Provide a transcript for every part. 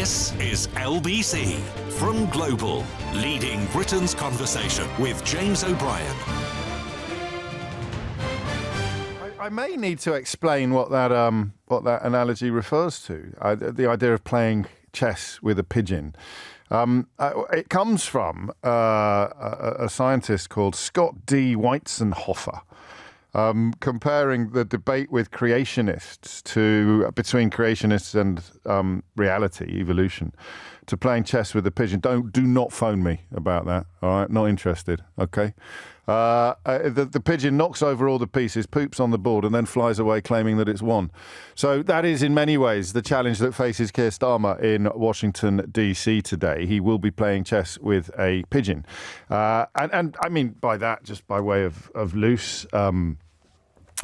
This is LBC from Global, leading Britain's conversation with James O'Brien. I may need to explain what that analogy refers to. The idea of playing chess with a pigeon. It comes from a scientist called Scott D. Weizenhofer, comparing the debate with creationists between creationists and reality, evolution, to playing chess with a pigeon. Do not phone me about that. All right, not interested. Okay. The pigeon knocks over all the pieces, poops on the board, and then flies away claiming that it's won. So that is, in many ways, the challenge that faces Keir Starmer in Washington, D.C. today. He will be playing chess with a pigeon. And I mean by that, just by way of loose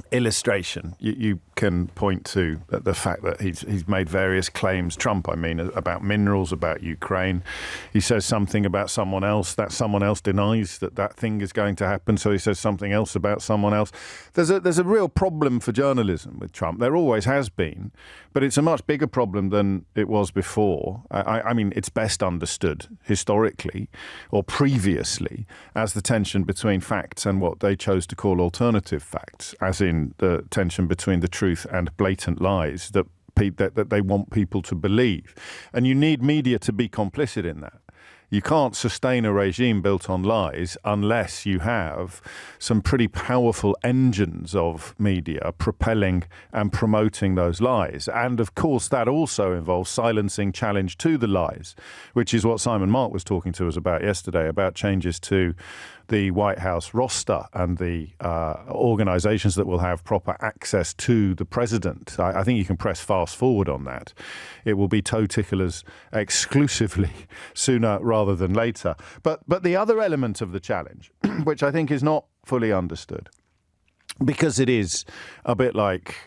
illustration, you can point to the fact that he's made various claims, Trump, I mean, about minerals, about Ukraine. He says something about someone else, that someone else denies that thing is going to happen, so he says something else about someone else. There's a real problem for journalism with Trump. There always has been, but it's a much bigger problem than it was before. I mean, it's best understood historically or previously as the tension between facts and what they chose to call alternative facts, as in the tension between the truth and blatant lies that they want people to believe. And you need media to be complicit in that. You can't sustain a regime built on lies unless you have some pretty powerful engines of media propelling and promoting those lies. And of course, that also involves silencing challenge to the lies, which is what Simon Mark was talking to us about yesterday, about changes to the White House roster and the organizations that will have proper access to the president. I think you can press fast forward on that. It will be toe ticklers exclusively sooner rather than later. But the other element of the challenge, which I think is not fully understood, because it is a bit like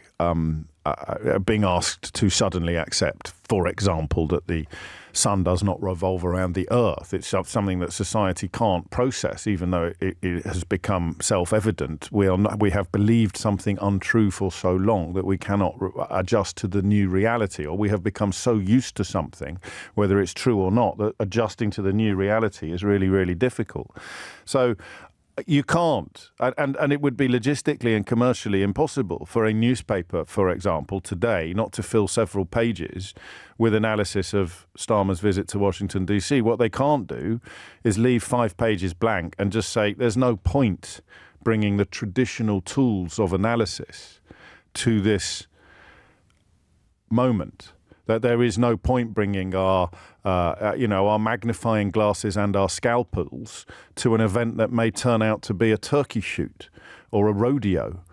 being asked to suddenly accept, for example, that the sun does not revolve around the earth. It's something that society can't process, even though it has become self-evident. We have believed something untrue for so long that we cannot adjust to the new reality, or we have become so used to something, whether it's true or not, that adjusting to the new reality is really, really difficult. So you can't, and it would be logistically and commercially impossible for a newspaper, for example, today, not to fill several pages with analysis of Starmer's visit to Washington, D.C. What they can't do is leave 5 pages blank and just say there's no point bringing the traditional tools of analysis to this moment. That there is no point bringing our magnifying glasses and our scalpels to an event that may turn out to be a turkey shoot or a rodeo.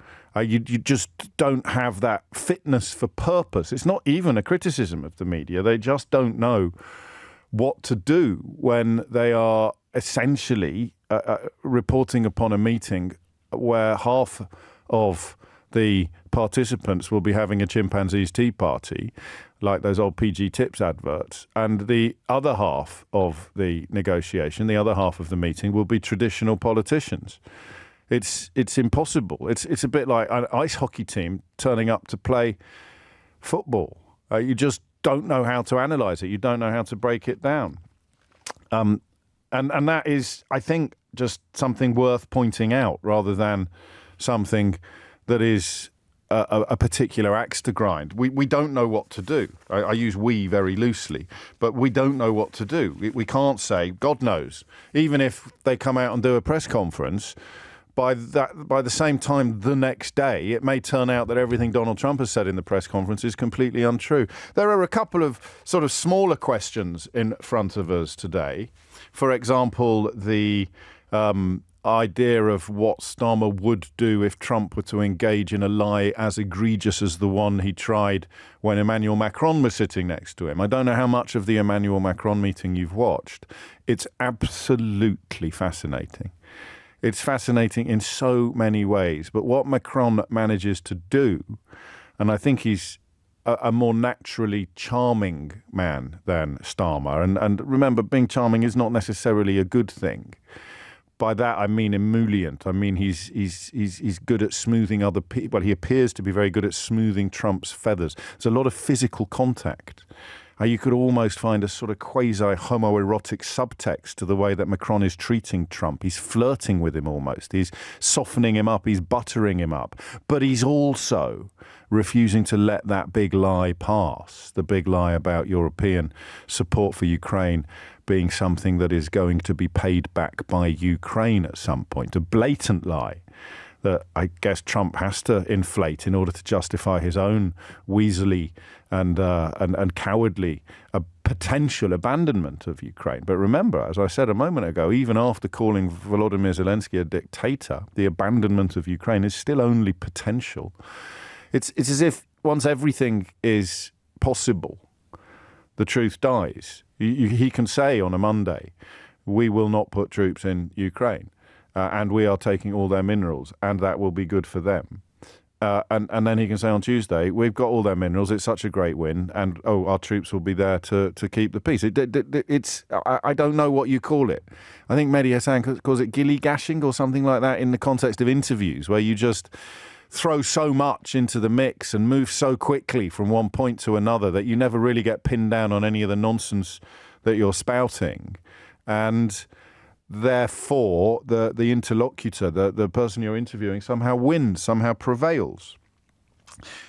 You just don't have that fitness for purpose. It's not even a criticism of the media. They just don't know what to do when they are essentially reporting upon a meeting where half of the participants will be having a chimpanzee's tea party, like those old PG Tips adverts, and the other half of the negotiation, the other half of the meeting, will be traditional politicians. It's impossible. It's a bit like an ice hockey team turning up to play football. You just don't know how to analyse it. You don't know how to break it down. And that is, I think, just something worth pointing out rather than something that is a particular axe to grind. We don't know what to do. I use we very loosely, but we don't know what to do. We can't say, God knows, even if they come out and do a press conference, by the same time the next day, it may turn out that everything Donald Trump has said in the press conference is completely untrue. There are a couple of sort of smaller questions in front of us today. For example, the idea of what Starmer would do if Trump were to engage in a lie as egregious as the one he tried when Emmanuel Macron was sitting next to him. I don't know how much of the Emmanuel Macron meeting you've watched. It's absolutely fascinating. It's fascinating in so many ways. But what Macron manages to do, and I think he's a more naturally charming man than Starmer. And remember, being charming is not necessarily a good thing. By that, I mean emollient. I mean, he's good at smoothing other people. Well, he appears to be very good at smoothing Trump's feathers. There's a lot of physical contact. You could almost find a sort of quasi-homoerotic subtext to the way that Macron is treating Trump. He's flirting with him almost. He's softening him up. He's buttering him up. But he's also refusing to let that big lie pass, the big lie about European support for Ukraine being something that is going to be paid back by Ukraine at some point, a blatant lie that I guess Trump has to inflate in order to justify his own weaselly and cowardly potential abandonment of Ukraine. But remember, as I said a moment ago, even after calling Volodymyr Zelensky a dictator, the abandonment of Ukraine is still only potential. It's as if once everything is possible, the truth dies. He can say on a Monday, we will not put troops in Ukraine. And we are taking all their minerals, and that will be good for them. And then he can say on Tuesday, we've got all their minerals, it's such a great win, and our troops will be there to keep the peace. I don't know what you call it. I think Mehdi Hassan calls it gilly-gashing or something like that in the context of interviews, where you just throw so much into the mix and move so quickly from one point to another that you never really get pinned down on any of the nonsense that you're spouting. And therefore, the interlocutor, the person you're interviewing, somehow wins, somehow prevails.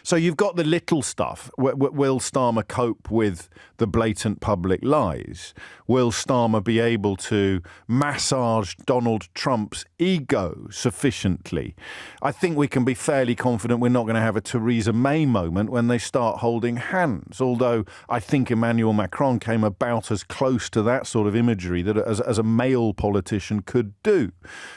So you've got the little stuff. Will Starmer cope with the blatant public lies? Will Starmer be able to massage Donald Trump's ego sufficiently? I think we can be fairly confident we're not going to have a Theresa May moment when they start holding hands, although I think Emmanuel Macron came about as close to that sort of imagery that as a male politician could do.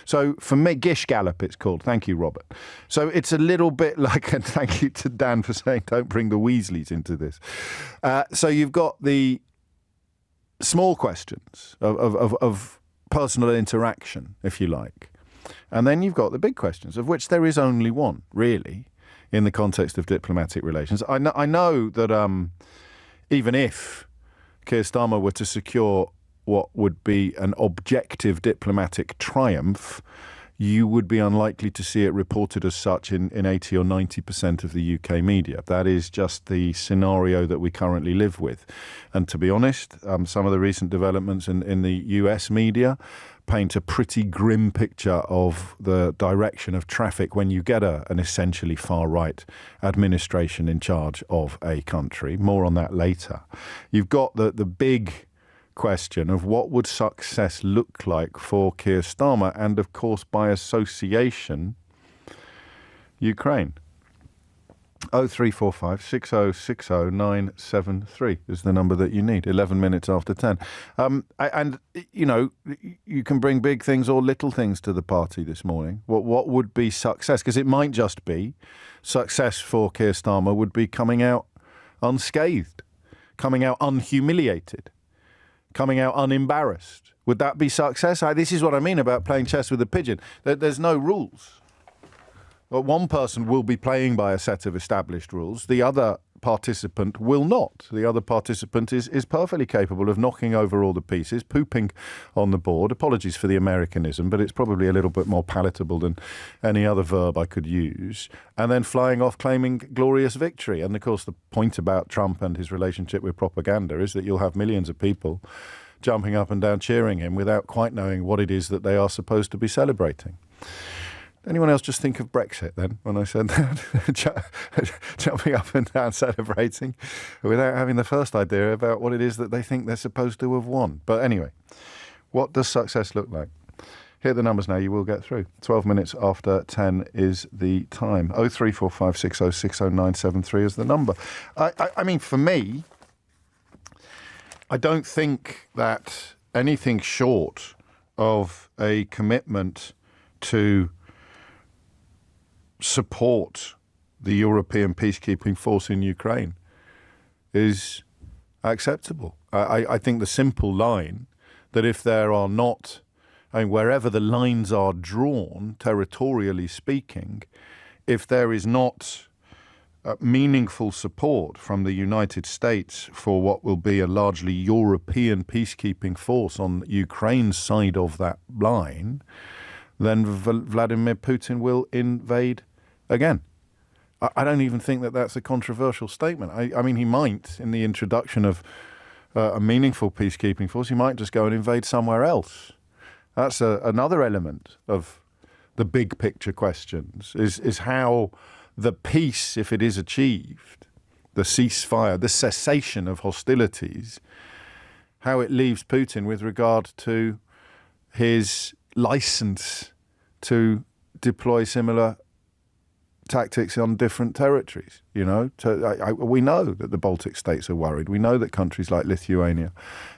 So for me, Gish Gallop it's called. Thank you, Robert. So it's a little bit like, and thank you to Dan for saying don't bring the Weasleys into this. So you've got the small questions of personal interaction, if you like. And then you've got the big questions, of which there is only one, really, in the context of diplomatic relations. I know that even if Keir Starmer were to secure what would be an objective diplomatic triumph, you would be unlikely to see it reported as such in 80 or 90% of the UK media. That is just the scenario that we currently live with. And to be honest, some of the recent developments in the US media paint a pretty grim picture of the direction of traffic when you get an essentially far-right administration in charge of a country. More on that later. You've got the big question of what would success look like for Keir Starmer and, of course, by association, Ukraine. 0345 6060 973 is the number that you need, 11 minutes after 10. And, you know, you can bring big things or little things to the party this morning. What would be success? Because it might just be success for Keir Starmer would be coming out unscathed, coming out unhumiliated, coming out unembarrassed. Would that be success? This is what I mean about playing chess with a pigeon. There's no rules. But one person will be playing by a set of established rules. The other participant will not. The other participant is perfectly capable of knocking over all the pieces, pooping on the board. Apologies for the Americanism, but it's probably a little bit more palatable than any other verb I could use. And then flying off claiming glorious victory. And of course, the point about Trump and his relationship with propaganda is that you'll have millions of people jumping up and down cheering him without quite knowing what it is that they are supposed to be celebrating. Anyone else just think of Brexit then when I said that? Jumping up and down celebrating without having the first idea about what it is that they think they're supposed to have won. But anyway, what does success look like? Here are the numbers now, you will get through. 12 minutes after 10 is the time. 0345 6060 973 is the number. I mean, for me, I don't think that anything short of a commitment to support the European peacekeeping force in Ukraine is acceptable. I think the simple line that if there are not, wherever the lines are drawn, territorially speaking, if there is not meaningful support from the United States for what will be a largely European peacekeeping force on Ukraine's side of that line, then Vladimir Putin will invade again. I don't even think that that's a controversial statement. I mean, he might, in the introduction of a meaningful peacekeeping force, he might just go and invade somewhere else. That's another element of the big picture questions, is how the peace, if it is achieved, the ceasefire, the cessation of hostilities, how it leaves Putin with regard to his license to deploy similar tactics on different territories. We know that the Baltic states are worried. We know that countries like Lithuania,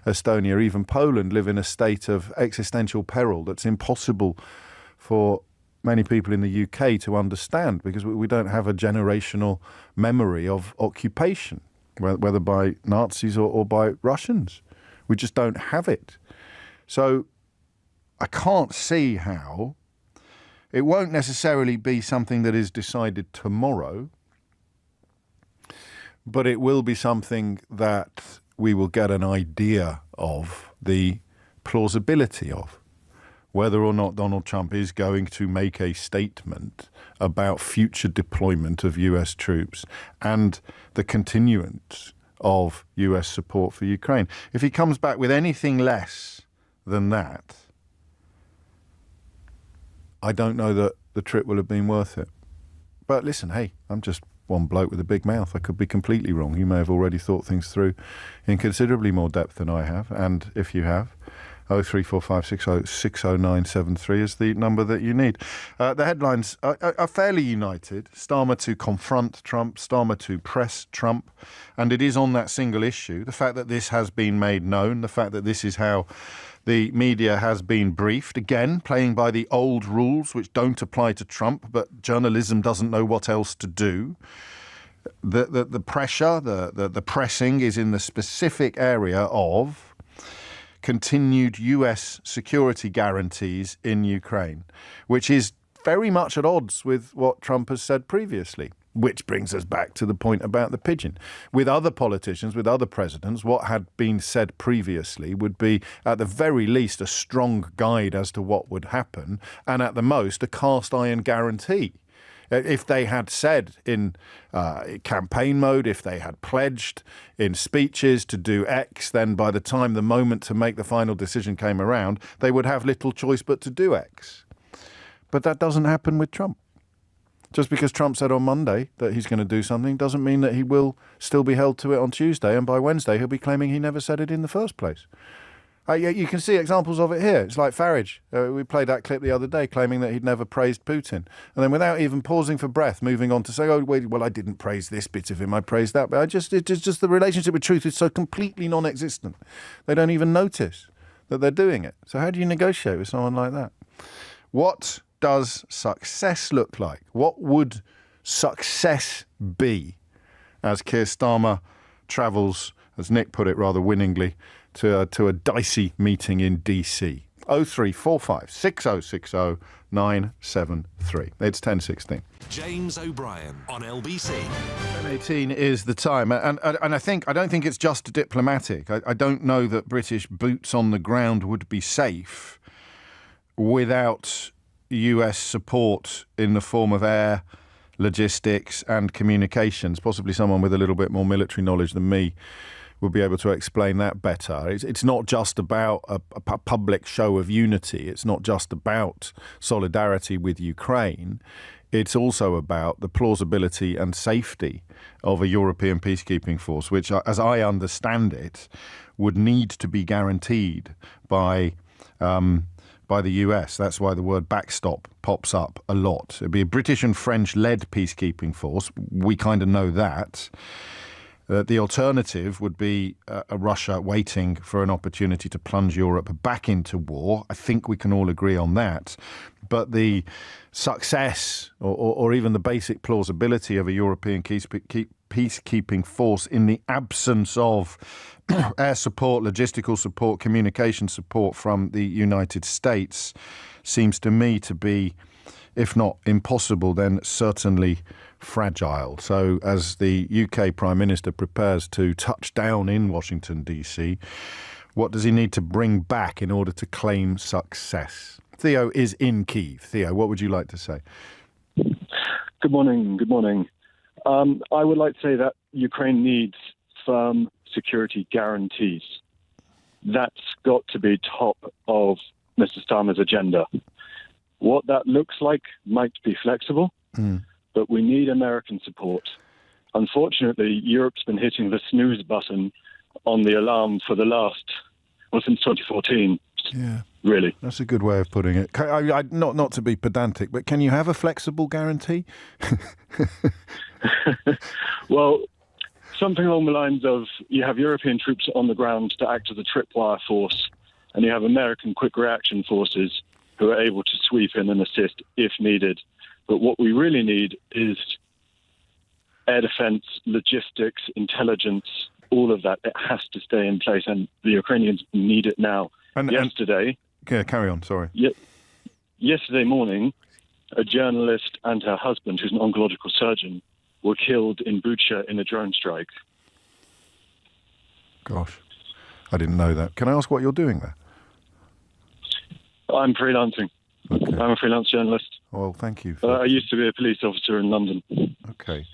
Estonia, even Poland live in a state of existential peril that's impossible for many people in the UK to understand, because we don't have a generational memory of occupation, whether by Nazis or by Russians. We just don't have it. So I can't see how. It won't necessarily be something that is decided tomorrow, but it will be something that we will get an idea of the plausibility of. Whether or not Donald Trump is going to make a statement about future deployment of US troops and the continuance of US support for Ukraine. If he comes back with anything less than that, I don't know that the trip will have been worth it. But listen, hey, I'm just one bloke with a big mouth. I could be completely wrong. You may have already thought things through in considerably more depth than I have. And if you have, 03456060973 is the number that you need. The headlines are fairly united. Starmer to confront Trump, Starmer to press Trump. And it is on that single issue, the fact that this has been made known, the fact that this is how the media has been briefed, again, playing by the old rules which don't apply to Trump, but journalism doesn't know what else to do. The pressure, the pressing is in the specific area of continued US security guarantees in Ukraine, which is very much at odds with what Trump has said previously. Which brings us back to the point about the pigeon. With other politicians, with other presidents, what had been said previously would be, at the very least, a strong guide as to what would happen, and at the most, a cast iron guarantee. If they had said in campaign mode, if they had pledged in speeches to do X, then by the time the moment to make the final decision came around, they would have little choice but to do X. But that doesn't happen with Trump. Just because Trump said on Monday that he's going to do something doesn't mean that he will still be held to it on Tuesday, and by Wednesday he'll be claiming he never said it in the first place. You can see examples of it here. It's like Farage. We played that clip the other day claiming that he'd never praised Putin. And then without even pausing for breath, moving on to say, oh, wait, well, I didn't praise this bit of him. I praised that. But it's just the relationship with truth is so completely non-existent. They don't even notice that they're doing it. So how do you negotiate with someone like that? What does success look like? What would success be as Keir Starmer travels, as Nick put it rather winningly, to a dicey meeting in DC? 0345 6060 973. It's 10:16. James O'Brien on LBC. 10:18 is the time, and I don't think it's just diplomatic. I don't know that British boots on the ground would be safe without US support in the form of air, logistics and communications. Possibly someone with a little bit more military knowledge than me will be able to explain that better. It's not just about a public show of unity. It's not just about solidarity with Ukraine. It's also about the plausibility and safety of a European peacekeeping force, which, as I understand it, would need to be guaranteed by the US. That's why the word backstop pops up a lot. It'd be a British and French-led peacekeeping force. We kind of know that. The alternative would be a Russia waiting for an opportunity to plunge Europe back into war. I think we can all agree on that. But the success or even the basic plausibility of a European peacekeeping force in the absence of air support, logistical support, communication support from the United States seems to me to be, if not impossible, then certainly fragile. So as the UK Prime Minister prepares to touch down in Washington, D.C., what does he need to bring back in order to claim success? Theo is in Kyiv. Theo, what would you like to say? Good morning. Good morning. I would like to say that Ukraine needs firm security guarantees. That's got to be top of Mr. Starmer's agenda. What that looks like might be flexible, but we need American support. Unfortunately, Europe's been hitting the snooze button on the alarm for the last, since 2014. Yeah. Really. That's a good way of putting it. Not to be pedantic, but can you have a flexible guarantee? Well, something along the lines of you have European troops on the ground to act as a tripwire force, and you have American quick reaction forces who are able to sweep in and assist if needed. But what we really need is air defense, logistics, intelligence, all of that. It has to stay in place, and the Ukrainians need it now. Yesterday... carry on, sorry. Yesterday morning, a journalist and her husband, who's an oncological surgeon, were killed in Bucha in a drone strike. Gosh, I didn't know that. Can I ask what you're doing there? I'm freelancing. Okay. I'm a freelance journalist. Well, thank you. I used to be a police officer in London. Okay.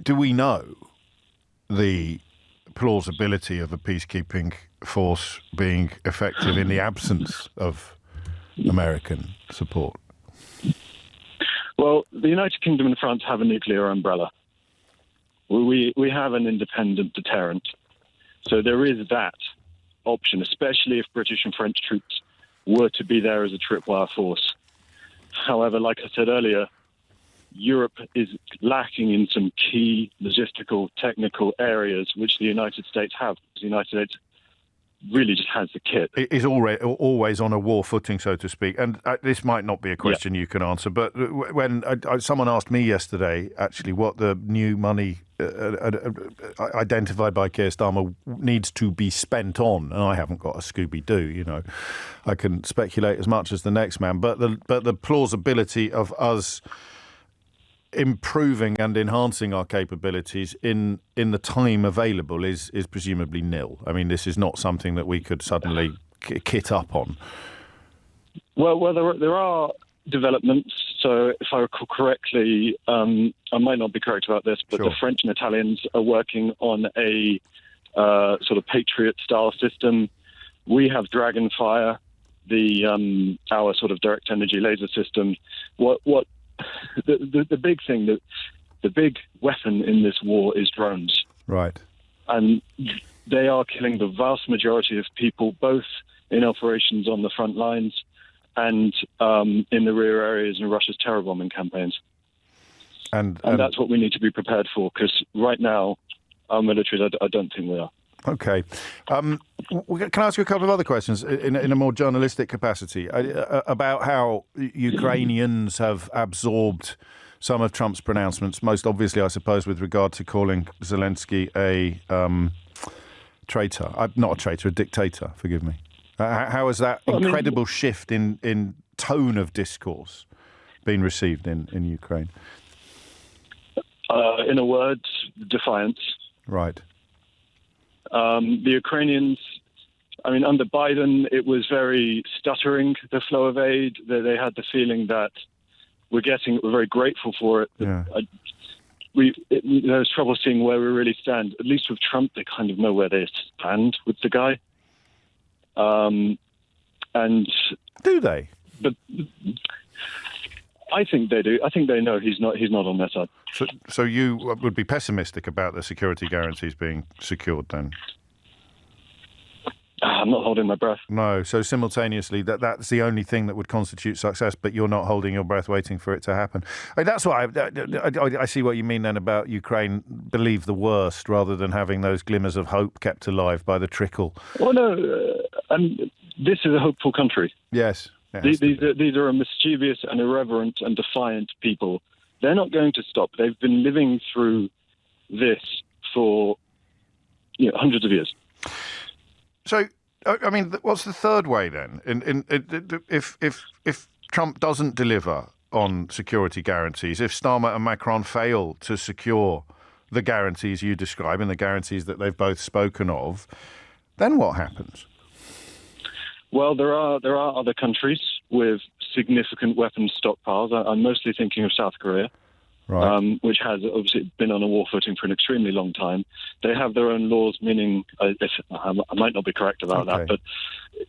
Do we know the plausibility of a peacekeeping force being effective in the absence of American support? Well, the United Kingdom and France have a nuclear umbrella. We have an independent deterrent. So there is that option, especially if British and French troops were to be there as a tripwire force. However, like I said earlier, Europe is lacking in some key logistical, technical areas which the United States have. The United States really just has the kit. It is always on a war footing, so to speak. And this might not be a question you can answer, but when someone asked me yesterday, actually, what the new money identified by Keir Starmer needs to be spent on, and I haven't got a Scooby-Doo, I can speculate as much as the next man, but the plausibility of us improving and enhancing our capabilities in the time available is presumably nil. I mean, this is not something that we could suddenly kit up on. Well, there are developments. So if I recall correctly, I might not be correct about this, but Sure. The French and Italians are working on a sort of Patriot-style system. We have Dragonfire, our sort of direct energy laser system. The big thing, the big weapon in this war is drones. Right. And they are killing the vast majority of people, both in operations on the front lines and in the rear areas in Russia's terror bombing campaigns. And that's what we need to be prepared for, because right now, our military, I don't think we are. Okay. Can I ask you a couple of other questions in a more journalistic capacity about how Ukrainians have absorbed some of Trump's pronouncements, most obviously, I suppose, with regard to calling Zelensky a traitor. Not a traitor, a dictator, forgive me. How has that incredible shift in tone of discourse been received in Ukraine? In a word, defiance. Right. The Ukrainians, under Biden, it was very stuttering, the flow of aid. They had the feeling that we're getting it, we're very grateful for it. Yeah. There's trouble seeing where we really stand. At least with Trump, they kind of know where they stand with the guy. And do they? But I think they do. I think they know he's not on their side. So you would be pessimistic about the security guarantees being secured then? I'm not holding my breath. No. So simultaneously, that's the only thing that would constitute success, but you're not holding your breath waiting for it to happen. That's why I see what you mean then about Ukraine believe the worst rather than having those glimmers of hope kept alive by the trickle. Well, no. This is a hopeful country. Yes. These are a mischievous and irreverent and defiant people. They're not going to stop. They've been living through this for hundreds of years. So, what's the third way then? If Trump doesn't deliver on security guarantees, if Starmer and Macron fail to secure the guarantees you describe and the guarantees that they've both spoken of, then what happens? Well, there are other countries with significant weapons stockpiles. I'm mostly thinking of South Korea. right. which has obviously been on a war footing for an extremely long time. They have their own laws, meaning I might not be correct about that, but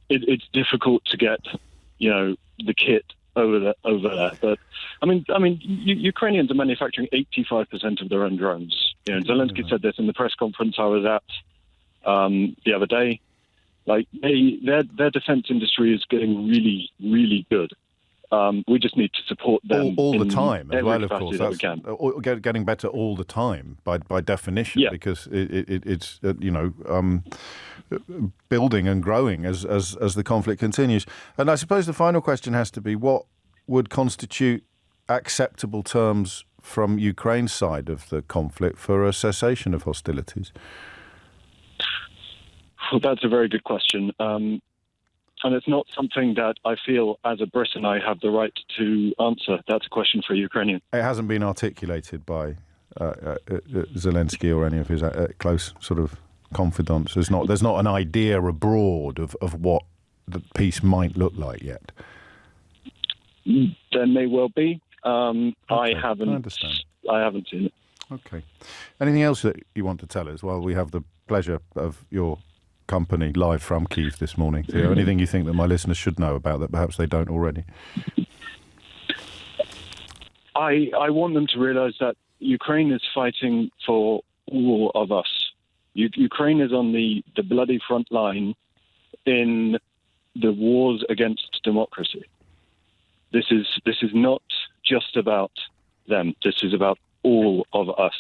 it's difficult to get, the kit over there. But I mean, Ukrainians are manufacturing 85% of their own drones. Zelensky said this in the press conference I was at the other day. Like their defense industry is getting really, really good. We just need to support them all the time as well. Of course, that's getting better all the time by definition, because it's building and growing as the conflict continues. And I suppose the final question has to be: what would constitute acceptable terms from Ukraine's side of the conflict for a cessation of hostilities? Well, that's a very good question. And it's not something that I feel, as a Briton, I have the right to answer. That's a question for Ukrainian. It hasn't been articulated by Zelensky or any of his close sort of confidants. There's not an idea abroad of what the peace might look like yet. There may well be. Okay, I haven't seen it. Okay. Anything else that you want to tell us? Well, we have the pleasure of your company live from Kyiv this morning. Theo, anything you think that my listeners should know about that perhaps they don't already? I want them to realise that Ukraine is fighting for all of us. Ukraine is on the bloody front line in the wars against democracy. This is not just about them. This is about all of us.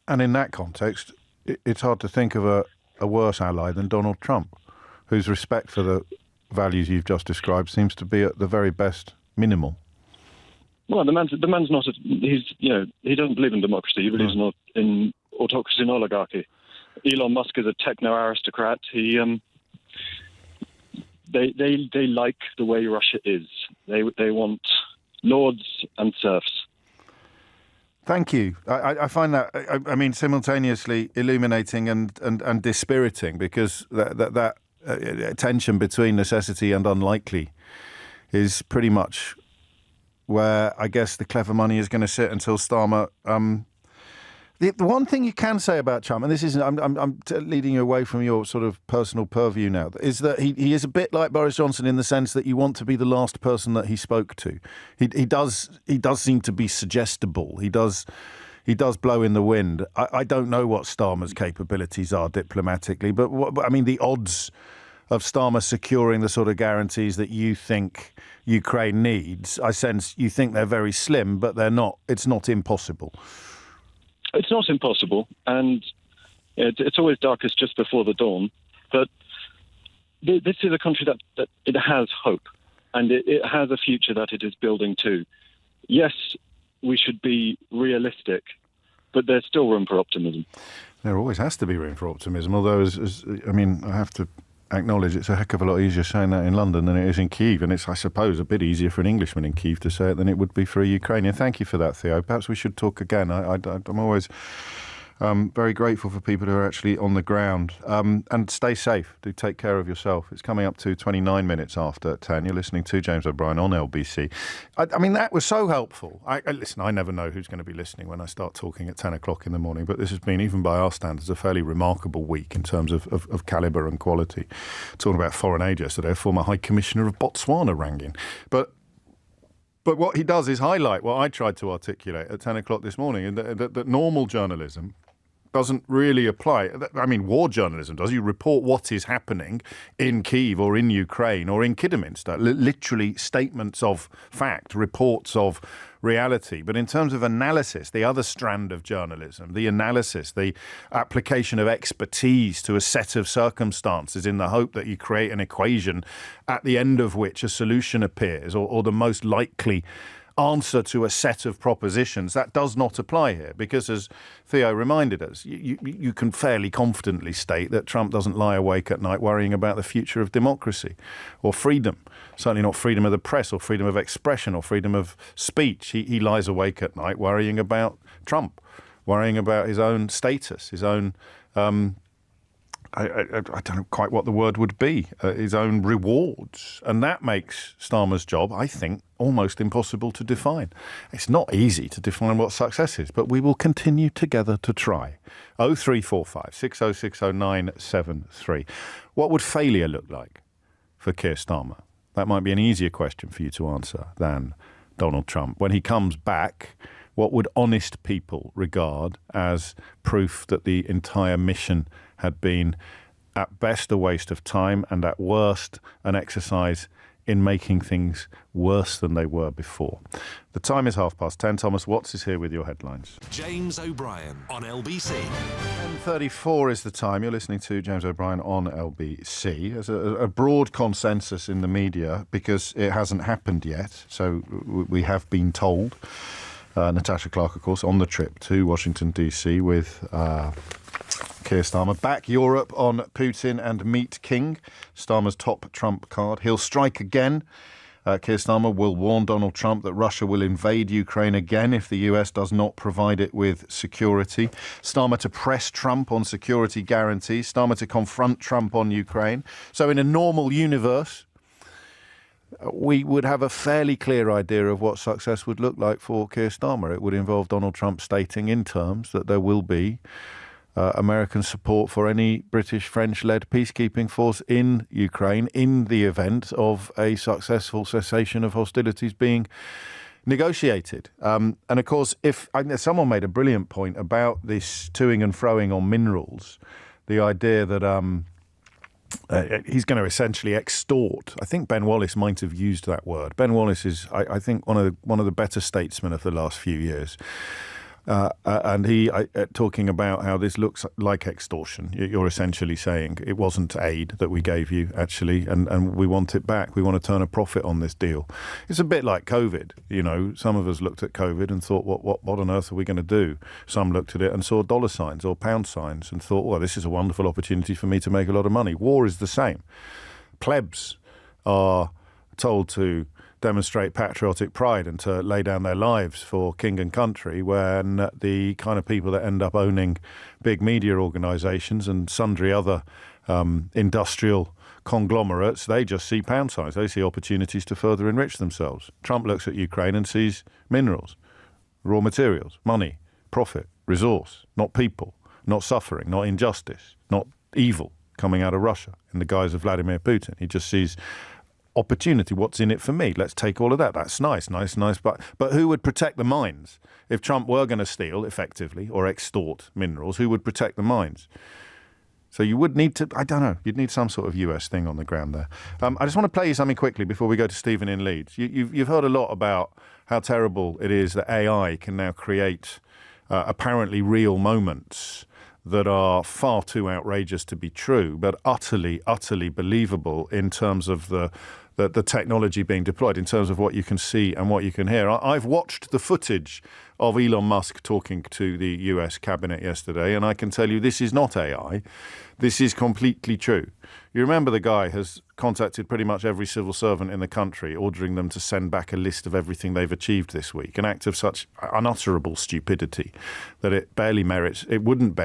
And in that context, it's hard to think of a worse ally than Donald Trump, whose respect for the values you've just described seems to be at the very best minimal. Well, the man's not. He doesn't believe in democracy. He believes in autocracy and oligarchy. Elon Musk is a techno aristocrat. They like the way Russia is. They want lords and serfs. Thank you. I find that, I mean, simultaneously illuminating and dispiriting, because that tension between necessity and unlikely is pretty much where I guess the clever money is going to sit until Starmer. The one thing you can say about Trump, and this isn't, I'm leading you away from your sort of personal purview now, is that he is a bit like Boris Johnson in the sense that you want to be the last person that he spoke to. He does seem to be suggestible. He does blow in the wind. I don't know what Starmer's capabilities are diplomatically, but the odds of Starmer securing the sort of guarantees that you think Ukraine needs, I sense you think they're very slim, but they're not. It's not impossible. It's not impossible, and it's always darkest just before the dawn. But this is a country that it has hope, and it has a future that it is building to. Yes, we should be realistic, but there's still room for optimism. There always has to be room for optimism, although, I have to acknowledge it's a heck of a lot easier saying that in London than it is in Kyiv, and it's, I suppose, a bit easier for an Englishman in Kyiv to say it than it would be for a Ukrainian. Thank you for that, Theo. Perhaps we should talk again. I'm always very grateful for people who are actually on the ground. And stay safe. Do take care of yourself. It's coming up to 29 minutes after 10. You're listening to James O'Brien on LBC. That was so helpful. Listen, I never know who's going to be listening when I start talking at 10 o'clock in the morning, but this has been, even by our standards, a fairly remarkable week in terms of calibre and quality. Talking about foreign aid yesterday, a former High Commissioner of Botswana rang in. But what he does is highlight what I tried to articulate at 10 o'clock this morning, and that normal journalism doesn't really apply. War journalism does. You report what is happening in Kyiv or in Ukraine or in Kidderminster. Literally statements of fact, reports of reality. But in terms of analysis, the other strand of journalism, the analysis, the application of expertise to a set of circumstances in the hope that you create an equation at the end of which a solution appears, or the most likely answer to a set of propositions, that does not apply here, because, as Theo reminded us, you can fairly confidently state that Trump doesn't lie awake at night worrying about the future of democracy or freedom, certainly not freedom of the press or freedom of expression or freedom of speech. He lies awake at night worrying about Trump, worrying about his own status, his own I don't know quite what the word would be, his own rewards. And that makes Starmer's job, I think, almost impossible to define. It's not easy to define what success is, but we will continue together to try. 0345 6060 973. What would failure look like for Keir Starmer? That might be an easier question for you to answer than Donald Trump. When he comes back, what would honest people regard as proof that the entire mission had been at best a waste of time and at worst an exercise in making things worse than they were before? The time is 10:30. Thomas Watts is here with your headlines. James O'Brien on LBC. 10:34 is the time. You're listening to James O'Brien on LBC. There's a broad consensus in the media because it hasn't happened yet. So we have been told. Natasha Clark, of course, on the trip to Washington, D.C. with Keir Starmer. Back Europe on Putin and meet King, Starmer's top trump card. He'll strike again. Keir Starmer will warn Donald Trump that Russia will invade Ukraine again if the US does not provide it with security. Starmer to press Trump on security guarantees. Starmer to confront Trump on Ukraine. So in a normal universe, we would have a fairly clear idea of what success would look like for Keir Starmer. It would involve Donald Trump stating in terms that there will be American support for any British, French-led peacekeeping force in Ukraine in the event of a successful cessation of hostilities being negotiated. And of course, someone made a brilliant point about this toing and froing on minerals, the idea that he's going to essentially extort. I think Ben Wallace might have used that word. Ben Wallace is, I think, one of the better statesmen of the last few years. And he talking about how this looks like extortion. You're essentially saying it wasn't aid that we gave you, actually, and we want it back. We want to turn a profit on this deal. It's a bit like COVID. You know, some of us looked at COVID and thought, what on earth are we going to do? Some looked at it and saw dollar signs or pound signs and thought, well, this is a wonderful opportunity for me to make a lot of money. War is the same. Plebs are told to demonstrate patriotic pride and to lay down their lives for king and country, when the kind of people that end up owning big media organisations and sundry other industrial conglomerates, they just see pound signs. They see opportunities to further enrich themselves. Trump looks at Ukraine and sees minerals, raw materials, money, profit, resource, not people, not suffering, not injustice, not evil coming out of Russia in the guise of Vladimir Putin. He just sees opportunity. What's in it for me? Let's take all of that. That's nice. But who would protect the mines? If Trump were going to steal, effectively, or extort minerals, who would protect the mines? So you would need to, I don't know, you'd need some sort of US thing on the ground there. I just want to play you something quickly before we go to Stephen in Leeds. You've heard a lot about how terrible it is that AI can now create apparently real moments that are far too outrageous to be true, but utterly believable in terms of the technology being deployed, in terms of what you can see and what you can hear. I've watched the footage of Elon Musk talking to the US cabinet yesterday, and I can tell you this is not AI. This is completely true. You remember the guy has contacted pretty much every civil servant in the country, ordering them to send back a list of everything they've achieved this week, an act of such unutterable stupidity that it wouldn't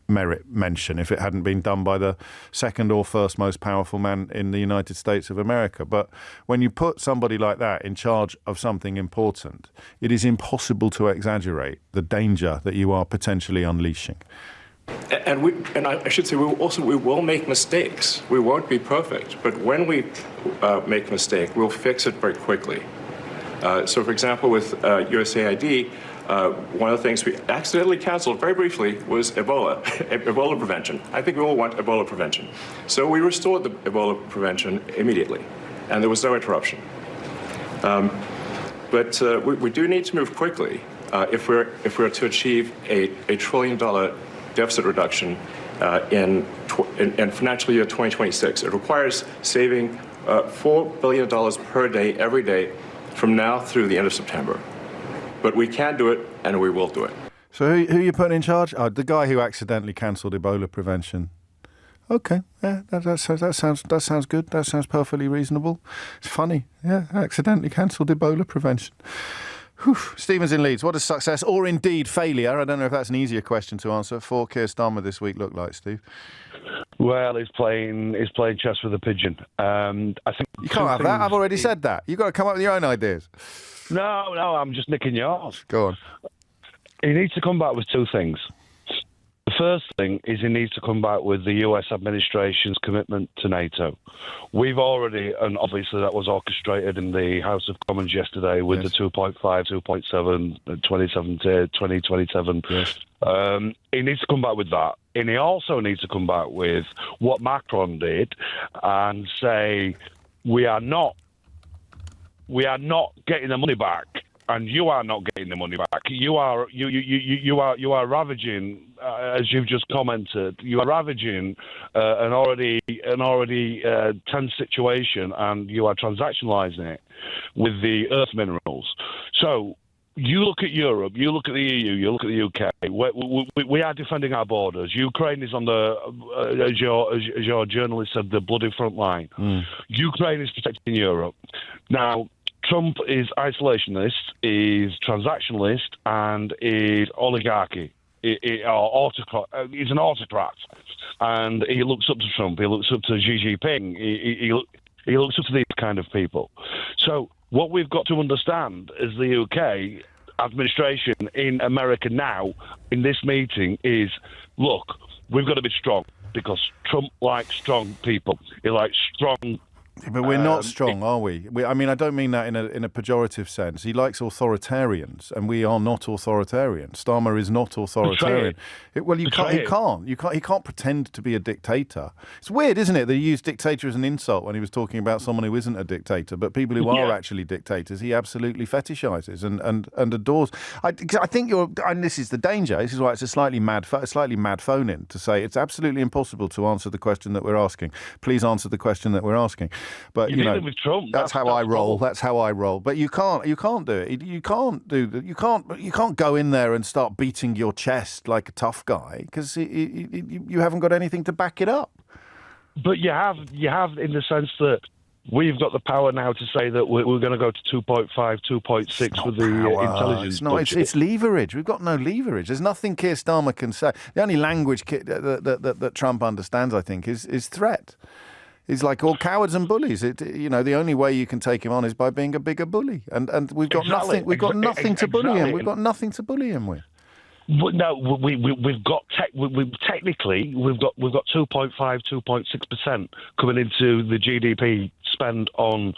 merit mention if it hadn't been done by the second or first most powerful man in the United States of America. But when you put somebody like that in charge of something important, it is impossible to exaggerate the danger that you are potentially unleashing. And I should say, we will make mistakes. We won't be perfect, but when we make a mistake, we'll fix it very quickly. So, for example, with USAID, one of the things we accidentally canceled very briefly was Ebola prevention. I think we all want Ebola prevention. So we restored the Ebola prevention immediately, and there was no interruption. But we do need to move quickly if we're to achieve a $1 trillion deficit reduction in financial year 2026. It requires saving $4 billion per day, every day, from now through the end of September. But we can do it, and we will do it. So who are you putting in charge? Oh, the guy who accidentally cancelled Ebola prevention. Okay, yeah, that sounds good. That sounds perfectly reasonable. It's funny, yeah, accidentally cancelled Ebola prevention. Stephen's in Leeds. What does success or indeed failure, I don't know if that's an easier question to answer, for Keir Starmer this week look like, Steve? Well, he's playing chess with a pigeon. I think you can't have that. I've already said that. You've got to come up with your own ideas. No, I'm just nicking yours. Go on. He needs to come back with two things. The first thing is he needs to come back with the US administration's commitment to NATO. We've already, and obviously that was orchestrated in the House of Commons yesterday with the 2.5, 2.7, 2027. Yes. He needs to come back with that. And he also needs to come back with what Macron did and say, we are not getting the money back. And you are not getting the money back. You are ravaging, as you've just commented. You are ravaging an already tense situation, and you are transactionalising it with the earth minerals. So you look at Europe, you look at the EU, you look at the UK. We are defending our borders. Ukraine is on the, as your journalist said, the bloody front line. Ukraine is protecting Europe. Now, Trump is isolationist, is transactionalist, and is oligarchy. Autocrat. He's an autocrat, and he looks up to Trump. He looks up to Xi Jinping. He looks up to these kind of people. So what we've got to understand as the UK administration in America now, in this meeting, is, look, we've got to be strong, because Trump likes strong people. He likes strong. But we're not strong, are we? I mean, I don't mean that in a pejorative sense. He likes authoritarians, and we are not authoritarian. Starmer is not authoritarian. He can't pretend to be a dictator. It's weird, isn't it, that he used dictator as an insult when he was talking about someone who isn't a dictator, but people who are actually dictators, he absolutely fetishizes and adores. I think and this is the danger. This is why it's a slightly mad phone-in to say it's absolutely impossible to answer the question that we're asking. Please answer the question that we're asking. But you know, with Trump. That's how I roll. That's how I roll. But you can't do it. You can't do that. You can't go in there and start beating your chest like a tough guy, because you haven't got anything to back it up. But you have in the sense that we've got the power now to say that we're going to go to 2.5, 2.6 with the intelligence. It's leverage. We've got no leverage. There's nothing Keir Starmer can say. The only language that Trump understands, I think, is threat. He's like all cowards and bullies. The only way you can take him on is by being a bigger bully. And we've got nothing. We've got nothing to bully him. We've got nothing to bully him with. But no, we've got technically we've got 2.5, 2.6% coming into the GDP spend on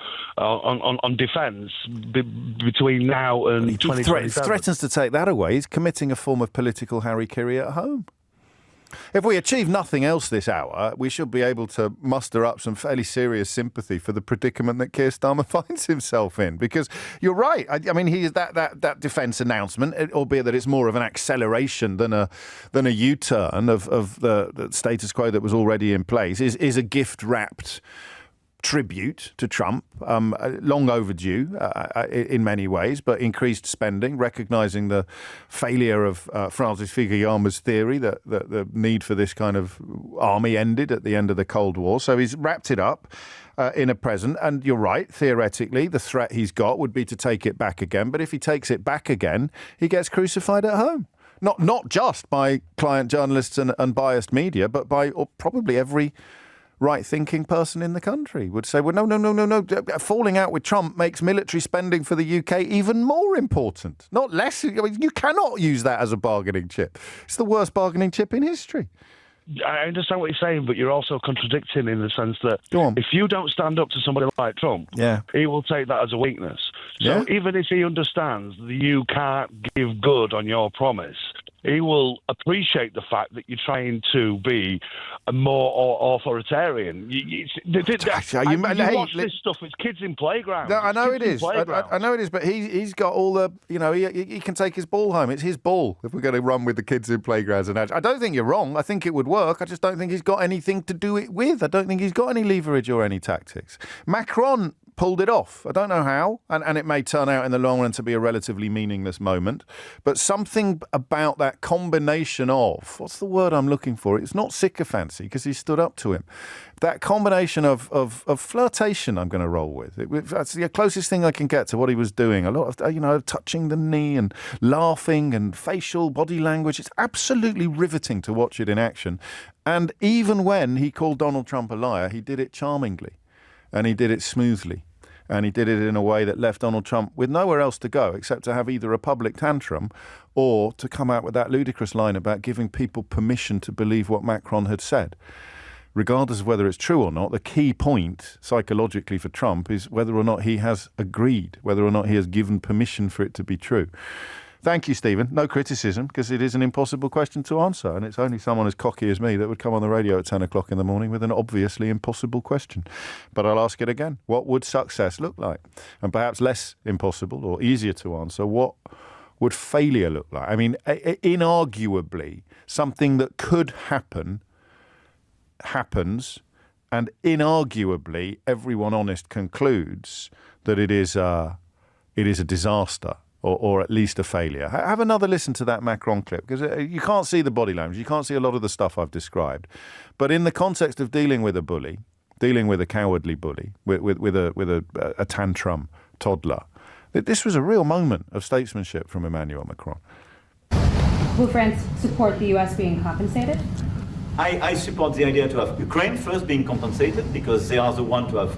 defence between now and 2027. He threatens to take that away. He's committing a form of political harry-kiri at home. If we achieve nothing else this hour, we should be able to muster up some fairly serious sympathy for the predicament that Keir Starmer finds himself in. Because you're right. I mean, he is that defence announcement, albeit that it's more of an acceleration than a U-turn of the status quo that was already in place, is a gift-wrapped tribute to Trump, long overdue in many ways, but increased spending, recognising the failure of Francis Fukuyama's theory that the need for this kind of army ended at the end of the Cold War. So he's wrapped it up in a present. And you're right, theoretically, the threat he's got would be to take it back again. But if he takes it back again, he gets crucified at home. Not just by client journalists and biased media, but by probably every right-thinking person in the country would say, well, no. Falling out with Trump makes military spending for the UK even more important, not less. I mean, you cannot use that as a bargaining chip. It's the worst bargaining chip in history. I understand what you're saying, but you're also contradicting in the sense that if you don't stand up to somebody like Trump, he will take that as a weakness. So even if he understands that you can't give good on your promise, he will appreciate the fact that you're trying to be a more authoritarian. You watch this stuff with kids in playgrounds. No, I know it is. I know it is, but he's got all the, he can take his ball home. It's his ball if we're going to run with the kids in playgrounds. And I don't think you're wrong. I think it would work. I just don't think he's got anything to do it with. I don't think he's got any leverage or any tactics. Macron pulled it off. I don't know how, and it may turn out in the long run to be a relatively meaningless moment, but something about that combination of, what's the word I'm looking for? It's not sycophancy, because he stood up to him. That combination of flirtation I'm going to roll with. That's the closest thing I can get to what he was doing. A lot of, touching the knee and laughing and facial body language. It's absolutely riveting to watch it in action. And even when he called Donald Trump a liar, he did it charmingly. And he did it smoothly. And he did it in a way that left Donald Trump with nowhere else to go except to have either a public tantrum or to come out with that ludicrous line about giving people permission to believe what Macron had said. Regardless of whether it's true or not, the key point psychologically for Trump is whether or not he has agreed, whether or not he has given permission for it to be true. Thank you, Stephen. No criticism, because it is an impossible question to answer, and it's only someone as cocky as me that would come on the radio at 10 o'clock in the morning with an obviously impossible question. But I'll ask it again. What would success look like? And perhaps less impossible or easier to answer, what would failure look like? I mean, inarguably, something that could happen happens, and inarguably, everyone honest concludes that it is a disaster. Or at least a failure. Have another listen to that Macron clip, because you can't see the body language, you can't see a lot of the stuff I've described. But in the context of dealing with a bully, dealing with a cowardly bully, with a tantrum toddler, this was a real moment of statesmanship from Emmanuel Macron. Will France support the U.S. being compensated? I support the idea to have Ukraine first being compensated, because they are the one to have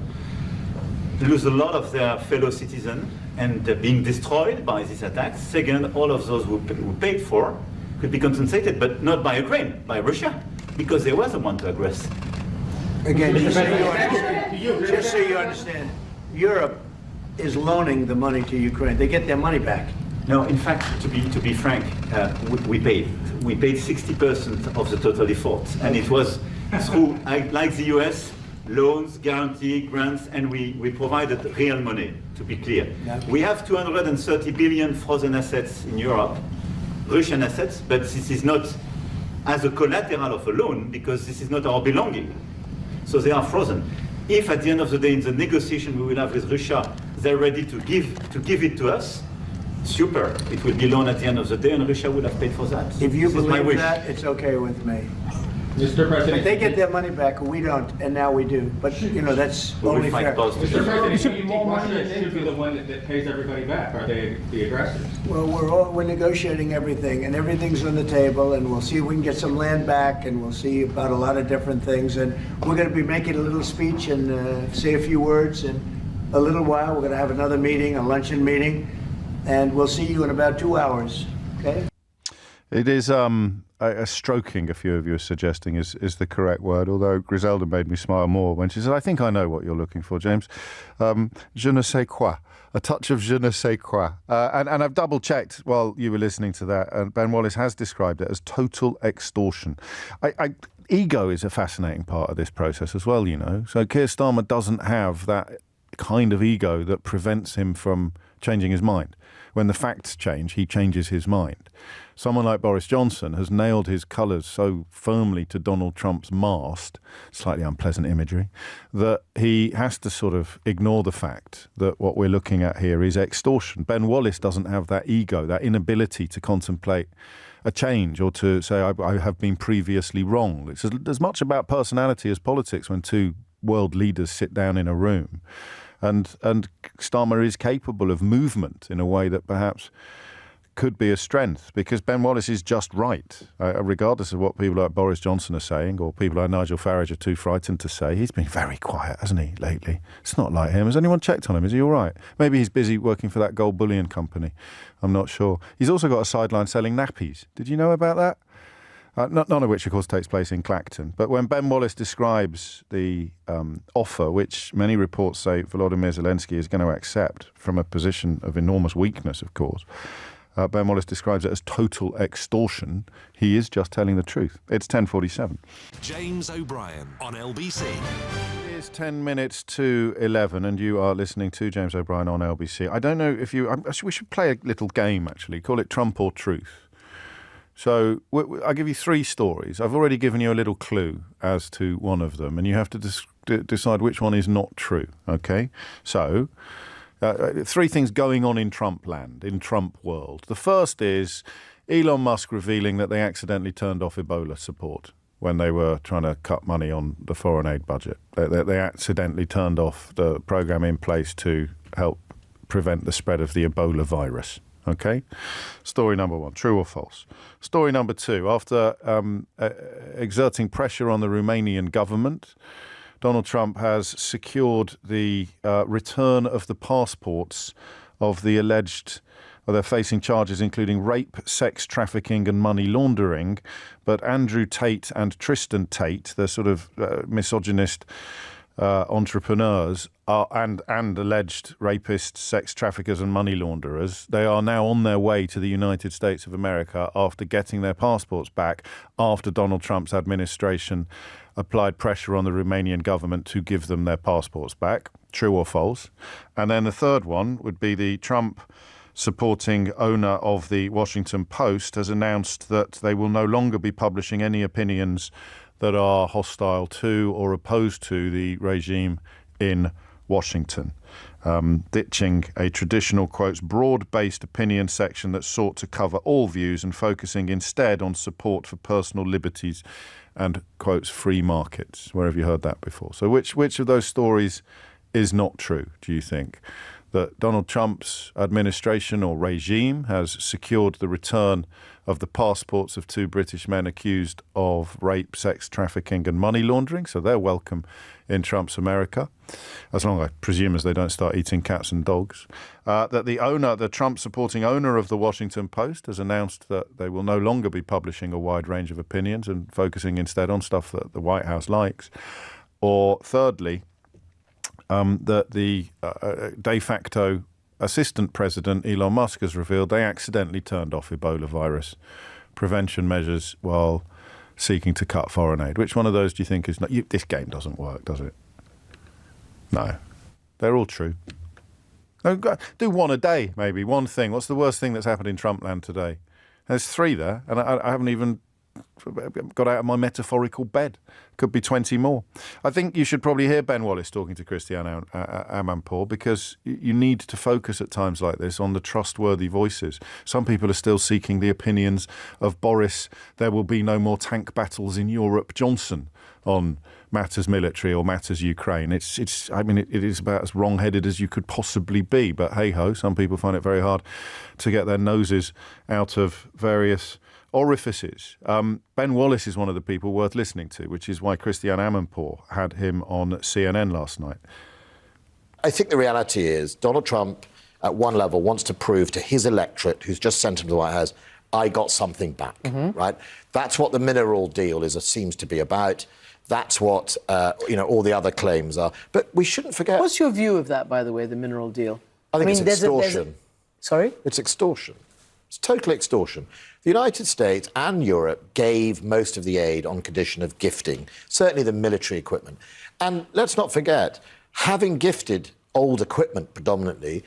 lose a lot of their fellow citizens and being destroyed by these attacks. Second, all of those who paid for could be compensated, but not by Ukraine, by Russia, because they were the one to aggress. Again, just so you understand, Europe is loaning the money to Ukraine. They get their money back. No, in fact, to be frank, we paid 60% of the total effort, and it was through, like the US, loans, guarantee, grants, and we provided real money, to be clear. Yeah. We have 230 billion frozen assets in Europe, Russian assets, but this is not as a collateral of a loan, because this is not our belonging. So they are frozen. If at the end of the day, in the negotiation we will have with Russia, they're ready to give it to us, super. It will be loan at the end of the day, and Russia will have paid for that. If you believe that, it's okay with me. Mr. President, if they get their money back, we don't, and now we do. But that's only fair. Mr. President, should be the one that pays everybody back. Are they the aggressors? Well, we're negotiating everything, and everything's on the table, and we'll see if we can get some land back, and we'll see about a lot of different things. And we're going to be making a little speech and say a few words. In a little while, we're going to have another meeting, a luncheon meeting, and we'll see you in about 2 hours. Okay? It is stroking, a few of you are suggesting is the correct word, although Griselda made me smile more when she said, I think I know what you're looking for, James. Je ne sais quoi. A touch of je ne sais quoi. And I've double-checked while you were listening to that, and Ben Wallace has described it as total extortion. Ego is a fascinating part of this process as well, So Keir Starmer doesn't have that kind of ego that prevents him from changing his mind. When the facts change, he changes his mind. Someone like Boris Johnson has nailed his colours so firmly to Donald Trump's mast, slightly unpleasant imagery, that he has to sort of ignore the fact that what we're looking at here is extortion. Ben Wallace doesn't have that ego, that inability to contemplate a change or to say, I have been previously wrong. It's as much about personality as politics when two world leaders sit down in a room. And Starmer is capable of movement in a way that perhaps could be a strength, because Ben Wallace is just right, regardless of what people like Boris Johnson are saying or people like Nigel Farage are too frightened to say. He's been very quiet, hasn't he, lately? It's not like him. Has anyone checked on him? Is he all right? Maybe he's busy working for that gold bullion company. I'm not sure. He's also got a sideline selling nappies. Did you know about that? None of which, of course, takes place in Clacton. But when Ben Wallace describes the offer, which many reports say Volodymyr Zelensky is going to accept from a position of enormous weakness, of course, Ben Wallace describes it as total extortion. He is just telling the truth. It's 10:47. James O'Brien on LBC. It is 10 minutes to 11, and you are listening to James O'Brien on LBC. I don't know if you... we should play a little game, actually. Call it Trump or Truth. So I'll give you three stories. I've already given you a little clue as to one of them, and you have to decide which one is not true, okay? So, three things going on in Trump land, in Trump world. The first is Elon Musk revealing that they accidentally turned off Ebola support when they were trying to cut money on the foreign aid budget. They accidentally turned off the program in place to help prevent the spread of the Ebola virus. Okay? Story number one, true or false? Story number two, after exerting pressure on the Romanian government, Donald Trump has secured the return of the passports of the alleged, they're facing charges including rape, sex trafficking and money laundering. But Andrew Tate and Tristan Tate, the sort of misogynist entrepreneurs and alleged rapists, sex traffickers and money launderers, they are now on their way to the United States of America after getting their passports back after Donald Trump's administration applied pressure on the Romanian government to give them their passports back. True or false? And then the third one would be the Trump supporting owner of the Washington Post has announced that they will no longer be publishing any opinions that are hostile to or opposed to the regime in Washington, ditching a traditional, quotes, broad-based opinion section that sought to cover all views and focusing instead on support for personal liberties and, quotes, free markets. Where have you heard that before? So which of those stories is not true, do you think? That Donald Trump's administration or regime has secured the return of the passports of two British men accused of rape, sex trafficking and money laundering, so they're welcome in Trump's America, as long, I presume, as they don't start eating cats and dogs. That the Trump-supporting owner of the Washington Post has announced that they will no longer be publishing a wide range of opinions and focusing instead on stuff that the White House likes. Or thirdly, that the de facto assistant president, Elon Musk, has revealed they accidentally turned off Ebola virus prevention measures while seeking to cut foreign aid. Which one of those do you think is not? This game doesn't work, does it? No. They're all true. Do one a day, maybe. One thing. What's the worst thing that's happened in Trumpland today? There's three there, and I haven't even got out of my metaphorical bed. Could be 20 more. I think you should probably hear Ben Wallace talking to Christiane Amanpour, because you need to focus at times like this on the trustworthy voices. Some people are still seeking the opinions of Boris, there will be no more tank battles in Europe, Johnson, on matters military or matters Ukraine. It is about as wrong-headed as you could possibly be. But hey-ho, some people find it very hard to get their noses out of various orifices. Ben Wallace is one of the people worth listening to, which is why Christiane Amanpour had him on CNN last night. I think the reality is Donald Trump, at one level, wants to prove to his electorate, who's just sent him to the White House, I got something back, right? That's what the mineral deal seems to be about. That's what, all the other claims are. But we shouldn't forget... What's your view of that, by the way, the mineral deal? I think it's extortion. Sorry? It's extortion. It's total extortion. The United States and Europe gave most of the aid on condition of gifting, certainly the military equipment. And let's not forget, having gifted old equipment predominantly,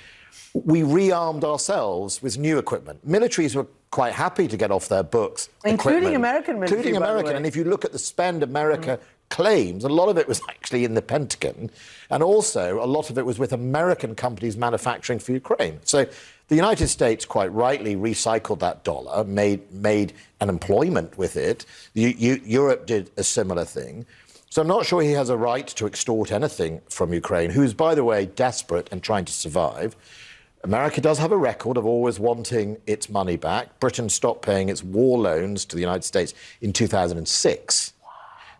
we rearmed ourselves with new equipment. Militaries were quite happy to get off their books including American military, including American. And if you look at the spend America claims, a lot of it was actually in the Pentagon, and also a lot of it was with American companies manufacturing for Ukraine. So the United States quite rightly recycled that dollar, made an employment with it. Europe did a similar thing. So I'm not sure he has a right to extort anything from Ukraine, who's, by the way, desperate and trying to survive. America does have a record of always wanting its money back. Britain stopped paying its war loans to the United States in 2006.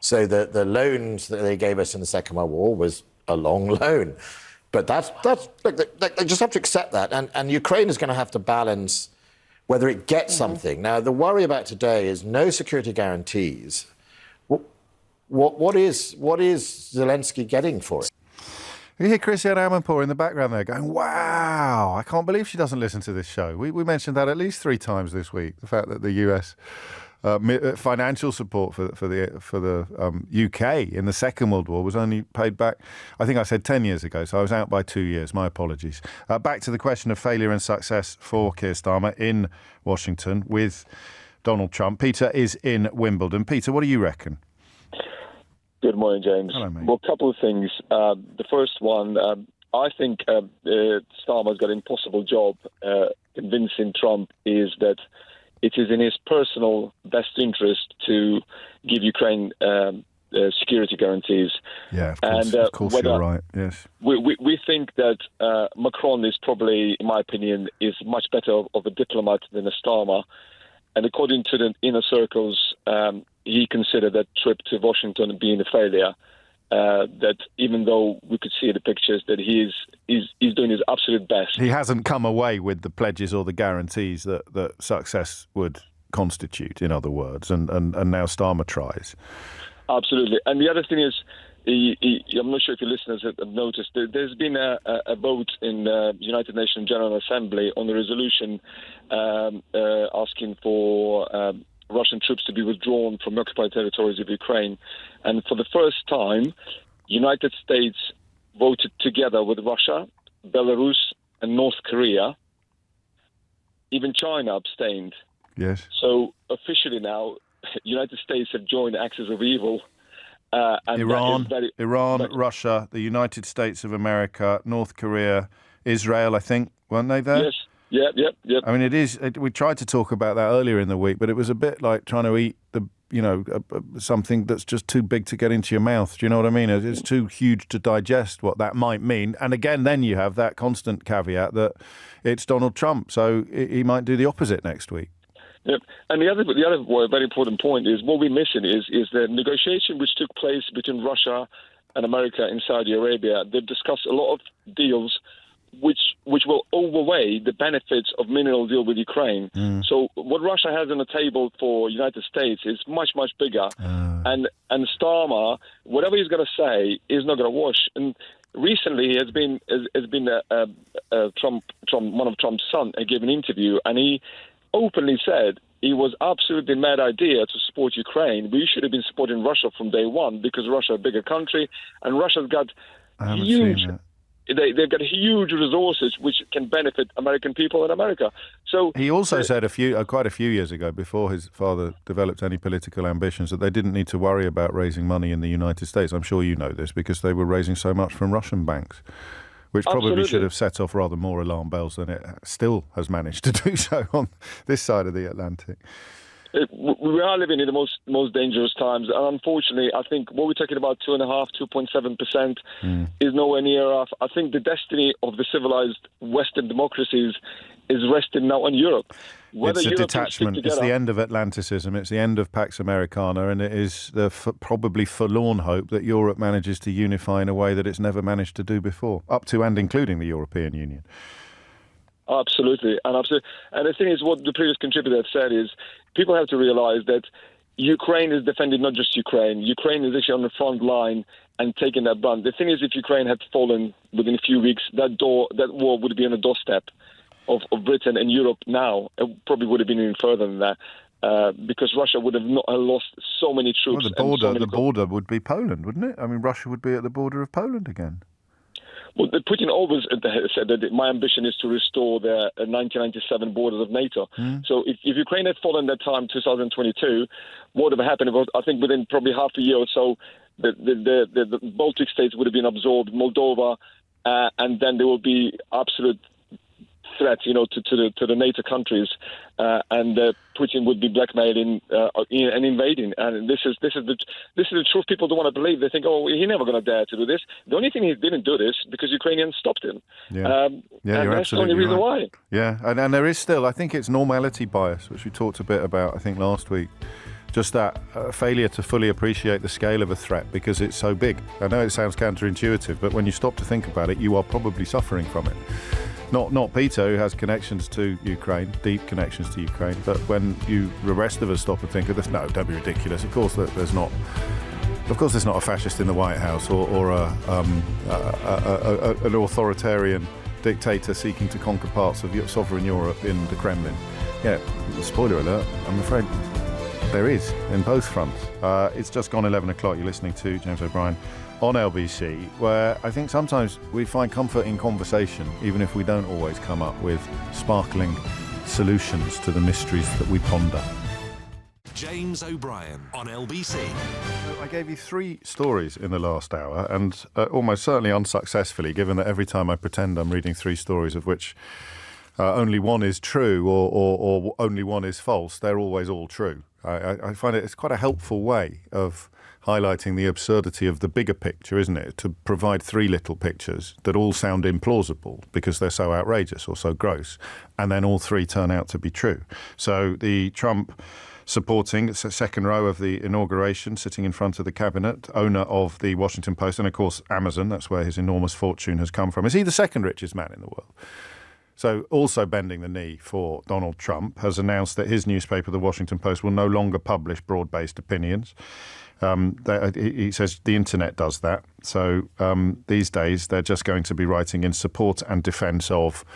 So the loans that they gave us in the Second World War was a long loan. But that's they just have to accept that. And Ukraine is going to have to balance whether it gets something. Now, the worry about today is no security guarantees. What is Zelensky getting for it? You hear Christiane Amanpour in the background there going, wow, I can't believe she doesn't listen to this show. We mentioned that at least 3 times this week, the fact that the US financial support for the UK in the Second World War was only paid back, I think I said 10 years ago, so I was out by 2 years. My apologies. Back to the question of failure and success for Keir Starmer in Washington with Donald Trump. Peter is in Wimbledon. Peter, what do you reckon? Good morning, James. Hello, mate. Well, a couple of things. The first one, I think Starmer's got an impossible job convincing Trump is that it is in his personal best interest to give Ukraine security guarantees. Yeah, of course you're right, yes. We think that Macron is probably, in my opinion, is much better of a diplomat than a Starmer. And according to the inner circles, he considered that trip to Washington being a failure. That even though we could see the pictures, that he's doing his absolute best. He hasn't come away with the pledges or the guarantees that success would constitute, in other words, and now Starmer tries. Absolutely. And the other thing is, I'm not sure if your listeners have noticed, there's been a vote in the United Nations General Assembly on the resolution asking for Russian troops to be withdrawn from occupied territories of Ukraine. And for the first time, United States voted together with Russia, Belarus, and North Korea. Even China abstained. Yes. So officially now, United States have joined the Axis of Evil. And Iran, Russia, the United States of America, North Korea, Israel, I think, weren't they there? Yes. Yep. I mean, we tried to talk about that earlier in the week, but it was a bit like trying to eat something that's just too big to get into your mouth. Do you know what I mean? It's too huge to digest what that might mean. And again, then you have that constant caveat that it's Donald Trump, so he might do the opposite next week. Yep. And the other very important point is what we're missing is the negotiation which took place between Russia and America in Saudi Arabia. They've discussed a lot of deals which will overweigh the benefits of mineral deal with Ukraine. So what Russia has on the table for United States is much, much bigger. And Starmer, whatever he's going to say, is not going to wash. And recently, has been one of Trump's son gave an interview, and he openly said it was absolutely a mad idea to support Ukraine. We should have been supporting Russia from day one because Russia is a bigger country, and Russia's got huge. They've got huge resources which can benefit American people in America. So he also said quite a few years ago, before his father developed any political ambitions, that they didn't need to worry about raising money in the United States. I'm sure you know this because they were raising so much from Russian banks, which probably should have set off rather more alarm bells than it still has managed to do so on this side of the Atlantic. We are living in the most dangerous times, and unfortunately, I think what we're talking about 2.7% is nowhere near enough. I think the destiny of the civilized Western democracies is resting now on Europe. It's a detachment. It's the end of Atlanticism. It's the end of Pax Americana, and it is the probably forlorn hope that Europe manages to unify in a way that it's never managed to do before, up to and including the European Union. Absolutely. And the thing is, what the previous contributor said is people have to realize that Ukraine is defending not just Ukraine. Ukraine is actually on the front line and taking that brunt. The thing is, if Ukraine had fallen within a few weeks, that war would be on the doorstep of Britain and Europe now. It probably would have been even further than that because Russia would have lost so many troops. Well, the border would be Poland, wouldn't it? I mean, Russia would be at the border of Poland again. Well, Putin always said that my ambition is to restore the 1997 borders of NATO. So if Ukraine had fallen that time, 2022, what would have happened? I think within probably half a year or so, the Baltic states would have been absorbed, Moldova, and then there will be absolute threat, to the NATO countries, and Putin would be blackmailing and invading. And this is the truth. People don't want to believe. They think, he's never going to dare to do this. The only thing he didn't do this because Ukrainians stopped him. And you're that's the only reason why. Yeah, and there is still, I think it's normality bias, which we talked a bit about, I think, last week. Just that failure to fully appreciate the scale of a threat because it's so big. I know it sounds counterintuitive, but when you stop to think about it, you are probably suffering from it. Not Peter, who has connections to Ukraine, deep connections to Ukraine, but when the rest of us stop and think of this, no, don't be ridiculous. Of course, there's not a fascist in the White House or an authoritarian dictator seeking to conquer parts of sovereign Europe in the Kremlin. Yeah, spoiler alert, I'm afraid there is in both fronts. It's just gone 11 o'clock. You're listening to James O'Brien on LBC, where I think sometimes we find comfort in conversation, even if we don't always come up with sparkling solutions to the mysteries that we ponder. James O'Brien on LBC. I gave you 3 stories in the last hour, and almost certainly unsuccessfully, given that every time I pretend I'm reading 3 stories of which only one is true or only one is false, they're always all true. I find it's quite a helpful way of highlighting the absurdity of the bigger picture, isn't it? To provide 3 little pictures that all sound implausible because they're so outrageous or so gross, and then all 3 turn out to be true. So the Trump supporting, it's a second row of the inauguration, sitting in front of the cabinet, owner of the Washington Post and, of course, Amazon, that's where his enormous fortune has come from. Is he the second richest man in the world? So also bending the knee for Donald Trump, has announced that his newspaper, the Washington Post, will no longer publish broad-based opinions. He says the internet does that. So these days they're just going to be writing in support and defence of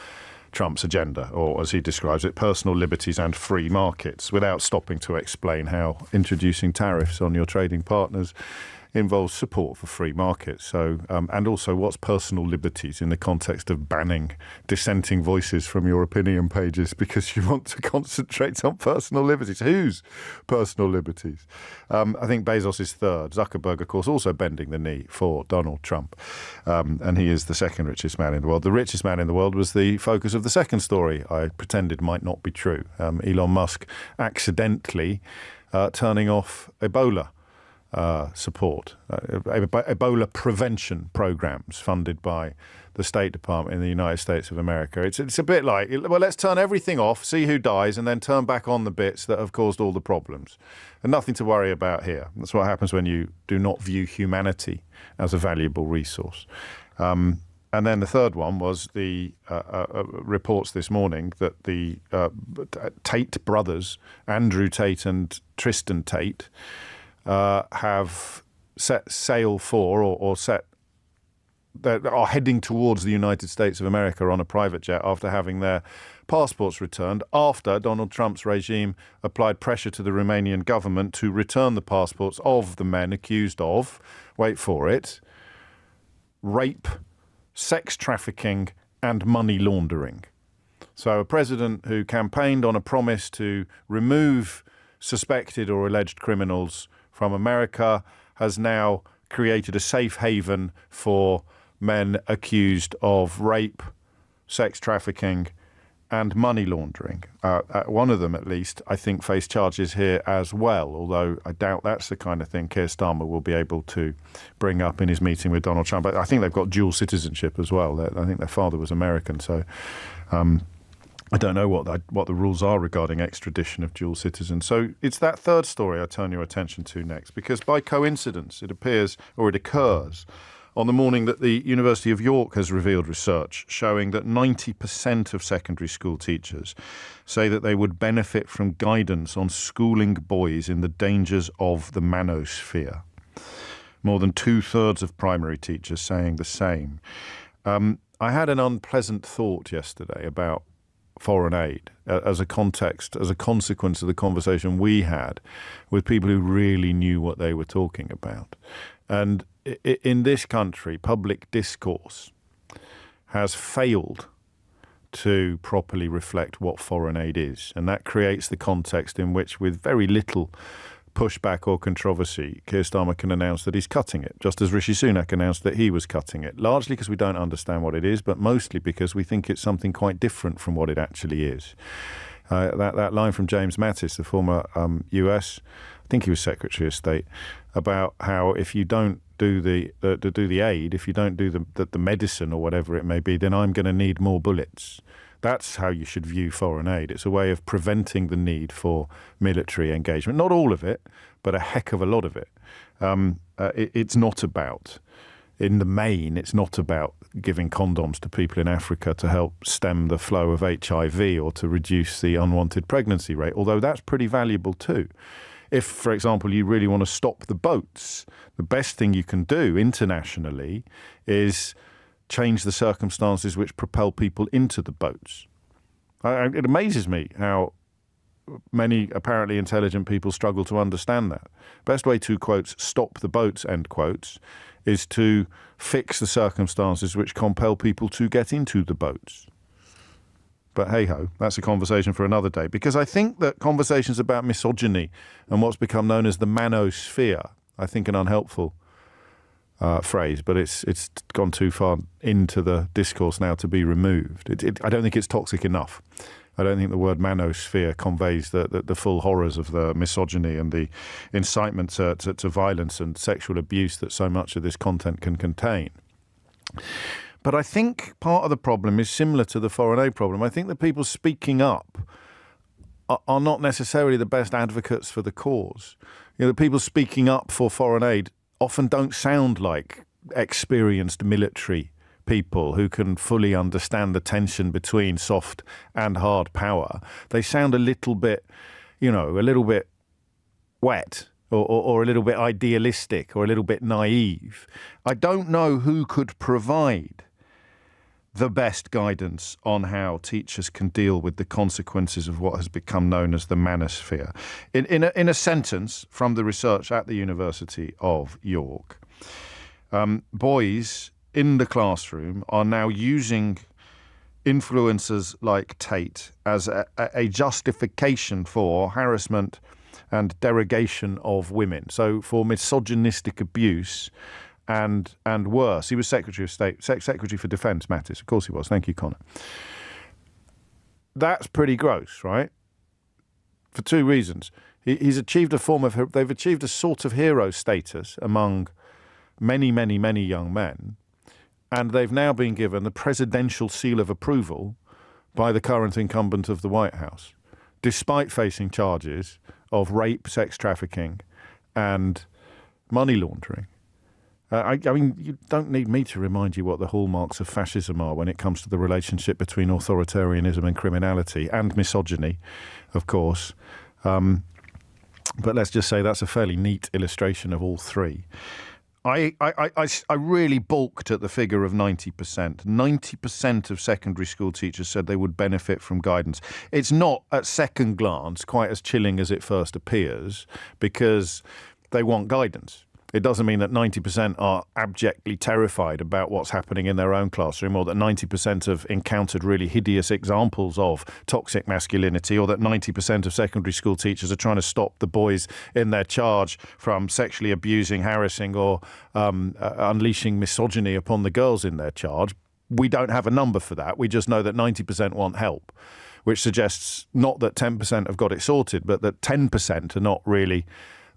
Trump's agenda, or as he describes it, personal liberties and free markets, without stopping to explain how introducing tariffs on your trading partners involves support for free markets. So, and also what's personal liberties in the context of banning dissenting voices from your opinion pages because you want to concentrate on personal liberties. Whose personal liberties? I think Bezos is third. Zuckerberg, of course, also bending the knee for Donald Trump. And he is the second richest man in the world. The richest man in the world was the focus of the second story I pretended might not be true. Elon Musk accidentally turning off Ebola support, Ebola prevention programs funded by the State Department in the United States of America. It's a bit like, well, let's turn everything off, see who dies, and then turn back on the bits that have caused all the problems. And nothing to worry about here. That's what happens when you do not view humanity as a valuable resource. And then the third one was the reports this morning that the Tate brothers, Andrew Tate and Tristan Tate, have set sail for or are heading towards the United States of America on a private jet after having their passports returned, after Donald Trump's regime applied pressure to the Romanian government to return the passports of the men accused of, wait for it, rape, sex trafficking and money laundering. So a president who campaigned on a promise to remove suspected or alleged criminals from America has now created a safe haven for men accused of rape, sex trafficking and money laundering. One of them, at least, I think, faced charges here as well, although I doubt that's the kind of thing Keir Starmer will be able to bring up in his meeting with Donald Trump. I think they've got dual citizenship as well. I think their father was American, so I don't know what the rules are regarding extradition of dual citizens. So it's that third story I turn your attention to next, because by coincidence it appears, or it occurs, on the morning that the University of York has revealed research showing that 90% of secondary school teachers say that they would benefit from guidance on schooling boys in the dangers of the manosphere. More than 2/3 of primary teachers saying the same. I had an unpleasant thought yesterday about foreign aid as a consequence of the conversation we had with people who really knew what they were talking about. And in this country, public discourse has failed to properly reflect what foreign aid is. And that creates the context in which, with very little pushback or controversy, Keir Starmer can announce that he's cutting it, just as Rishi Sunak announced that he was cutting it, largely because we don't understand what it is, but mostly because we think it's something quite different from what it actually is. That line from James Mattis, the former US, I think he was Secretary of State, about how if you don't do the aid, if you don't do the medicine or whatever it may be, then I'm going to need more bullets. That's how you should view foreign aid. It's a way of preventing the need for military engagement. Not all of it, but a heck of a lot of it. It's not about, in the main, it's not about giving condoms to people in Africa to help stem the flow of HIV or to reduce the unwanted pregnancy rate, although that's pretty valuable too. If, for example, you really want to stop the boats, the best thing you can do internationally is change the circumstances which propel people into the boats. It amazes me how many apparently intelligent people struggle to understand that. Best way to, quotes, stop the boats, end quotes, is to fix the circumstances which compel people to get into the boats. But hey-ho, that's a conversation for another day. Because I think that conversations about misogyny and what's become known as the manosphere, I think an unhelpful phrase, but it's gone too far into the discourse now to be removed. I don't think it's toxic enough. I don't think the word manosphere conveys the full horrors of the misogyny and the incitement to violence and sexual abuse that so much of this content can contain. But I think part of the problem is similar to the foreign aid problem. I think the people speaking up are not necessarily the best advocates for the cause. The people speaking up for foreign aid often don't sound like experienced military people who can fully understand the tension between soft and hard power. They sound a little bit wet or a little bit idealistic or a little bit naive. I don't know who could provide the best guidance on how teachers can deal with the consequences of what has become known as the manosphere. In a sentence from the research at the University of York, boys in the classroom are now using influencers like Tate as a justification for harassment and derogation of women. So for misogynistic abuse and worse. He was Secretary of State, Secretary for Defence Matters. Of course he was. Thank you, Connor. That's pretty gross, right? For two reasons. He's achieved they've achieved a sort of hero status among many, many, many young men. And they've now been given the presidential seal of approval by the current incumbent of the White House, despite facing charges of rape, sex trafficking, and money laundering. I mean, you don't need me to remind you what the hallmarks of fascism are when it comes to the relationship between authoritarianism and criminality, and misogyny, of course. But let's just say that's a fairly neat illustration of all three. I really balked at the figure of 90%. 90% of secondary school teachers said they would benefit from guidance. It's not, at second glance, quite as chilling as it first appears, because they want guidance. It doesn't mean that 90% are abjectly terrified about what's happening in their own classroom, or that 90% have encountered really hideous examples of toxic masculinity, or that 90% of secondary school teachers are trying to stop the boys in their charge from sexually abusing, harassing, or unleashing misogyny upon the girls in their charge. We don't have a number for that. We just know that 90% want help, which suggests not that 10% have got it sorted, but that 10% are not really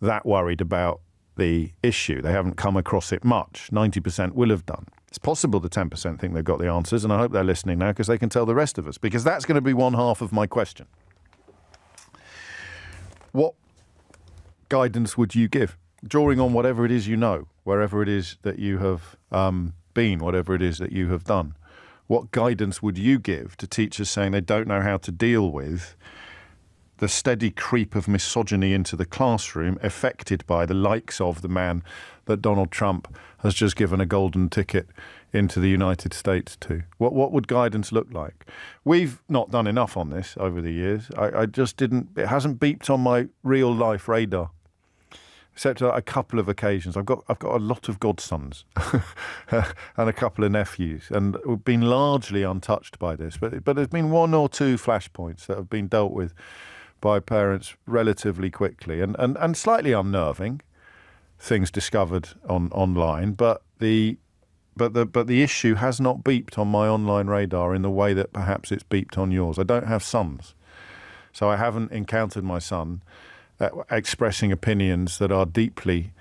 that worried about the issue. They haven't come across it much. 90% will have done. It's possible the 10% think they've got the answers, and I hope they're listening now because they can tell the rest of us, because that's going to be one half of my question. What guidance would you give? Drawing on whatever it is you know, wherever it is that you have been, whatever it is that you have done. What guidance would you give to teachers saying they don't know how to deal with the steady creep of misogyny into the classroom, affected by the likes of the man that Donald Trump has just given a golden ticket into the United States to? What would guidance look like? We've not done enough on this over the years. I just didn't. It hasn't beeped on my real life radar, except on a couple of occasions. I've got a lot of godsons and a couple of nephews, and we've been largely untouched by this. But there's been one or two flashpoints that have been dealt with by parents relatively quickly, and slightly unnerving things discovered online. But the issue has not beeped on my online radar in the way that perhaps it's beeped on yours. I don't have sons, so I haven't encountered my son expressing opinions that are deeply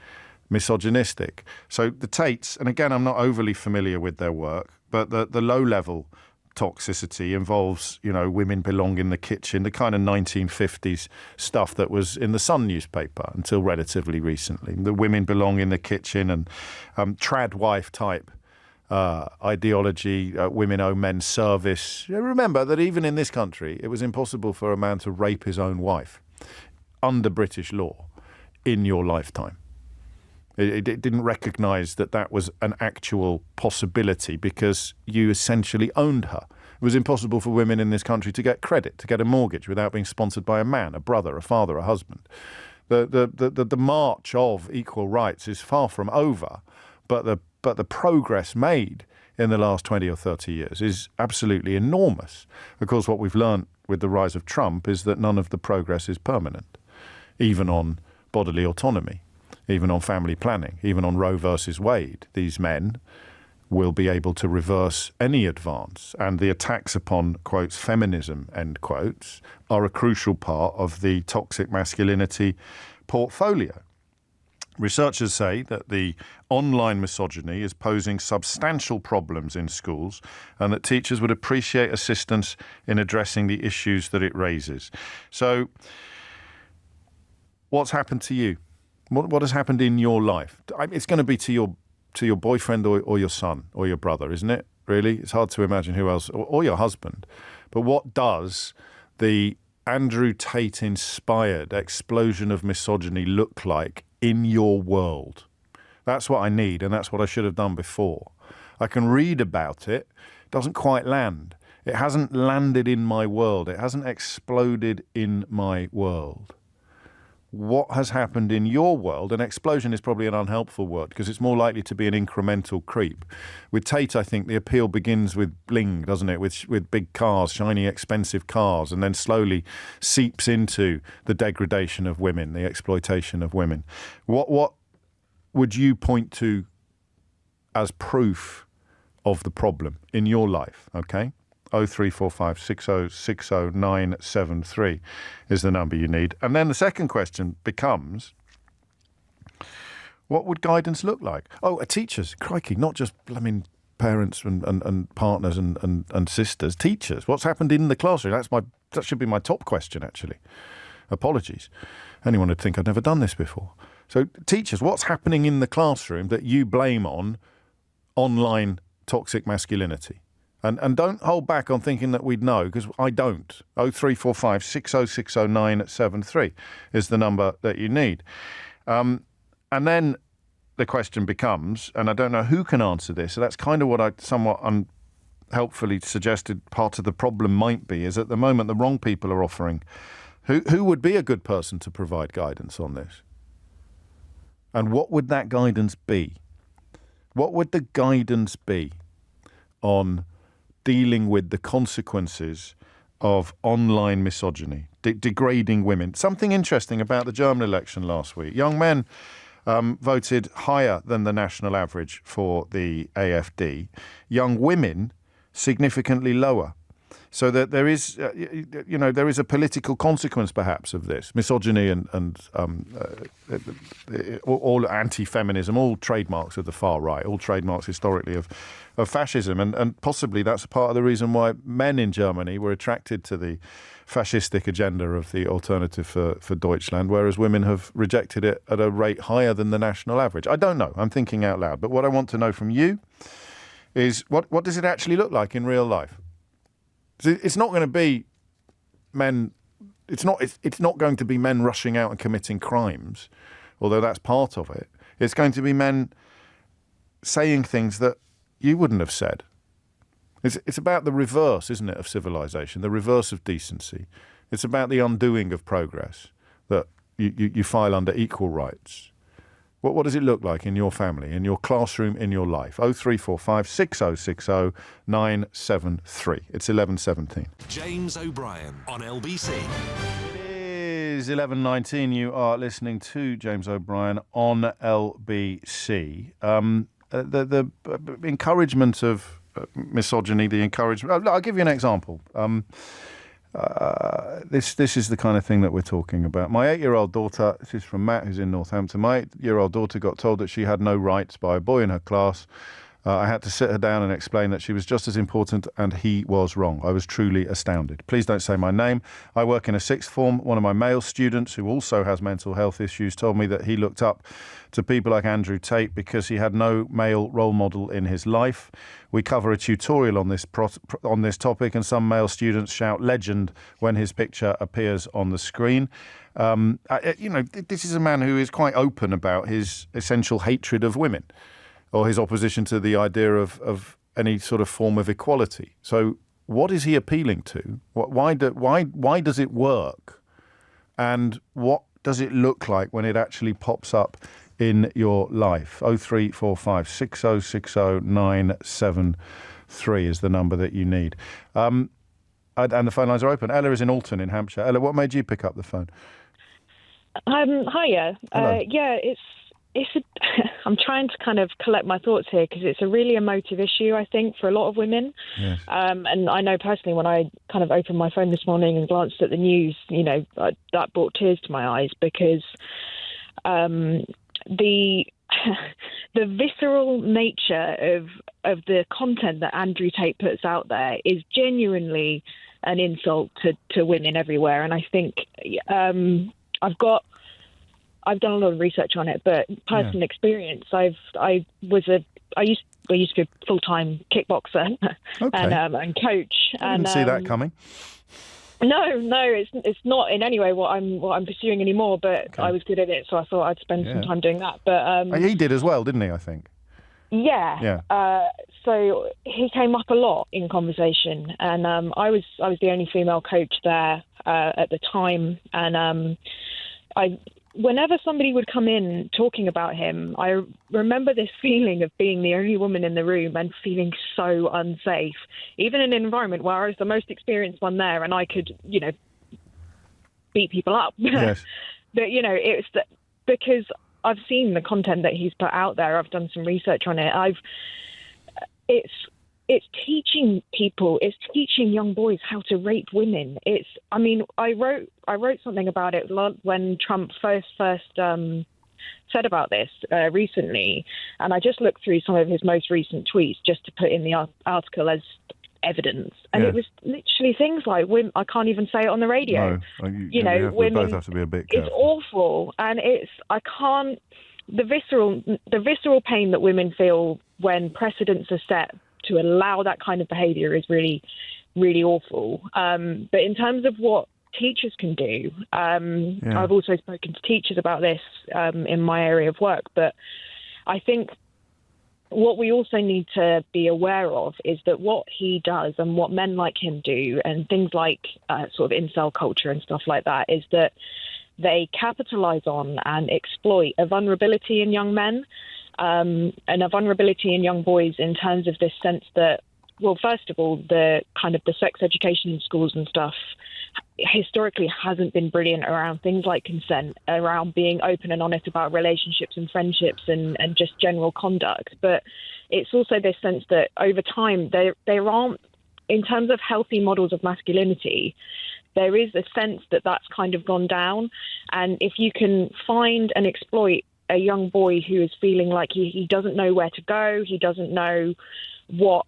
misogynistic. So the Tates, and again, I'm not overly familiar with their work, but the low-level toxicity involves, women belong in the kitchen, the kind of 1950s stuff that was in the Sun newspaper until relatively recently. The women belong in the kitchen and trad wife type ideology, women owe men service. Remember that even in this country, it was impossible for a man to rape his own wife under British law in your lifetime. It didn't recognise that was an actual possibility because you essentially owned her. It was impossible for women in this country to get credit, to get a mortgage without being sponsored by a man, a brother, a father, a husband. The march of equal rights is far from over, but but the progress made in the last 20 or 30 years is absolutely enormous. Of course, what we've learned with the rise of Trump is that none of the progress is permanent, even on bodily autonomy, even on family planning, even on Roe versus Wade. These men will be able to reverse any advance. And the attacks upon, quotes, feminism, end quotes, are a crucial part of the toxic masculinity portfolio. Researchers say that the online misogyny is posing substantial problems in schools and that teachers would appreciate assistance in addressing the issues that it raises. So, what's happened to you? What has happened in your life? It's going to be to your boyfriend or your son or your brother, isn't it? Really? It's hard to imagine who else, or your husband. But what does the Andrew Tate-inspired explosion of misogyny look like in your world? That's what I need, and that's what I should have done before. I can read about it. It doesn't quite land. It hasn't landed in my world. It hasn't exploded in my world. What has happened in your world? An explosion is probably an unhelpful word because it's more likely to be an incremental creep. With Tate, I think the appeal begins with bling, doesn't it? With big cars, shiny, expensive cars, and then slowly seeps into the degradation of women, the exploitation of women. What would you point to as proof of the problem in your life? Okay. 0345 6060 973 is the number you need. And then the second question becomes, what would guidance look like? Oh, teachers, crikey, not just parents and partners and sisters, teachers. What's happened in the classroom? That should be my top question, actually. Apologies. Anyone would think I'd never done this before. So teachers, what's happening in the classroom that you blame on online toxic masculinity? And don't hold back on thinking that we'd know, because I don't. 0345 6060 973 is the number that you need. And then the question becomes, and I don't know who can answer this, so that's kind of what I somewhat unhelpfully suggested part of the problem might be, is at the moment the wrong people are offering. Who would be a good person to provide guidance on this? And what would that guidance be? What would the guidance be on dealing with the consequences of online misogyny, degrading women? Something interesting about the German election last week. Young men voted higher than the national average for the AfD. Young women significantly lower. So that there is, there is a political consequence perhaps of this. Misogyny and all anti-feminism, all trademarks of the far right, all trademarks historically of fascism. And possibly that's a part of the reason why men in Germany were attracted to the fascistic agenda of the Alternative for Deutschland, whereas women have rejected it at a rate higher than the national average. I don't know. I'm thinking out loud. But what I want to know from you is what does it actually look like in real life? It's not going to be men. It's not going to be men rushing out and committing crimes, although that's part of it. It's going to be men saying things that you wouldn't have said. It's about the reverse, isn't it, of civilization, the reverse of decency. It's about the undoing of progress, that you file under equal rights. What does it look like in your family, in your classroom, in your life? 0345 6060 973. It's 11:17. James O'Brien on LBC. It is 11:19. You are listening to James O'Brien on LBC. The encouragement of misogyny, the encouragement. I'll give you an example. This is the kind of thing that we're talking about. My 8-year-old daughter, this is from Matt, who's in Northampton. My 8-year-old daughter got told that she had no rights by a boy in her class. I had to sit her down and explain that she was just as important and he was wrong. I was truly astounded. Please don't say my name. I work in a sixth form. One of my male students, who also has mental health issues, told me that he looked up to people like Andrew Tate because he had no male role model in his life. We cover a tutorial on this topic, and some male students shout legend when his picture appears on the screen. This is a man who is quite open about his essential hatred of women, or his opposition to the idea of any sort of form of equality. So what is he appealing to? Why does it work? And what does it look like when it actually pops up in your life. 0345 6060 973 is the number that you need. And the phone lines are open. Ella is in Alton in Hampshire. Ella, what made you pick up the phone? Hiya. I'm trying to kind of collect my thoughts here because it's a really emotive issue, I think, for a lot of women. Yes. And I know personally when I kind of opened my phone this morning and glanced at the news, that brought tears to my eyes because the visceral nature of the content that Andrew Tate puts out there is genuinely an insult to women everywhere. And I think I've done a lot of research on it, but personal experience, I used to be a full-time kickboxer and coach. I didn't see that coming. No, it's not in any way what I'm pursuing anymore. But I was good at it, so I thought I'd spend some time doing that. But he did as well, didn't he? I think. Yeah. So he came up a lot in conversation, and I was the only female coach there at the time, and whenever somebody would come in talking about him, I remember this feeling of being the only woman in the room and feeling so unsafe, even in an environment where I was the most experienced one there and I could, beat people up. Yes. But, it's because I've seen the content that he's put out there. I've done some research on it. It's teaching people, it's teaching young boys how to rape women. I wrote something about it when Trump first said about this recently, and I just looked through some of his most recent tweets just to put in the article as evidence, and it was literally things like women. I can't even say it on the radio. No, we both have to be a bit careful. It's awful, and the visceral pain that women feel when precedents are set to allow that kind of behaviour is really, really awful. But in terms of what teachers can do, I've also spoken to teachers about this in my area of work. But I think what we also need to be aware of is that what he does and what men like him do, and things like sort of incel culture and stuff like that, is that they capitalise on and exploit a vulnerability in young men. And a vulnerability in young boys in terms of this sense that, well, first of all, the kind of the sex education in schools and stuff historically hasn't been brilliant around things like consent, around being open and honest about relationships and friendships and just general conduct. But it's also this sense that over time there aren't, in terms of healthy models of masculinity, there is a sense that that's kind of gone down. And if you can find and exploit a young boy who is feeling like he doesn't know where to go, he doesn't know what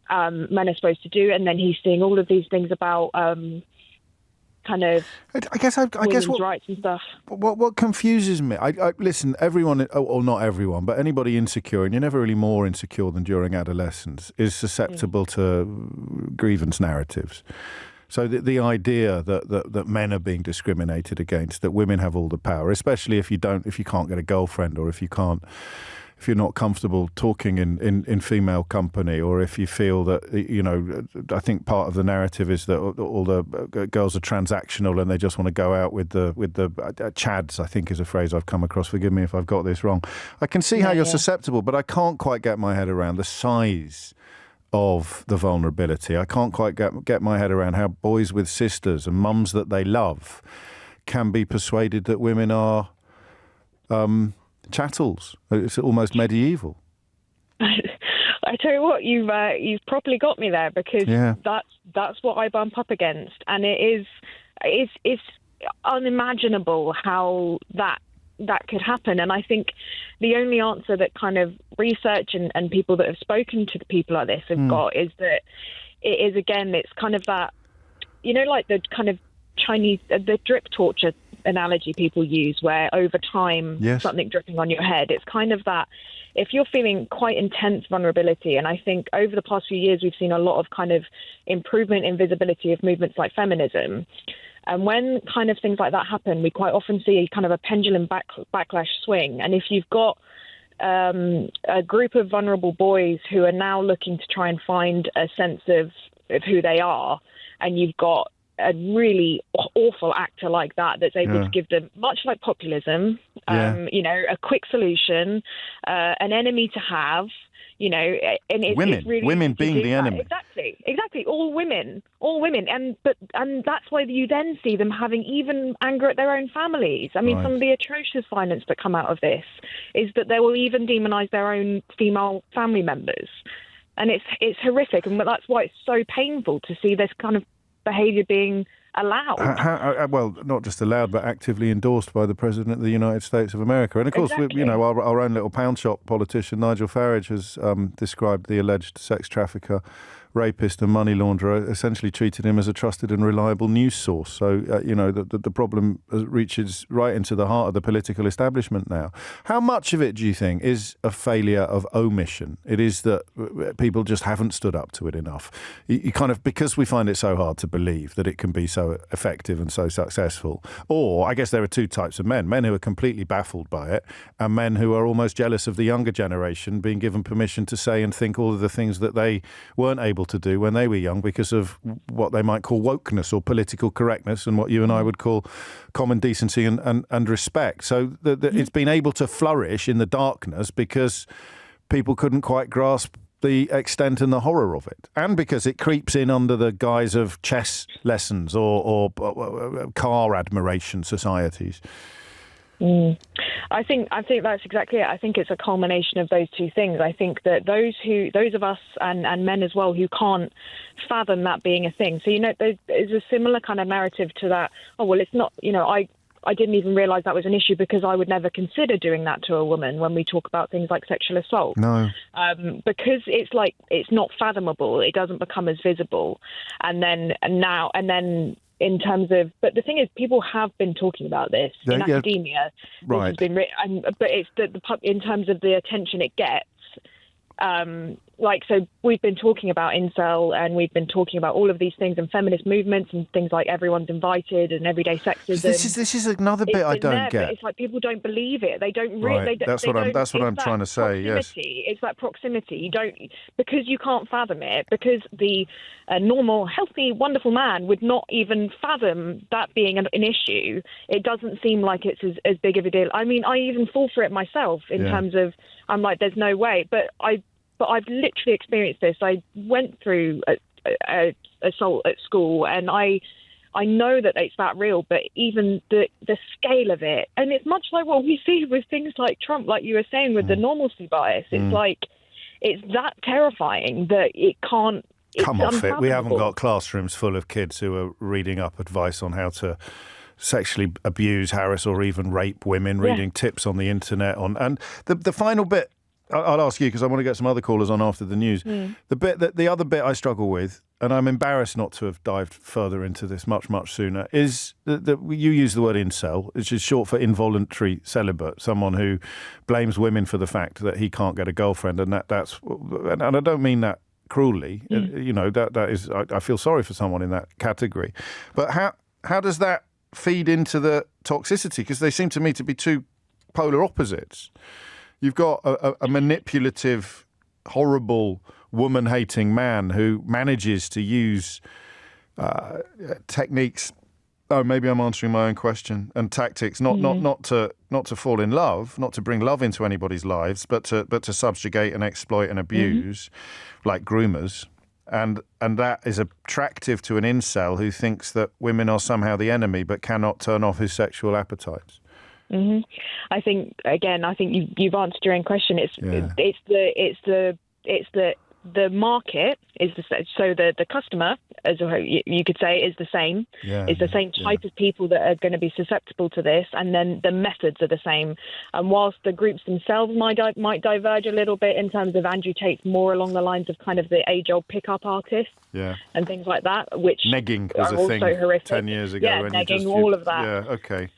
men are supposed to do, and then he's seeing all of these things about women's rights and stuff. What confuses me, I listen, everyone, or not everyone, but anybody insecure, and you're never really more insecure than during adolescence, is susceptible to grievance narratives. So the idea that men are being discriminated against, that women have all the power, especially if you can't get a girlfriend, or if you're not comfortable talking in female company, or if you feel that, I think part of the narrative is that all the girls are transactional and they just want to go out with the chads, I think is a phrase I've come across. Forgive me if I've got this wrong. I can see how you're susceptible, but I can't quite get my head around the size of the vulnerability. I can't quite get my head around how boys with sisters and mums that they love can be persuaded that women are chattels. It's almost medieval. I tell you what, you've properly got me there, because that's what I bump up against, and it's unimaginable how that could happen. And I think the only answer that kind of research and people that have spoken to the people like this have got is that it is, again, it's kind of that, like the kind of Chinese, the drip torture analogy people use, where over time, something dripping on your head, it's kind of that, if you're feeling quite intense vulnerability, and I think over the past few years, we've seen a lot of kind of improvement in visibility of movements like feminism. And when kind of things like that happen, we quite often see kind of a pendulum backlash swing. And if you've got a group of vulnerable boys who are now looking to try and find a sense of who they are, and you've got a really awful actor like that that's able to give them, much like populism, you know, a quick solution, an enemy to have. You know, and it's women being the enemy. Exactly. All women, and that's why you then see them having even anger at their own families. I mean, some of the atrocious violence that come out of this is that they will even demonise their own female family members, and it's horrific, and that's why it's so painful to see this kind of behaviour being allowed. Well, not just allowed, but actively endorsed by the President of the United States of America. And of course, you know, our own little pound shop politician, Nigel Farage, has described the alleged sex trafficker, rapist and money launderer, essentially treated him as a trusted and reliable news source. So, you know, the problem reaches right into the heart of the political establishment now. How much of it, do you think, is a failure of omission? It is that people just haven't stood up to it enough. You kind of, because we find it so hard to believe that it can be so effective and so successful. Or, I guess there are two types of men who are completely baffled by it, and men who are almost jealous of the younger generation being given permission to say and think all of the things that they weren't able to do when they were young because of what they might call wokeness or political correctness and what you and I would call common decency and respect. So it's been able to flourish in the darkness because people couldn't quite grasp the extent and the horror of it, and because it creeps in under the guise of chess lessons or car admiration societies. I think that's exactly it. I think it's a culmination of those two things. I think that those of us and men as well who can't fathom that being a thing. So, you know, there's a similar kind of narrative to that. Oh, well, it's not, you know, I didn't even realise that was an issue because I would never consider doing that to a woman when we talk about things like sexual assault. No. Because it's like, it's not fathomable. It doesn't become as visible. And then in terms of, but the thing is, people have been talking about this in academia. This has been written, but it's in terms of the attention it gets. So we've been talking about incel, and we've been talking about all of these things and feminist movements and things like everyone's invited and everyday sexism. This is another bit I don't get. But it's like people don't believe it. They don't really. That's what I'm trying to say. Yes, it's that proximity. You don't, because you can't fathom it, because the normal, healthy, wonderful man would not even fathom that being an issue. It doesn't seem like it's as big of a deal. I mean, I even fall for it myself in terms of, I'm like, there's no way. But I've literally experienced this. I went through a assault at school, and I know that it's that real, but even the scale of it, and it's much like what we see with things like Trump, like you were saying, with the normalcy bias. It's like, it's that terrifying that it can't. Come off it. We haven't got classrooms full of kids who are reading up advice on how to sexually abuse, harass, or even rape women, reading tips on the internet. And the final bit, I'll ask you because I want to get some other callers on after the news. The other bit I struggle with, and I'm embarrassed not to have dived further into this much sooner, is that you use the word incel, which is short for involuntary celibate, someone who blames women for the fact that he can't get a girlfriend, and and I don't mean that cruelly. You know, that is, I feel sorry for someone in that category. But how does that feed into the toxicity? Because they seem to me to be two polar opposites. You've got a manipulative, horrible, woman-hating man who manages to use techniques. Oh, maybe I'm answering my own question. And tactics, not to fall in love, not to bring love into anybody's lives, but to subjugate and exploit and abuse, like groomers. And that is attractive to an incel who thinks that women are somehow the enemy, but cannot turn off his sexual appetites. I think you've answered your own question. The market is the customer, as you could say, is the same. It's the same type of people that are going to be susceptible to this, and then the methods are the same. And whilst the groups themselves might diverge a little bit in terms of Andrew Tate's more along the lines of kind of the age-old pickup artist, and things like that, which negging was a thing horrific. 10 years ago. Yeah, negging, all of that. Yeah, okay.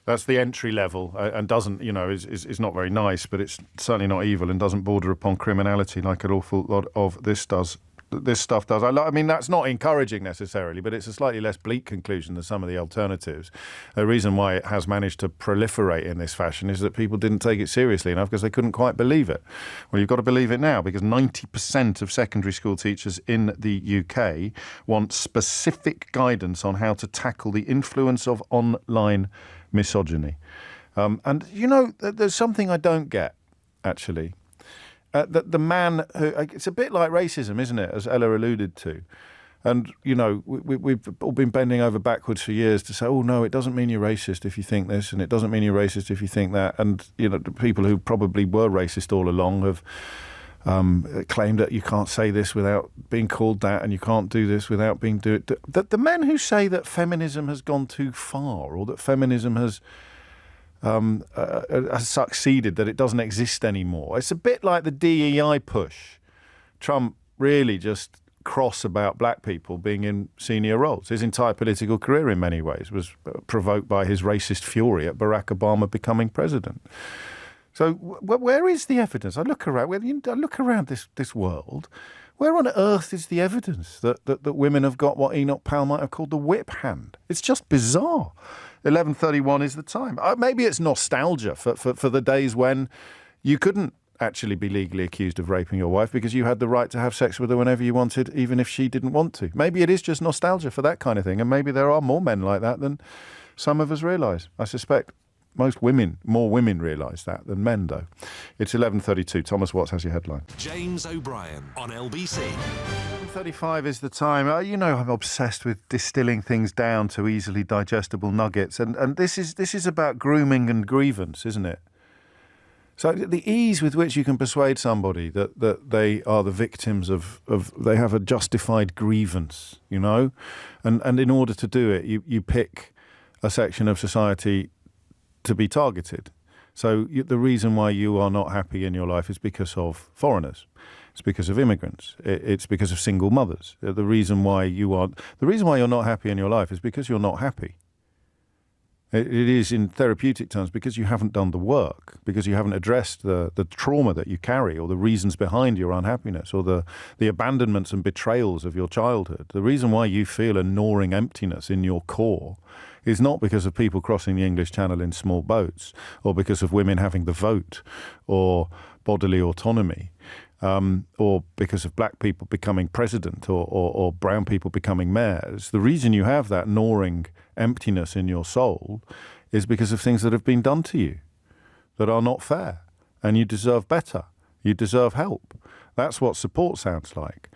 That's the entry level, and doesn't, is not very nice, but it's certainly not evil and doesn't border upon criminality like an awful lot of this does. this stuff does. I mean, that's not encouraging necessarily, but it's a slightly less bleak conclusion than some of the alternatives. The reason why it has managed to proliferate in this fashion is that people didn't take it seriously enough because they couldn't quite believe it. Well, you've got to believe it now, because 90% of secondary school teachers in the UK want specific guidance on how to tackle the influence of online misogyny. And, you know, there's something I don't get, actually. The man who, it's a bit like racism, isn't it, as Ella alluded to. And, you know, we've all been bending over backwards for years to say, oh, no, it doesn't mean you're racist if you think this, and it doesn't mean you're racist if you think that. And, you know, the people who probably were racist all along have claimed that you can't say this without being called that, and you can't do this without being do it. The men who say that feminism has gone too far, or that feminism has succeeded, that it doesn't exist anymore. It's a bit like the DEI push. Trump really just cross about black people being in senior roles. His entire political career in many ways was provoked by his racist fury at Barack Obama becoming president. So where is the evidence? I look around this world. Where on earth is the evidence that women have got what Enoch Powell might have called the whip hand? It's just bizarre. 11:31 is the time. Maybe it's nostalgia for the days when you couldn't actually be legally accused of raping your wife because you had the right to have sex with her whenever you wanted, even if she didn't want to. Maybe it is just nostalgia for that kind of thing, and maybe there are more men like that than some of us realise. I suspect more women realise that than men, though. It's 11:32. Thomas Watts has your headline. James O'Brien on LBC. 11:35 is the time. You know, I'm obsessed with distilling things down to easily digestible nuggets, and this is about grooming and grievance, isn't it? So the ease with which you can persuade somebody that they are the victims of they have a justified grievance, you know, and in order to do it, you pick a section of society to be targeted. So the reason why you are not happy in your life is because of foreigners. It's because of immigrants. It's because of single mothers. The reason why you're not happy in your life is because you're not happy. It is, in therapeutic terms, because you haven't done the work, because you haven't addressed the trauma that you carry, or the reasons behind your unhappiness, or the abandonments and betrayals of your childhood. The reason why you feel a gnawing emptiness in your core is not because of people crossing the English Channel in small boats, or because of women having the vote, or bodily autonomy, or because of black people becoming president, or brown people becoming mayors. The reason you have that gnawing emptiness in your soul is because of things that have been done to you that are not fair, and you deserve better. You deserve help. That's what support sounds like.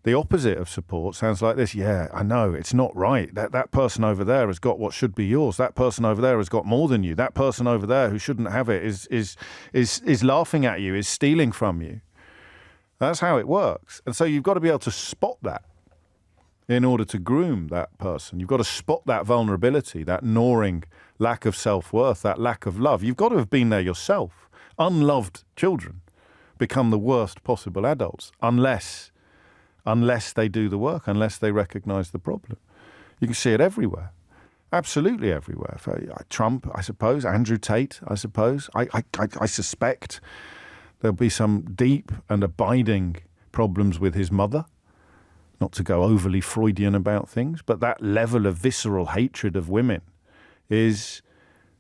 The opposite of support sounds like this. Yeah, I know, it's not right. That person over there has got what should be yours. That person over there has got more than you. That person over there who shouldn't have it is laughing at you, is stealing from you. That's how it works. And so you've got to be able to spot that in order to groom that person. You've got to spot that vulnerability, that gnawing lack of self-worth, that lack of love. You've got to have been there yourself. Unloved children become the worst possible adults unless they do the work, unless they recognise the problem. You can see it everywhere. Absolutely everywhere. Trump, I suppose. Andrew Tate, I suppose. I suspect there'll be some deep and abiding problems with his mother. Not to go overly Freudian about things, but that level of visceral hatred of women is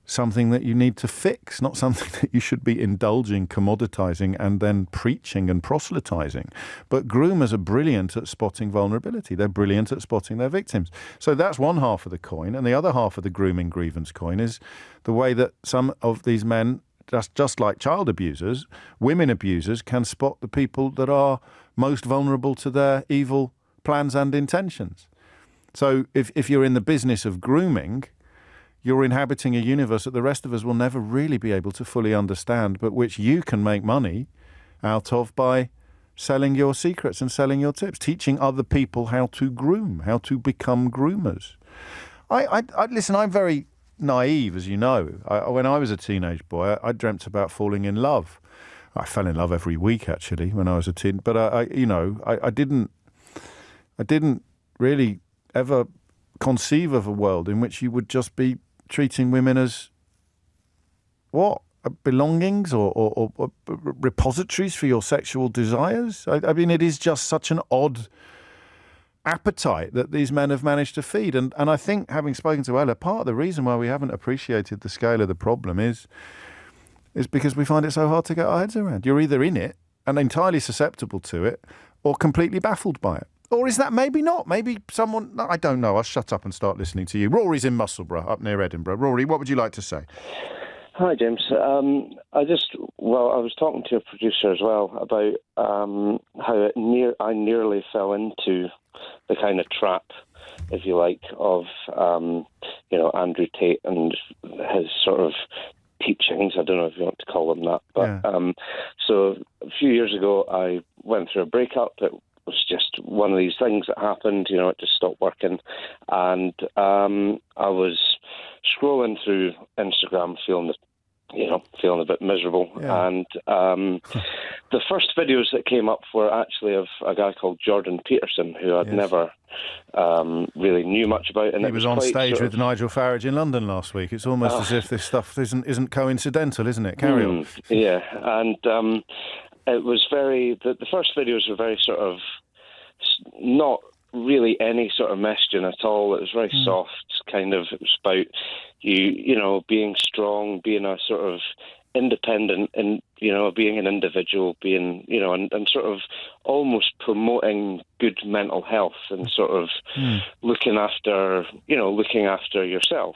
something that you need to fix, not something that you should be indulging, commoditizing, and then preaching and proselytizing. But groomers are brilliant at spotting vulnerability. They're brilliant at spotting their victims. So that's one half of the coin. And the other half of the grooming grievance coin is the way that some of these men, just like child abusers, women abusers, can spot the people that are most vulnerable to their evil plans and intentions. So if you're in the business of grooming, you're inhabiting a universe that the rest of us will never really be able to fully understand, but which you can make money out of by selling your secrets and selling your tips, teaching other people how to groom, how to become groomers. Listen, I'm very naive, as you know. When I was a teenage boy, I dreamt about falling in love. I fell in love every week, actually, when I was a teen. But I didn't really ever conceive of a world in which you would just be treating women as what? belongings or repositories for your sexual desires? I mean, it is just such an odd appetite that these men have managed to feed. And I think, having spoken to Ella, part of the reason why we haven't appreciated the scale of the problem is because we find it so hard to get our heads around. You're either in it and entirely susceptible to it, or completely baffled by it. Or is that maybe not? Maybe someone... I don't know. I'll shut up and start listening to you. Rory's in Musselburgh, up near Edinburgh. Rory, what would you like to say? Hi, James. I was talking to a producer as well about how I nearly fell into the kind of trap, if you like, of Andrew Tate and his sort of teachings. I don't know if you want to call them that, but so a few years ago I went through a breakup. It was just one of these things that happened. It just stopped working, and I was scrolling through Instagram, feeling a bit miserable. Yeah. And the first videos that came up were actually of a guy called Jordan Peterson, who I'd never really knew much about. And he was on stage with Nigel Farage in London last week. It's almost as if this stuff isn't coincidental, isn't it? Carry on. Yeah, and it was the first videos were very sort of not really any sort of messaging at all. It was very soft, kind of. It was about you being strong, being a sort of independent, and being an individual, being and sort of almost promoting good mental health and sort of looking after yourself.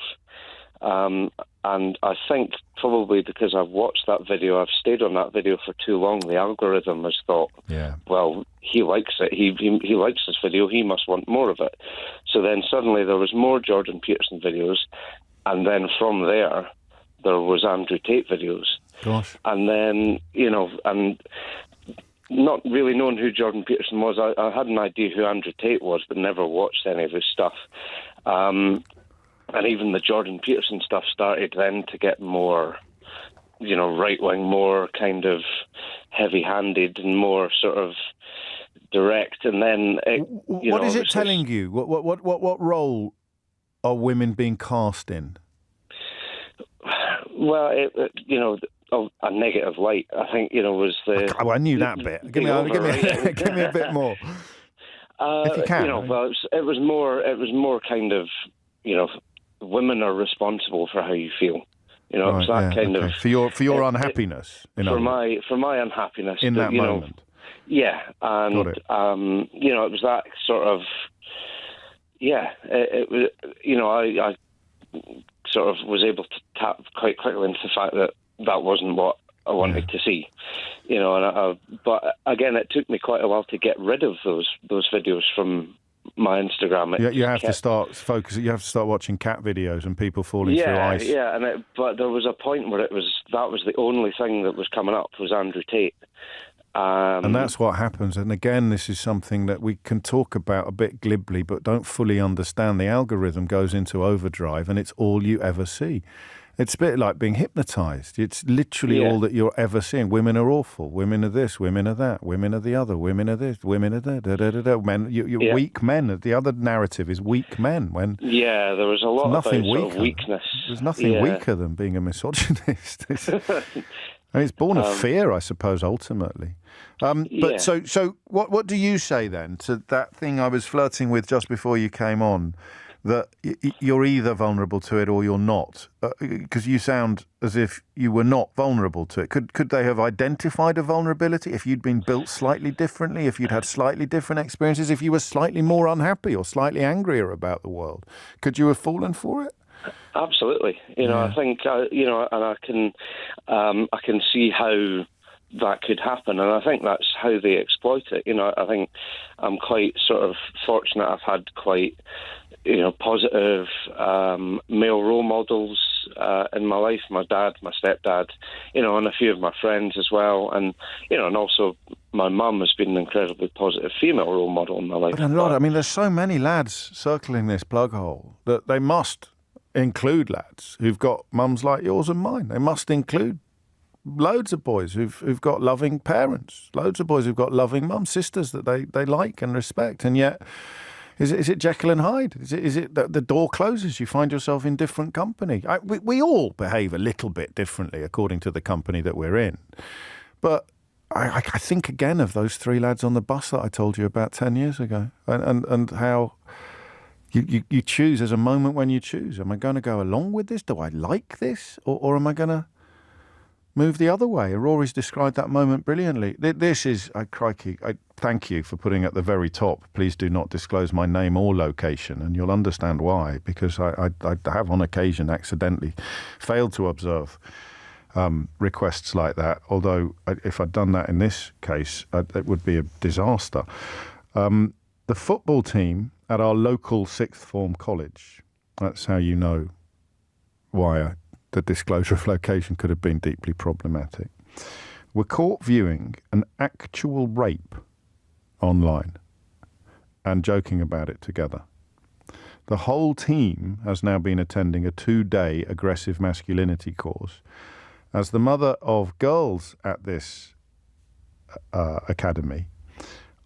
And I think probably because I've watched that video, I've stayed on that video for too long, the algorithm has thought, well, he likes it. He likes this video. He must want more of it. So then suddenly there was more Jordan Peterson videos. And then from there was Andrew Tate videos. Gosh. And then, and not really knowing who Jordan Peterson was, I had an idea who Andrew Tate was, but never watched any of his stuff. And even the Jordan Peterson stuff started then to get more, right-wing, more kind of heavy-handed and more sort of direct. And then, what is it telling you? What role are women being cast in? Well, a negative light, I think, was the... Oh, I knew that bit. Give me a bit more. If you can. It was more kind of, women are responsible for how you feel. It was that kind of... For your unhappiness. For my unhappiness. In that moment. Yeah, and, it was that sort of... Yeah, it was, I sort of was able to tap quite quickly into the fact that wasn't what I wanted to see, but again, it took me quite a while to get rid of those videos from my Instagram. You have to start focusing. You have to start watching cat videos and people falling through ice. Yeah, but there was a point where that was the only thing that was coming up was Andrew Tate. And that's what happens. And again, this is something that we can talk about a bit glibly, but don't fully understand. The algorithm goes into overdrive and it's all you ever see. It's a bit like being hypnotized. It's literally all that you're ever seeing. Women are awful. Women are this. Women are that. Women are the other. Women are this. Women are that. Da, da, da, da. Men, you're weak men. The other narrative is weak men. There was a lot of weakness. There's nothing weaker than being a misogynist. It's born of fear, I suppose, ultimately. But so what do you say then to that thing I was flirting with just before you came on, that you're either vulnerable to it or you're not? Because you sound as if you were not vulnerable to it. Could they have identified a vulnerability if you'd been built slightly differently, if you'd had slightly different experiences, if you were slightly more unhappy or slightly angrier about the world? Could you have fallen for it? Absolutely. I think, and I can see how that could happen, and I think that's how they exploit it. I think I'm quite sort of fortunate. I've had quite, positive male role models in my life. My dad, my stepdad, and a few of my friends as well, and and also my mum has been an incredibly positive female role model in my life. But there's so many lads circling this plug hole that they must include lads who've got mums like yours and mine. They must include loads of boys who've got loving parents, loads of boys who've got loving mums, sisters that they like and respect. And yet, Is it Jekyll and Hyde? Is it that the door closes, you find yourself in different company? We all behave a little bit differently according to the company that we're in. But I think again of those 3 lads on the bus that I told you about 10 years ago, and how you choose. There's a moment when you choose. Am I going to go along with this? Do I like this? Or am I going to move the other way? Rory's described that moment brilliantly. This is, crikey, I thank you for putting at the very top, please do not disclose my name or location, and you'll understand why, because I have on occasion accidentally failed to observe requests like that, although if I'd done that in this case, it would be a disaster. The football team at our local sixth form college, that's how you know why the disclosure of location could have been deeply problematic, were caught viewing an actual rape online and joking about it together. The whole team has now been attending a 2-day aggressive masculinity course. As the mother of girls at this academy,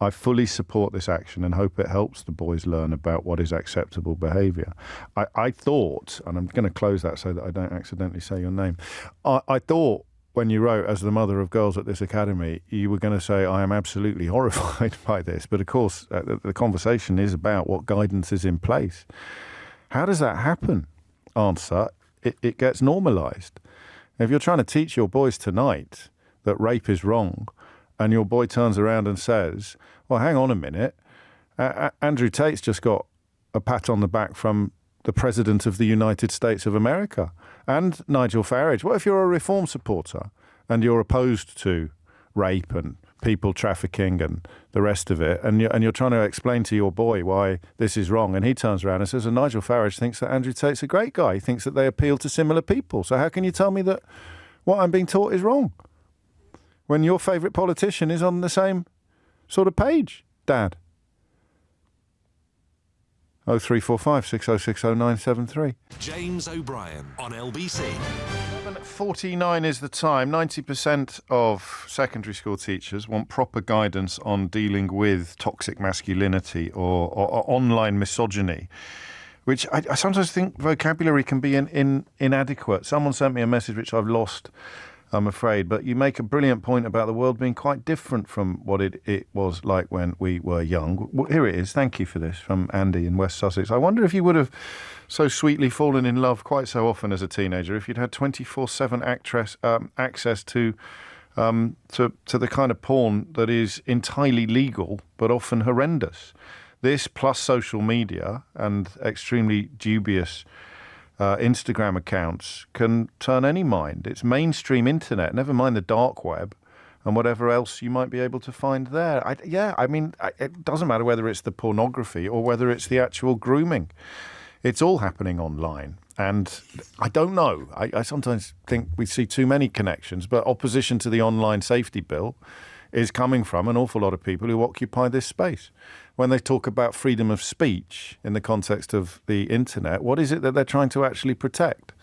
I fully support this action and hope it helps the boys learn about what is acceptable behaviour. I thought, and I'm going to close that so that I don't accidentally say your name, I thought when you wrote, as the mother of girls at this academy, you were going to say, I am absolutely horrified by this. But of course, the conversation is about what guidance is in place. How does that happen? Answer, it gets normalised. If you're trying to teach your boys tonight that rape is wrong, and your boy turns around and says, well, hang on a minute, Andrew Tate's just got a pat on the back from the President of the United States of America and Nigel Farage. What if you're a Reform supporter and you're opposed to rape and people trafficking and the rest of it, and you're trying to explain to your boy why this is wrong, and he turns around and says, and Nigel Farage thinks that Andrew Tate's a great guy. He thinks that they appeal to similar people. So how can you tell me that what I'm being taught is wrong when your favourite politician is on the same sort of page, Dad? 0345 6060 973. James O'Brien on LBC. 7:49 is the time. 90% of secondary school teachers want proper guidance on dealing with toxic masculinity or online misogyny, which I sometimes think vocabulary can be inadequate. Someone sent me a message which I've lost, I'm afraid, but you make a brilliant point about the world being quite different from what it was like when we were young. Well, here it is. Thank you for this from Andy in West Sussex. I wonder if you would have so sweetly fallen in love quite so often as a teenager if you'd had 24/7 access to the kind of porn that is entirely legal but often horrendous. This plus social media and extremely dubious Instagram accounts can turn any mind. It's mainstream internet, never mind the dark web and whatever else you might be able to find there. It doesn't matter whether it's the pornography or whether it's the actual grooming. It's all happening online. And I don't know. I sometimes think we see too many connections, but opposition to the online safety bill is coming from an awful lot of people who occupy this space. When they talk about freedom of speech in the context of the internet, what is it that they're trying to actually protect?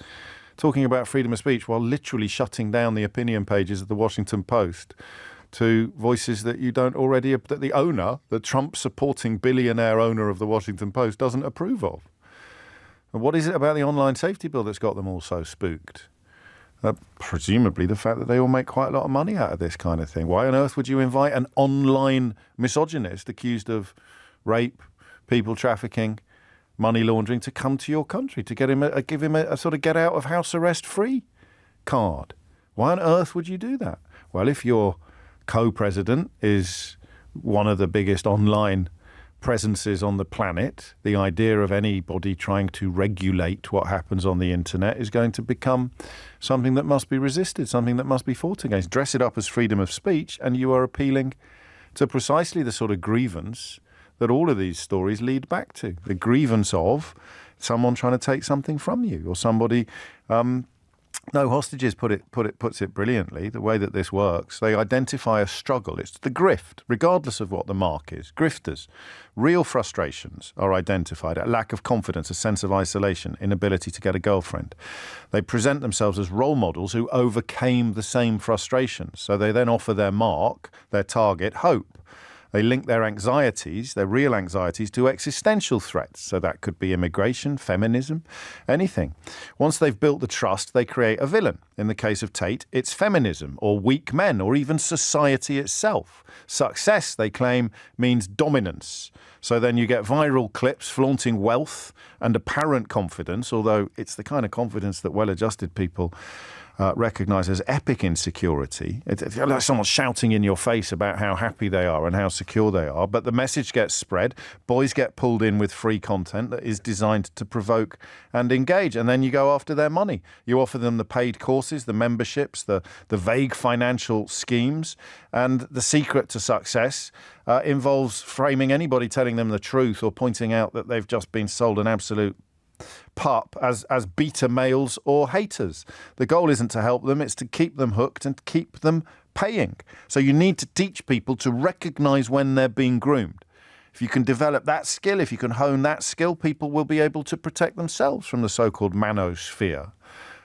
Talking about freedom of speech while literally shutting down the opinion pages of the Washington Post to voices that you don't already, that the owner, the Trump-supporting billionaire owner of the Washington Post doesn't approve of. And what is it about the online safety bill that's got them all so spooked? Presumably the fact that they all make quite a lot of money out of this kind of thing. Why on earth would you invite an online misogynist accused of rape, people trafficking, money laundering to come to your country, to give him a sort of get out of house arrest free card? Why on earth would you do that? Well, if your co-president is one of the biggest online presences on the planet, the idea of anybody trying to regulate what happens on the internet is going to become something that must be resisted, something that must be fought against. Dress it up as freedom of speech, and you are appealing to precisely the sort of grievance that all of these stories lead back to. The grievance of someone trying to take something from you, or somebody... No Hostages puts it brilliantly, the way that this works. They identify a struggle. It's the grift, regardless of what the mark is. Grifters. Real frustrations are identified. A lack of confidence, a sense of isolation, inability to get a girlfriend. They present themselves as role models who overcame the same frustrations. So they then offer their mark, their target, hope. They link their anxieties, their real anxieties, to existential threats. So that could be immigration, feminism, anything. Once they've built the trust, they create a villain. In the case of Tate, it's feminism or weak men or even society itself. Success, they claim, means dominance. So then you get viral clips flaunting wealth and apparent confidence, although it's the kind of confidence that well-adjusted people recognise as epic insecurity. It's like someone shouting in your face about how happy they are and how secure they are, but the message gets spread. Boys get pulled in with free content that is designed to provoke and engage, and then you go after their money. You offer them the paid courses, the memberships, the vague financial schemes, and the secret to success involves framing anybody telling them the truth or pointing out that they've just been sold an absolute pup as beta males or haters. The goal isn't to help them, it's to keep them hooked and keep them paying. So you need to teach people to recognise when they're being groomed. If you can develop that skill, if you can hone that skill, people will be able to protect themselves from the so-called manosphere.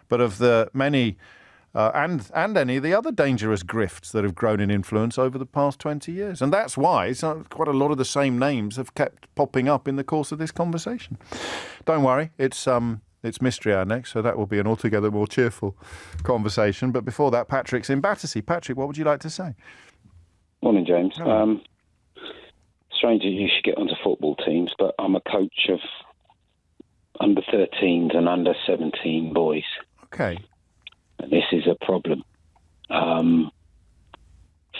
But of the many and any of the other dangerous grifts that have grown in influence over the past 20 years. And that's why quite a lot of the same names have kept popping up in the course of this conversation. Don't worry, it's Mystery Hour next, so that will be an altogether more cheerful conversation. But before that, Patrick's in Battersea. Patrick, what would you like to say? Morning, James. Strange that you should get onto football teams, but I'm a coach of under 13s and under 17 boys. Okay. And this is a problem.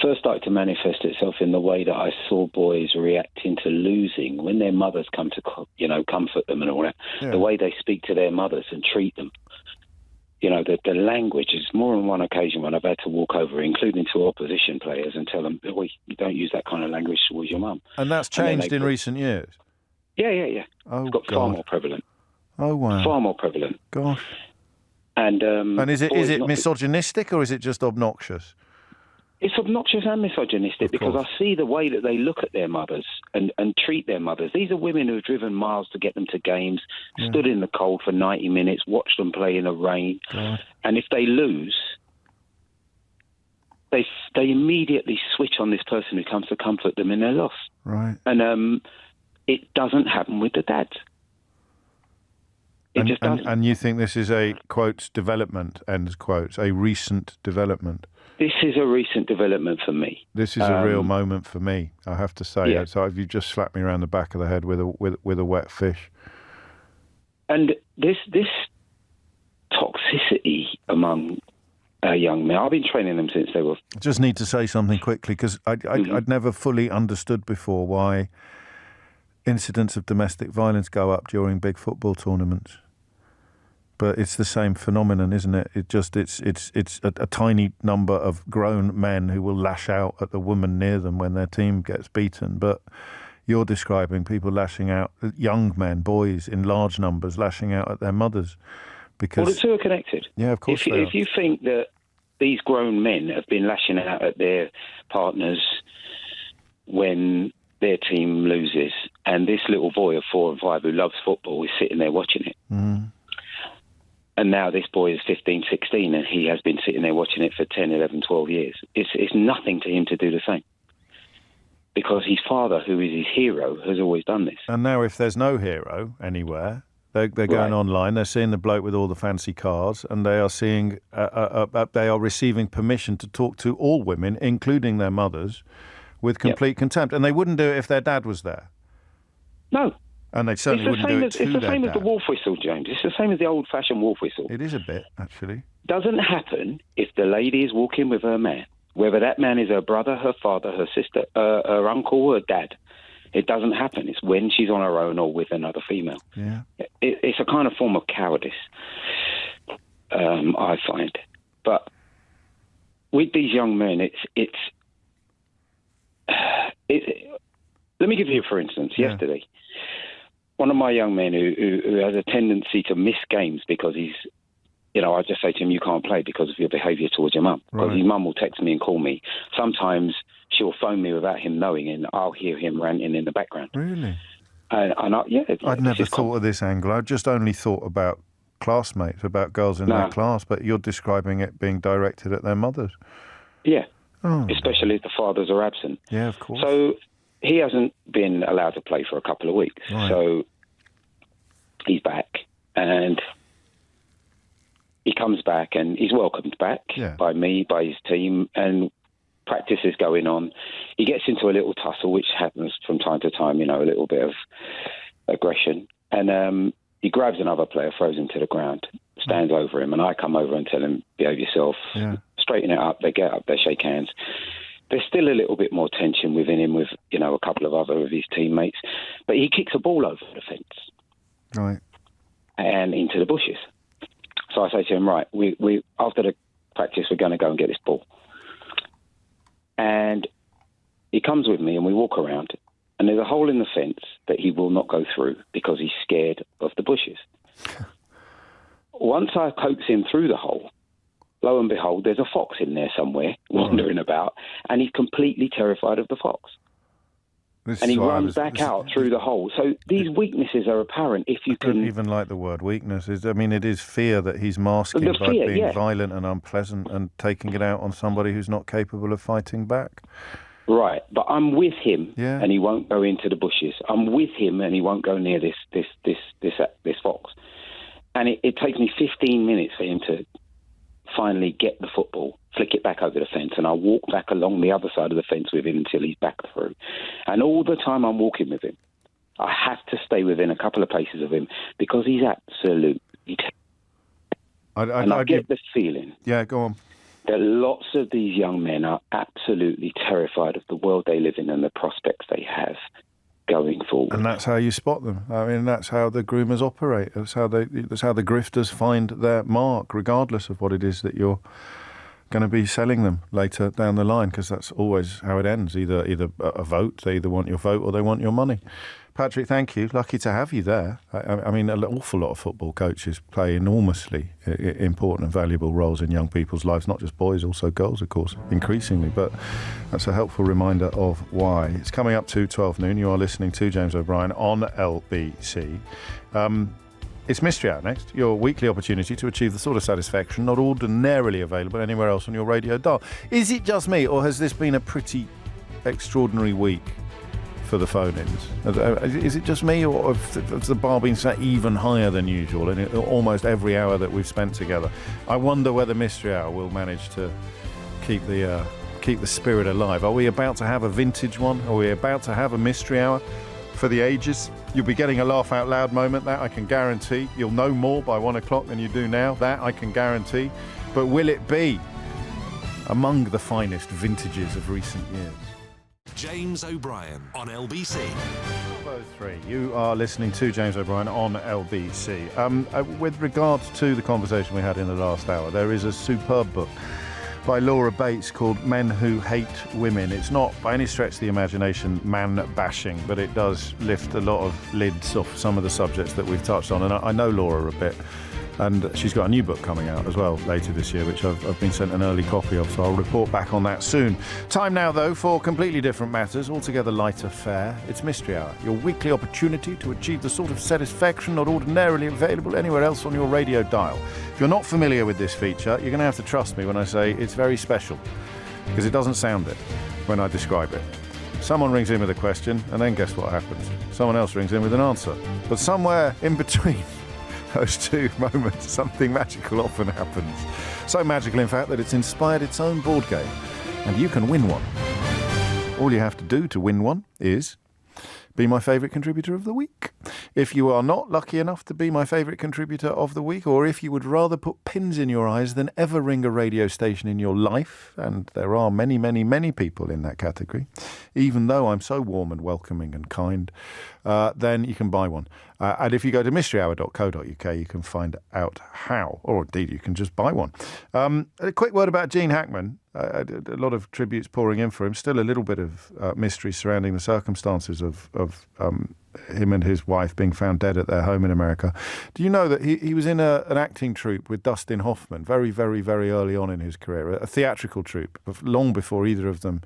First started to manifest itself in the way that I saw boys reacting to losing when their mothers come to, comfort them and all that. Yeah. The way they speak to their mothers and treat them. The language is more than one occasion when I've had to walk over, including to opposition players, and tell them, you don't use that kind of language towards your mum. And that's changed in recent years? Yeah. Oh, it's got far more prevalent. Oh, wow. Far more prevalent. Gosh. And is it misogynistic or is it just obnoxious? It's obnoxious and misogynistic because I see the way that they look at their mothers and treat their mothers. These are women who have driven miles to get them to games, stood in the cold for 90 minutes, watched them play in the rain. God. And if they lose, they immediately switch on this person who comes to comfort them in their loss. Right. And it doesn't happen with the dads. It just doesn't. And you think this is a, quotes, development, ends quotes, a recent development? This is a recent development for me. This is a real moment for me, I have to say. Yeah. So you just slapped me around the back of the head with a wet fish. And this toxicity among young men, I've been training them since they were... I just need to say something quickly, because I'd never fully understood before why incidents of domestic violence go up during big football tournaments. But it's the same phenomenon, isn't it? It's a tiny number of grown men who will lash out at the woman near them when their team gets beaten. But you're describing people lashing out, young men, boys in large numbers, lashing out at their mothers. Because, well, the two are connected. Yeah, of course If you think that these grown men have been lashing out at their partners when their team loses, and this little boy of 4 and 5 who loves football is sitting there watching it. Mm. And now this boy is 15, 16, and he has been sitting there watching it for 10, 11, 12 years. It's nothing to him to do the same. Because his father, who is his hero, has always done this. And now if there's no hero anywhere, they're going online, they're seeing the bloke with all the fancy cars, and they are seeing, they are receiving permission to talk to all women, including their mothers, with complete contempt. And they wouldn't do it if their dad was there. No. And they certainly wouldn't do it to their dad. It's the same as the wolf whistle, James. It's the same as the old-fashioned wolf whistle. It is a bit, actually. Doesn't happen if the lady is walking with her man, whether that man is her brother, her father, her sister, her uncle, her dad. It doesn't happen. It's when she's on her own or with another female. Yeah. It's a kind of form of cowardice, I find. But with these young men, let me give you, for instance, yesterday, one of my young men who has a tendency to miss games because he's, I just say to him, you can't play because of your behaviour towards your mum. Because his mum will text me and call me. Sometimes she'll phone me without him knowing, and I'll hear him ranting in the background. Really? I'd never thought of this angle. I just only thought about classmates, about girls in their class, but you're describing it being directed at their mothers. Yeah, especially if the fathers are absent. Yeah, of course. So he hasn't been allowed to play for a couple of weeks. Right. So he's back, and he comes back, and he's welcomed back by me, by his team, and practice is going on. He gets into a little tussle, which happens from time to time, a little bit of aggression. And he grabs another player, throws him to the ground, stands over him, and I come over and tell him, behave yourself, straighten it up. They get up, they shake hands. There's still a little bit more tension within him with, a couple of other of his teammates. But he kicks a ball over the fence. Right. And into the bushes. So I say to him, right, we after the practice, we're going to go and get this ball. And he comes with me and we walk around, and there's a hole in the fence that he will not go through because he's scared of the bushes. Once I coax him through the hole, lo and behold, there's a fox in there somewhere wandering about, and he's completely terrified of the fox. And he runs back out through the hole. So these weaknesses are apparent if you can... I don't even like the word weakness. It is fear that he's masking by being violent and unpleasant and taking it out on somebody who's not capable of fighting back. Right, but I'm with him, and he won't go into the bushes. I'm with him, and he won't go near this fox. And it takes me 15 minutes for him to finally get the football, flick it back over the fence, and I'll walk back along the other side of the fence with him until he's back through. And all the time I'm walking with him, I have to stay within a couple of paces of him because he's absolutely... I get the feeling... Yeah, go on. That lots of these young men are absolutely terrified of the world they live in and the prospects they have going forward. And that's how you spot them. That's how the groomers operate. That's how the grifters find their mark, regardless of what it is that you're going to be selling them later down the line, because that's always how it ends. Either a vote, they either want your vote or they want your money. Patrick, thank you. Lucky to have you there. An awful lot of football coaches play enormously important and valuable roles in young people's lives, not just boys, also girls, of course, increasingly. But that's a helpful reminder of why. It's coming up to 12 noon. You are listening to James O'Brien on LBC. It's Mystery Hour next, your weekly opportunity to achieve the sort of satisfaction not ordinarily available anywhere else on your radio dial. Is it just me, or has this been a pretty extraordinary week for the phone-ins? Is it just me, or has the bar been set even higher than usual in almost every hour that we've spent together? I wonder whether Mystery Hour will manage to keep the spirit alive. Are we about to have a vintage one? Are we about to have a Mystery Hour for the ages? You'll be getting a laugh out loud moment, that I can guarantee. You'll know more by 1 o'clock than you do now, that I can guarantee. But will it be among the finest vintages of recent years? James O'Brien on LBC. 12:03. You are listening to James O'Brien on LBC. With regards to the conversation we had in the last hour, there is a superb book by Laura Bates called Men Who Hate Women. It's not by any stretch of the imagination man-bashing, but it does lift a lot of lids off some of the subjects that we've touched on. And I know Laura a bit, and she's got a new book coming out as well later this year, which I've been sent an early copy of, so I'll report back on that soon. Time now, though, for completely different matters, altogether lighter fare. It's Mystery Hour, your weekly opportunity to achieve the sort of satisfaction not ordinarily available anywhere else on your radio dial. If you're not familiar with this feature, you're going to have to trust me when I say it's very special, because it doesn't sound it when I describe it. Someone rings in with a question, and then guess what happens? Someone else rings in with an answer. But somewhere in between those two moments, something magical often happens. So magical, in fact, that it's inspired its own board game. And you can win one. All you have to do to win one is be my favourite contributor of the week. If you are not lucky enough to be my favourite contributor of the week, or if you would rather put pins in your eyes than ever ring a radio station in your life, and there are many, many, many people in that category, even though I'm so warm and welcoming and kind, then you can buy one. And if you go to mysteryhour.co.uk, you can find out how, or indeed you can just buy one. A quick word about Gene Hackman. A lot of tributes pouring in for him. Still a little bit of mystery surrounding the circumstances of him and his wife being found dead at their home in America. Do you know that he was in an acting troupe with Dustin Hoffman very, very, very early on in his career, a theatrical troupe, long before either of them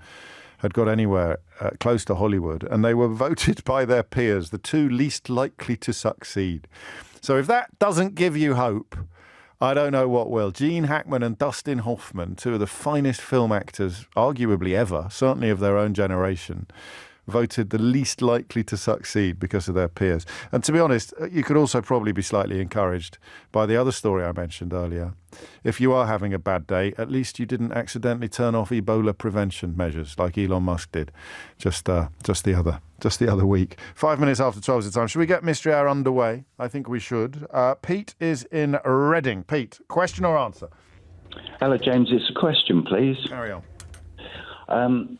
had got anywhere close to Hollywood, and they were voted by their peers the two least likely to succeed. So if that doesn't give you hope, I don't know what will. Gene Hackman and Dustin Hoffman, two of the finest film actors, arguably ever, certainly of their own generation, voted the least likely to succeed because of their peers. And to be honest, you could also probably be slightly encouraged by the other story I mentioned earlier. If you are having a bad day, at least you didn't accidentally turn off Ebola prevention measures like Elon Musk did just the other week. 5 minutes after 12 is the time. Should we get Mystery Hour underway? I think we should. Pete is in Reading. Pete, question or answer? Hello, James. It's a question, please. Carry on.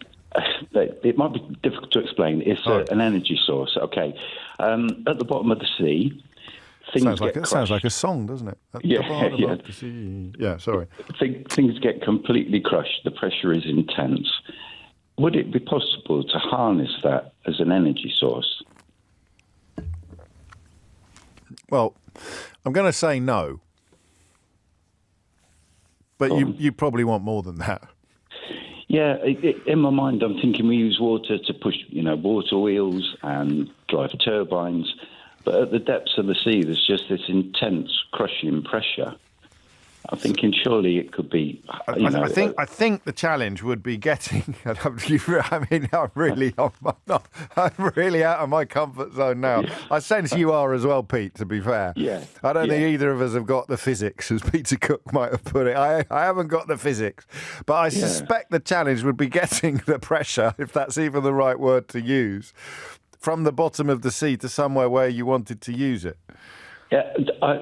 It might be difficult to explain. It's an energy source. Okay. At the bottom of the sea, things sounds like a song, doesn't it? At the bottom of the sea. Yeah, sorry. Things get completely crushed. The pressure is intense. Would it be possible to harness that as an energy source? Well, I'm going to say no. But you probably want more than that. Yeah, in my mind, I'm thinking we use water to push, water wheels and drive turbines. But at the depths of the sea, there's just this intense crushing pressure. I'm thinking surely it could be. I think the challenge would be getting. I'm really out of my comfort zone now. I sense you are as well, Pete. To be fair, I don't think either of us have got the physics, as Peter Cook might have put it. I haven't got the physics, but I suspect the challenge would be getting the pressure, if that's even the right word to use, from the bottom of the sea to somewhere where you wanted to use it. Yeah, I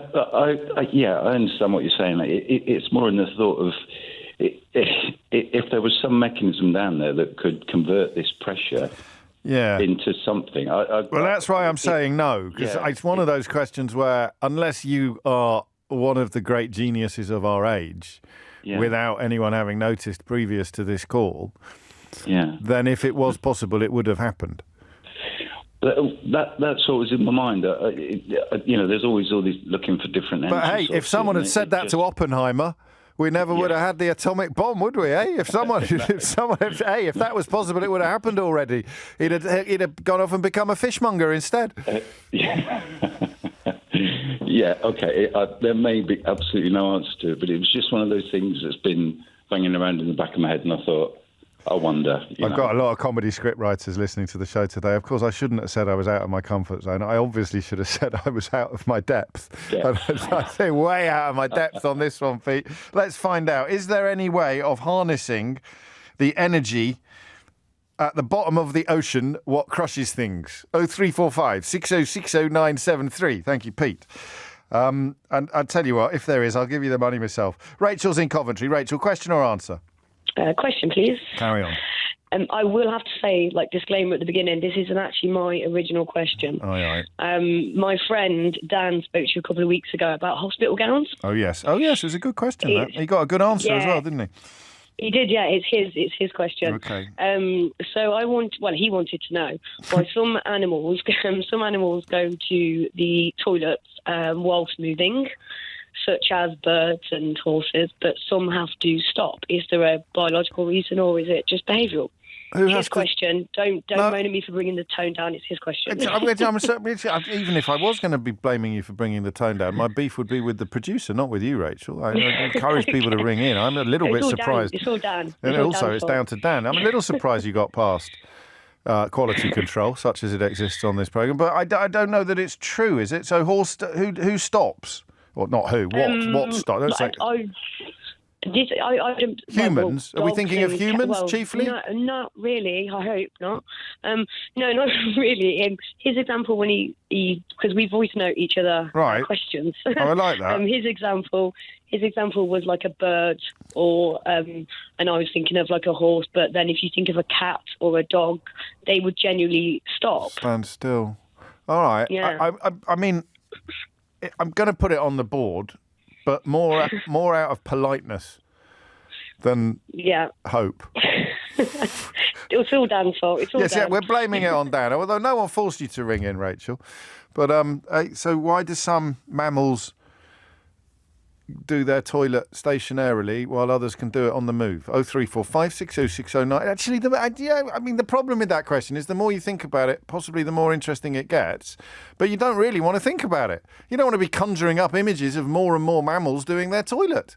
understand what you're saying. It's more in the thought of if there was some mechanism down there that could convert this pressure into something. Well, that's why I'm saying no, because it's one of those questions where unless you are one of the great geniuses of our age, without anyone having noticed previous to this call, then if it was possible, it would have happened. That's always in my mind. There's always all these looking for different energy sources. But hey, if someone had said that to Oppenheimer, we never would have had the atomic bomb, would we? Hey, if that was possible, it would have happened already. He'd have gone off and become a fishmonger instead. Okay. There may be absolutely no answer to it, but it was just one of those things that's been banging around in the back of my head, and I thought, I wonder. I've got a lot of comedy script writers listening to the show today. Of course, I shouldn't have said I was out of my comfort zone. I obviously should have said I was out of my depth. I say way out of my depth on this one, Pete. Let's find out. Is there any way of harnessing the energy at the bottom of the ocean, what crushes things? 0345 6060 973. Thank you, Pete. And I'll tell you what, if there is, I'll give you the money myself. Rachel's in Coventry. Rachel, question or answer? Question, please. Carry on. I will have to say, disclaimer at the beginning, this isn't actually my original question. All right. My friend Dan spoke to you a couple of weeks ago about hospital gowns. Oh, yes. It was a good question. He got a good answer as well, didn't he? He did, yeah. It's his question. Okay. So he wanted to know why some animals go to the toilets whilst moving, such as birds and horses, but some have to stop. Is there a biological reason, or is it just behavioural? His question. Don't moan at me for bringing the tone down. It's his question. Even if I was going to be blaming you for bringing the tone down, my beef would be with the producer, not with you, Rachel. I encourage people to ring in. I'm a little bit surprised. It's all Dan. And also, it's down to Dan. I'm a little surprised you got past quality control, such as it exists on this programme. But I don't know that it's true, is it? So who stops? Or not who? What stops? Don't say... Humans? Are we thinking of humans chiefly? No, not really. I hope not. No, not really. His example when he because we voice note each other questions. Oh, I like that. His example was like a bird, or and I was thinking of like a horse. But then if you think of a cat or a dog, they would genuinely stop. Stand still. All right. Yeah. I mean, I'm going to put it on the board, but more out of politeness than hope. It's all Dan's fault. It's all Dan. Yeah, we're blaming it on Dan, although no one forced you to ring in, Rachel. But so why do some mammals do their toilet stationarily while others can do it on the move? 0345 60609. Actually, the problem with that question is the more you think about it, possibly the more interesting it gets. But you don't really want to think about it. You don't want to be conjuring up images of more and more mammals doing their toilet.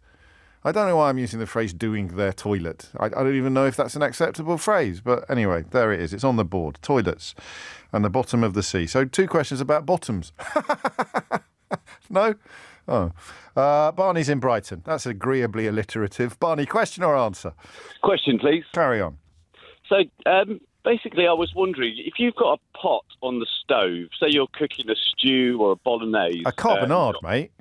I don't know why I'm using the phrase doing their toilet. I don't even know if that's an acceptable phrase. But anyway, there it is. It's on the board. Toilets and the bottom of the sea. So 2 questions about bottoms. No? Oh. Barney's in Brighton. That's agreeably alliterative. Barney, question or answer? Question, please. Carry on. So, basically, I was wondering, if you've got a pot on the stove, say you're cooking a stew or a bolognese... A carbonade, mate.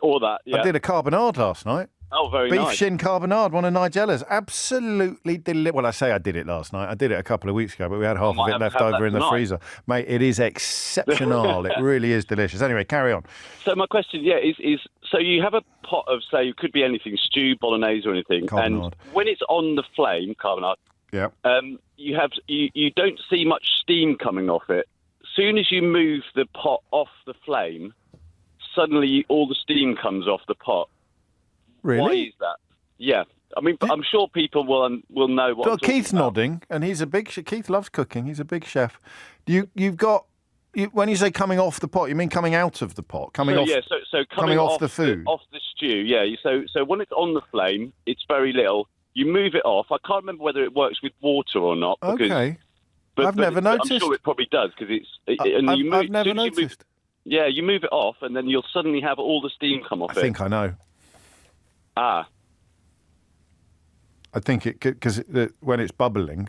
Or that, yeah. I did a carbonade last night. Oh, very Beef nice. shin carbonade, one of Nigella's. Absolutely delicious. Well, I say I did it last night. I did it a couple of weeks ago, but we had half of it left over in the freezer. Mate, it is exceptional. It really is delicious. Anyway, carry on. So my question, is so you have a pot of, say, it could be anything, stew, bolognese or anything, Carbonade. and when it's on the flame, carbonade, yeah, you don't see much steam coming off it. As soon as you move the pot off the flame, suddenly all the steam comes off the pot. Really? Why is that? Yeah. I mean, I'm sure people will know what. Well, Keith's nodding, and he's a big. Keith loves cooking. He's a big chef. You've got. When you say coming off the pot, you mean coming out of the pot, coming off. Yeah, so coming off the food, off the stew. Yeah. So when it's on the flame, it's very little. You move it off. I can't remember whether it works with water or not. Because, okay. But I've never noticed. I'm sure it probably does because I've never noticed. You move it off, and then you'll suddenly have all the steam come off it. I think I know. Ah. I think it because when it's bubbling,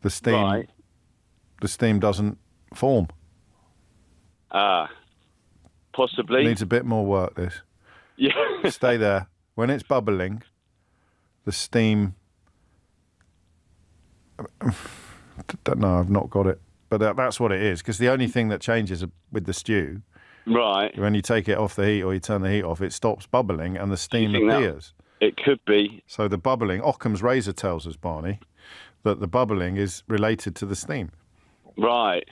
the steam doesn't form. Ah. Possibly. Needs a bit more work. This. Yeah. Stay there. When it's bubbling, the steam. No, I've not got it, but that's what it is. Because the only thing that changes with the stew. Right. When you take it off the heat or you turn the heat off, it stops bubbling and the steam appears. It could be. So the bubbling, Occam's razor tells us, Barney, that the bubbling is related to the steam. Right.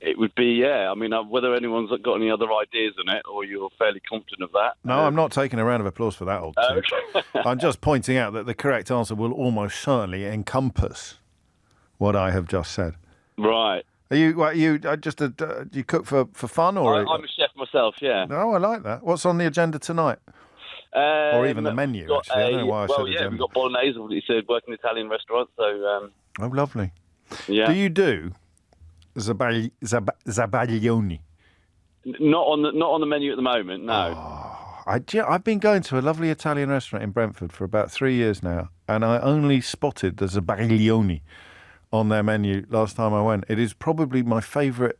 It would be, yeah. I mean, whether anyone's got any other ideas on it or you're fairly confident of that. No, I'm not taking a round of applause for that, old tip. I'm just pointing out that the correct answer will almost certainly encompass what I have just said. Right. Are you do you cook for fun or? I'm a chef myself. Yeah. Oh, I like that. What's on the agenda tonight? Or even the menu? Actually, I don't know why I said agenda. We've got bolognese. It's a working Italian restaurant, so. Oh, lovely. Yeah. Do you do zabaglione? Not on the menu at the moment. No. Oh, I've been going to a lovely Italian restaurant in Brentford for about 3 years now, and I only spotted the zabaglione on their menu last time I went. It is probably my favourite,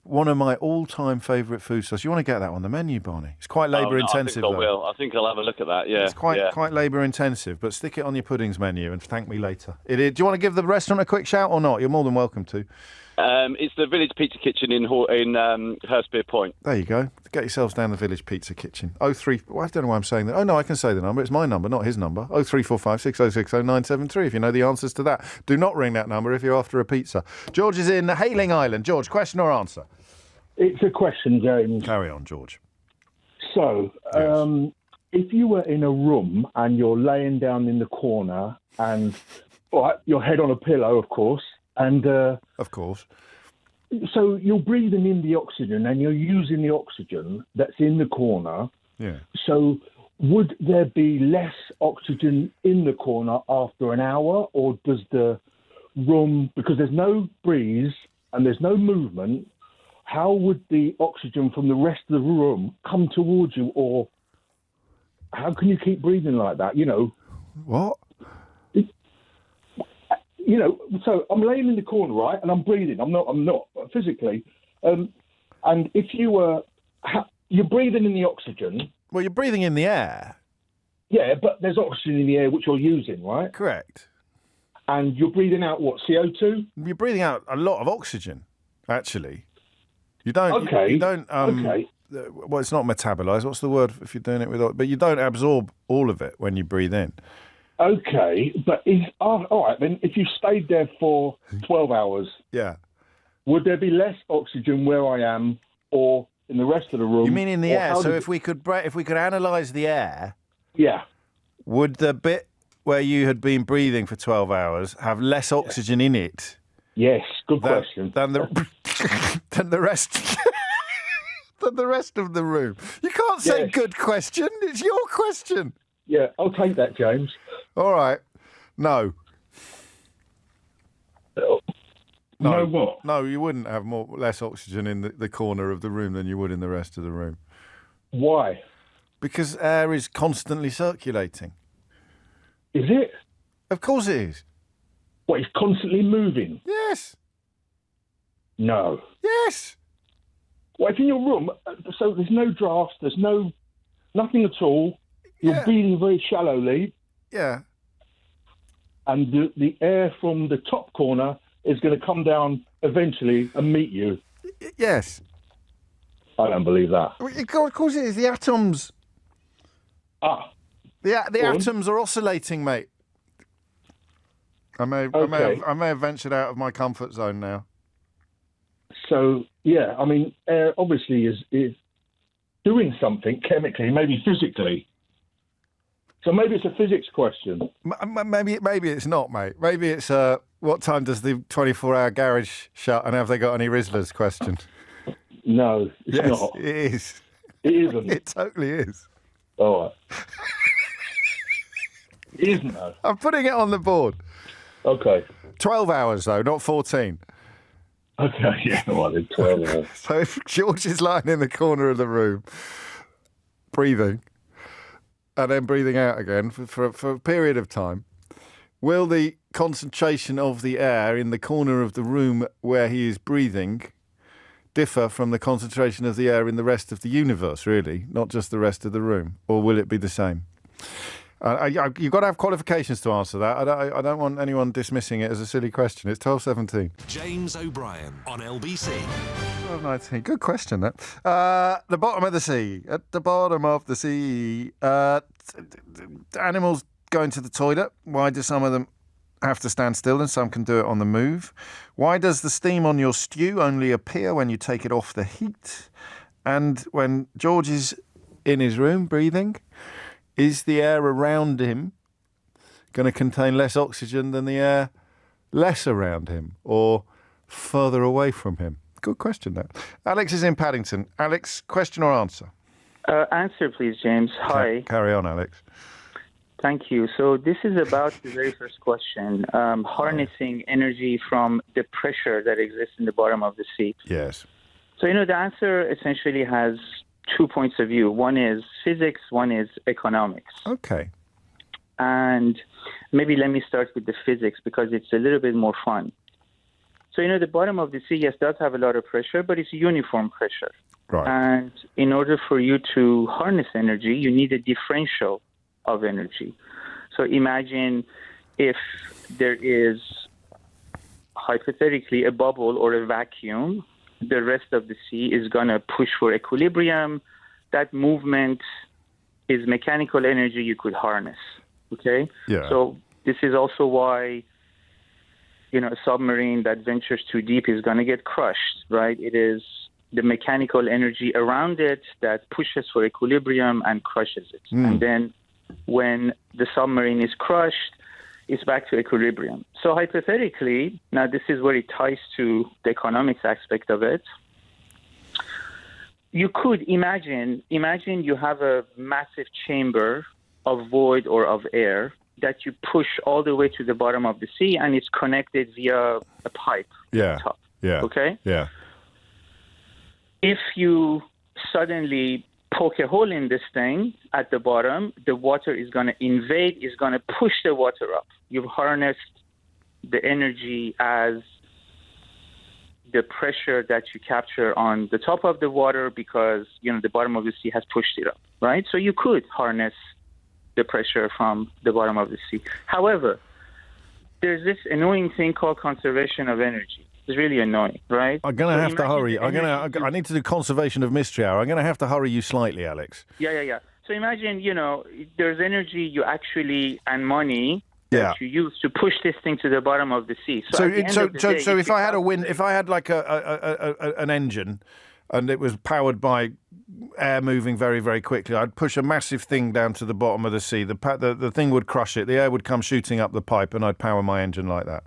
one of my all-time favourite food stuffs. You want to get that on the menu, Barney? It's quite labour-intensive. I will. I think I'll have a look at that, yeah. It's quite labour-intensive, but stick it on your puddings menu and thank me later. Do you want to give the restaurant a quick shout or not? You're more than welcome to. It's the Village Pizza Kitchen in Hurstbeer Point. There you go. Get yourselves down the Village Pizza Kitchen. 03. Well, I don't know why I'm saying that. Oh, no, I can say the number. It's my number, not his number. 0345 6060 973 if you know the answers to that. Do not ring that number if you're after a pizza. George is in Hayling Island. George, question or answer? It's a question, James. Carry on, George. So, if you were in a room and you're laying down in the corner and your head on a pillow, of course, and... of course. So you're breathing in the oxygen and you're using the oxygen that's in the corner. Yeah. So would there be less oxygen in the corner after an hour, or does the room, because there's no breeze and there's no movement, how would the oxygen from the rest of the room come towards you, or how can you keep breathing like that? What? So I'm laying in the corner, right, and I'm breathing. I'm not physically. And if you're breathing in the oxygen. Well, you're breathing in the air. Yeah, but there's oxygen in the air which you're using, right? Correct. And you're breathing out what, CO2? You're breathing out a lot of oxygen, actually. You don't. Okay. You don't. Okay. Well, it's not metabolise. What's the word if you're doing it with? But you don't absorb all of it when you breathe in. Okay, but all right, then if you stayed there for 12 hours, yeah, would there be less oxygen where I am or in the rest of the room? You mean in the air? So if we could analyse the air, yeah, would the bit where you had been breathing for 12 hours have less oxygen in it? Yes, good question. Than the rest. Than the rest of the room. You can't say good question. It's your question. Yeah, I'll take that, James. All right. No. No what? No, you wouldn't have less oxygen in the corner of the room than you would in the rest of the room. Why? Because air is constantly circulating. Is it? Of course it is. What, it's constantly moving? Yes. No. Yes. Well, if in your room, so there's no drafts, there's nothing at all. You're breathing very shallowly. Yeah. And the air from the top corner is going to come down eventually and meet you. Yes. I don't believe that. Of course it is. The atoms. The atoms are oscillating, mate. I may have ventured out of my comfort zone now. So, yeah, I mean, air obviously is doing something chemically, maybe physically. So maybe it's a physics question. Maybe it's not, mate. Maybe it's what time does the 24-hour garage shut and have they got any Rizzlers question. No, it's not. It is. It isn't. It totally is. All right. It isn't, though. I'm putting it on the board. Okay. 12 hours, though, not 14. Okay, yeah, well, 12 hours. So if George is lying in the corner of the room, breathing, and then breathing out again for a period of time, will the concentration of the air in the corner of the room where he is breathing differ from the concentration of the air in the rest of the universe, really, not just the rest of the room? Or will it be the same? You've got to have qualifications to answer that. I don't want anyone dismissing it as a silly question. It's 12:17. James O'Brien on LBC. 12:19. Good question, that. The bottom of the sea. At the bottom of the sea. Animals going to the toilet. Why do some of them have to stand still and some can do it on the move? Why does the steam on your stew only appear when you take it off the heat? And when George is in his room breathing, is the air around him going to contain less oxygen than the air less around him or further away from him? Good question, that. Alex is in Paddington. Alex, question or answer? Answer, please, James. Hi. Carry on, Alex. Thank you. So this is about the very first question, harnessing energy from the pressure that exists in the bottom of the sea. Yes. So, the answer essentially has 2 points of view. One is physics, one is economics. Okay. And maybe let me start with the physics because it's a little bit more fun. So, the bottom of the sea, yes, does have a lot of pressure, but it's uniform pressure. Right. And in order for you to harness energy, you need a differential of energy. So imagine if there is hypothetically a bubble or a vacuum, the rest of the sea is going to push for equilibrium. That movement is mechanical energy you could harness. Okay? Yeah. So this is also why, a submarine that ventures too deep is going to get crushed, right? It is the mechanical energy around it that pushes for equilibrium and crushes it. And then when the submarine is crushed, it's back to equilibrium. So hypothetically, now this is where it ties to the economics aspect of it. You could imagine you have a massive chamber of void or of air that you push all the way to the bottom of the sea, and it's connected via a pipe at the top. Yeah. Okay? Yeah. If you suddenly poke a hole in this thing at the bottom, the water is going to invade, is going to push the water up. You've harnessed the energy as the pressure that you capture on the top of the water because, the bottom of the sea has pushed it up, right? So you could harness the pressure from the bottom of the sea. However, there's this annoying thing called conservation of energy. It's really annoying, right? I'm going to have to hurry. I need to do conservation of mystery hour. I'm going to have to hurry you slightly, Alex. Yeah. So imagine, there's energy you actually and money that you use to push this thing to the bottom of the sea. So if I had if I had like an engine and it was powered by air moving very, very quickly, I'd push a massive thing down to the bottom of the sea. The thing would crush it. The air would come shooting up the pipe and I'd power my engine like that.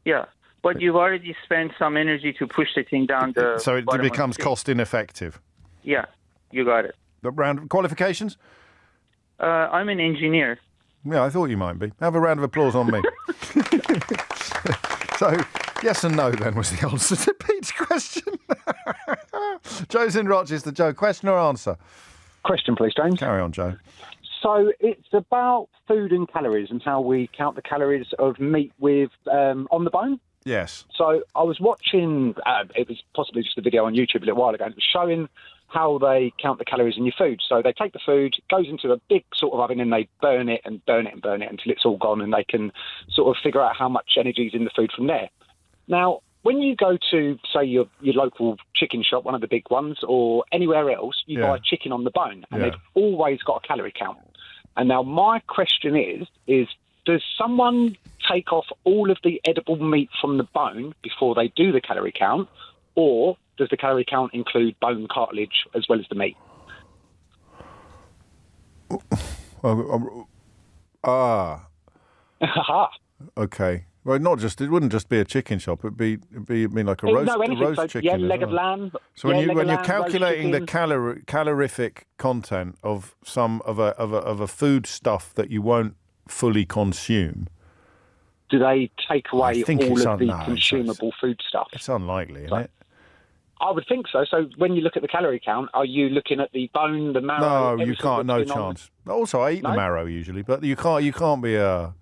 Yeah. But you've already spent some energy to push the thing down the So it becomes cost ineffective. Yeah, you got it. The round qualifications? I'm an engineer. Yeah, I thought you might be. Have a round of applause on me. So, yes and no, then, was the answer to Pete's question. Joe's in Rochester. Joe, question or answer? Question, please, James. Carry on, Joe. So it's about food and calories and how we count the calories of meat with on the bone. Yes. So I was watching, it was possibly just a video on YouTube a little while ago, and it was showing how they count the calories in your food. So they take the food, goes into a big sort of oven, and they burn it and burn it and burn it until it's all gone, and they can sort of figure out how much energy is in the food from there. Now, when you go to, say, your local chicken shop, one of the big ones, or anywhere else, you buy chicken on the bone, and they've always got a calorie count. And now my question is does someone take off all of the edible meat from the bone before they do the calorie count, or does the calorie count include bone cartilage as well as the meat? Okay. Well, it wouldn't just be a chicken shop. It'd be like a roast chicken. Yeah, leg of lamb. So when you're calculating the calorific content of some of a food stuff that you won't fully consume, do they take away all of the consumable food stuff? It's unlikely, isn't it? I would think so. So when you look at the calorie count, are you looking at the bone, the marrow? No, you can't. No chance. Also, I eat the marrow usually, but you can't be a.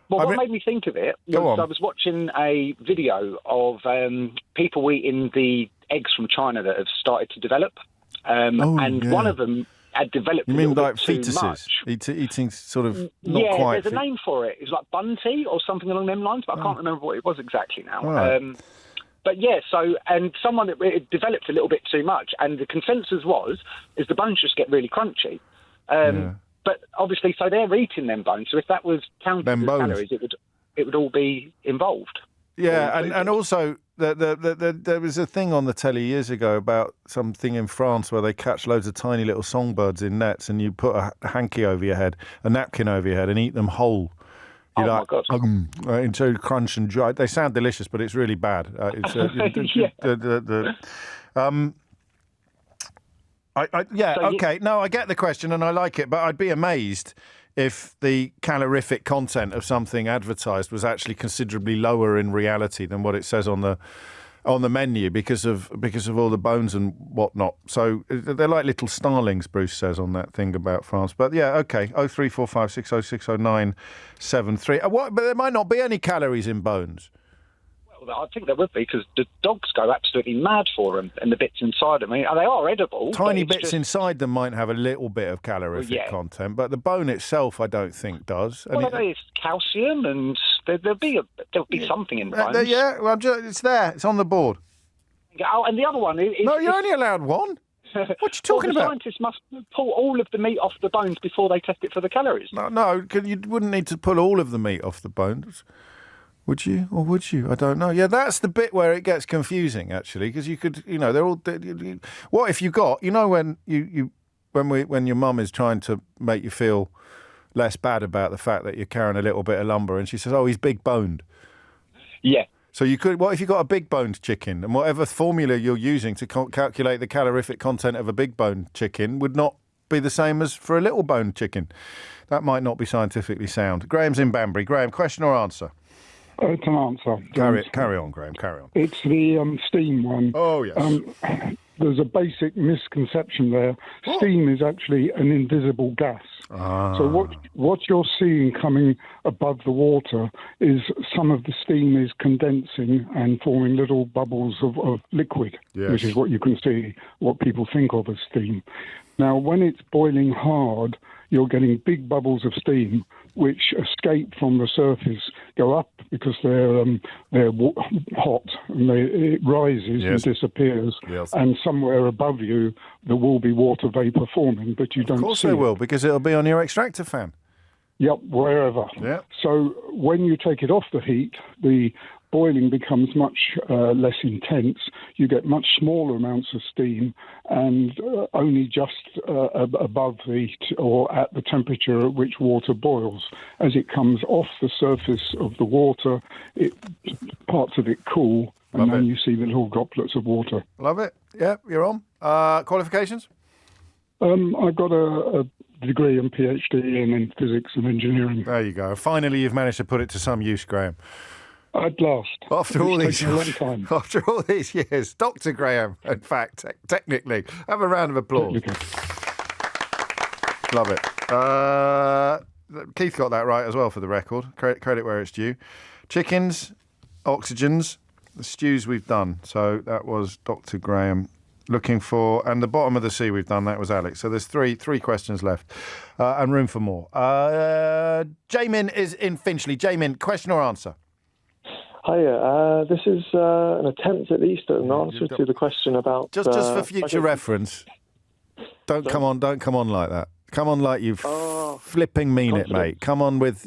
Well, what made me think of it was I was watching a video of people eating the eggs from China that have started to develop, one of them had developed. You mean like too fetuses much. Eating sort of not quite? There's a name for it. It's like bunty or something along them lines, but I can't remember what it was exactly now. Right. But yeah, and someone that it developed a little bit too much, and the consensus is the bones just get really crunchy. But obviously, so they're eating them bones. So if that was counted as calories, it would all be involved. Yeah, and also there was a thing on the telly years ago about something in France where they catch loads of tiny little songbirds in nets, and you put a hanky over your head, a napkin over your head, and eat them whole. My God! Into crunch and dry. They sound delicious, but it's really bad. No, I get the question and I like it, but I'd be amazed if the calorific content of something advertised was actually considerably lower in reality than what it says on the menu because of all the bones and whatnot. So they're like little starlings, Bruce says on that thing about France. But yeah, okay, 0345 6060973. But there might not be any calories in bones. I think there would be, because the dogs go absolutely mad for them, and the bits inside them. I mean, they are edible. Tiny bits inside them might have a little bit of calorific content, but the bone itself, I don't think does. Well, there's calcium, and there'll be something in the bones. It's there. It's on the board. Oh, and the other one is... No, you're only allowed one. What are you talking about? Scientists must pull all of the meat off the bones before they test it for the calories. No, you wouldn't need to pull all of the meat off the bones. Would you, or would you? I don't know. Yeah, that's the bit where it gets confusing, actually, because you could, they're all. What if you got, when when your mum is trying to make you feel less bad about the fact that you're carrying a little bit of lumber, and she says, "Oh, he's big boned." Yeah. So you could. What if you got a big boned chicken, and whatever formula you're using to calculate the calorific content of a big boned chicken would not be the same as for a little boned chicken? That might not be scientifically sound. Graham's in Banbury. Graham, question or answer? It's an answer. Carry on, Graham, carry on. It's the steam one. Oh, yes. There's a basic misconception there. Steam is actually an invisible gas. So what you're seeing coming above the water is some of the steam is condensing and forming little bubbles of liquid, which is what you can see, what people think of as steam. Now, when it's boiling hard, you're getting big bubbles of steam which escape from the surface, go up because they're hot, and it rises and disappears. Yes. And somewhere above you, there will be water vapour forming, but you don't see it. Of course there will, because it'll be on your extractor fan. Yep, wherever. Yeah. So when you take it off the heat, the boiling becomes much less intense. You get much smaller amounts of steam, and only just above or at the temperature at which water boils. As it comes off the surface of the water, parts of it cool, and then you see the little droplets of water. Love it. Yeah, you're on. Qualifications? I've got a degree and PhD in physics and engineering. There you go. Finally, you've managed to put it to some use, Graham. At last. After all these a long time. After all these years, Dr. Graham, in fact, technically. Have a round of applause. Love it. Keith got that right as well for the record. Credit where it's due. Chickens, oxygens, the stews we've done. So that was Dr. Graham looking for, and the bottom of the sea we've done. That was Alex. So there's three questions left, and room for more. Jamin is in Finchley. Jamin, question or answer? Hiya. This is an attempt, at least, at an answer to the question about. Just for future reference. Don't come on like that. Come on like you've flipping mean it, mate. Come on with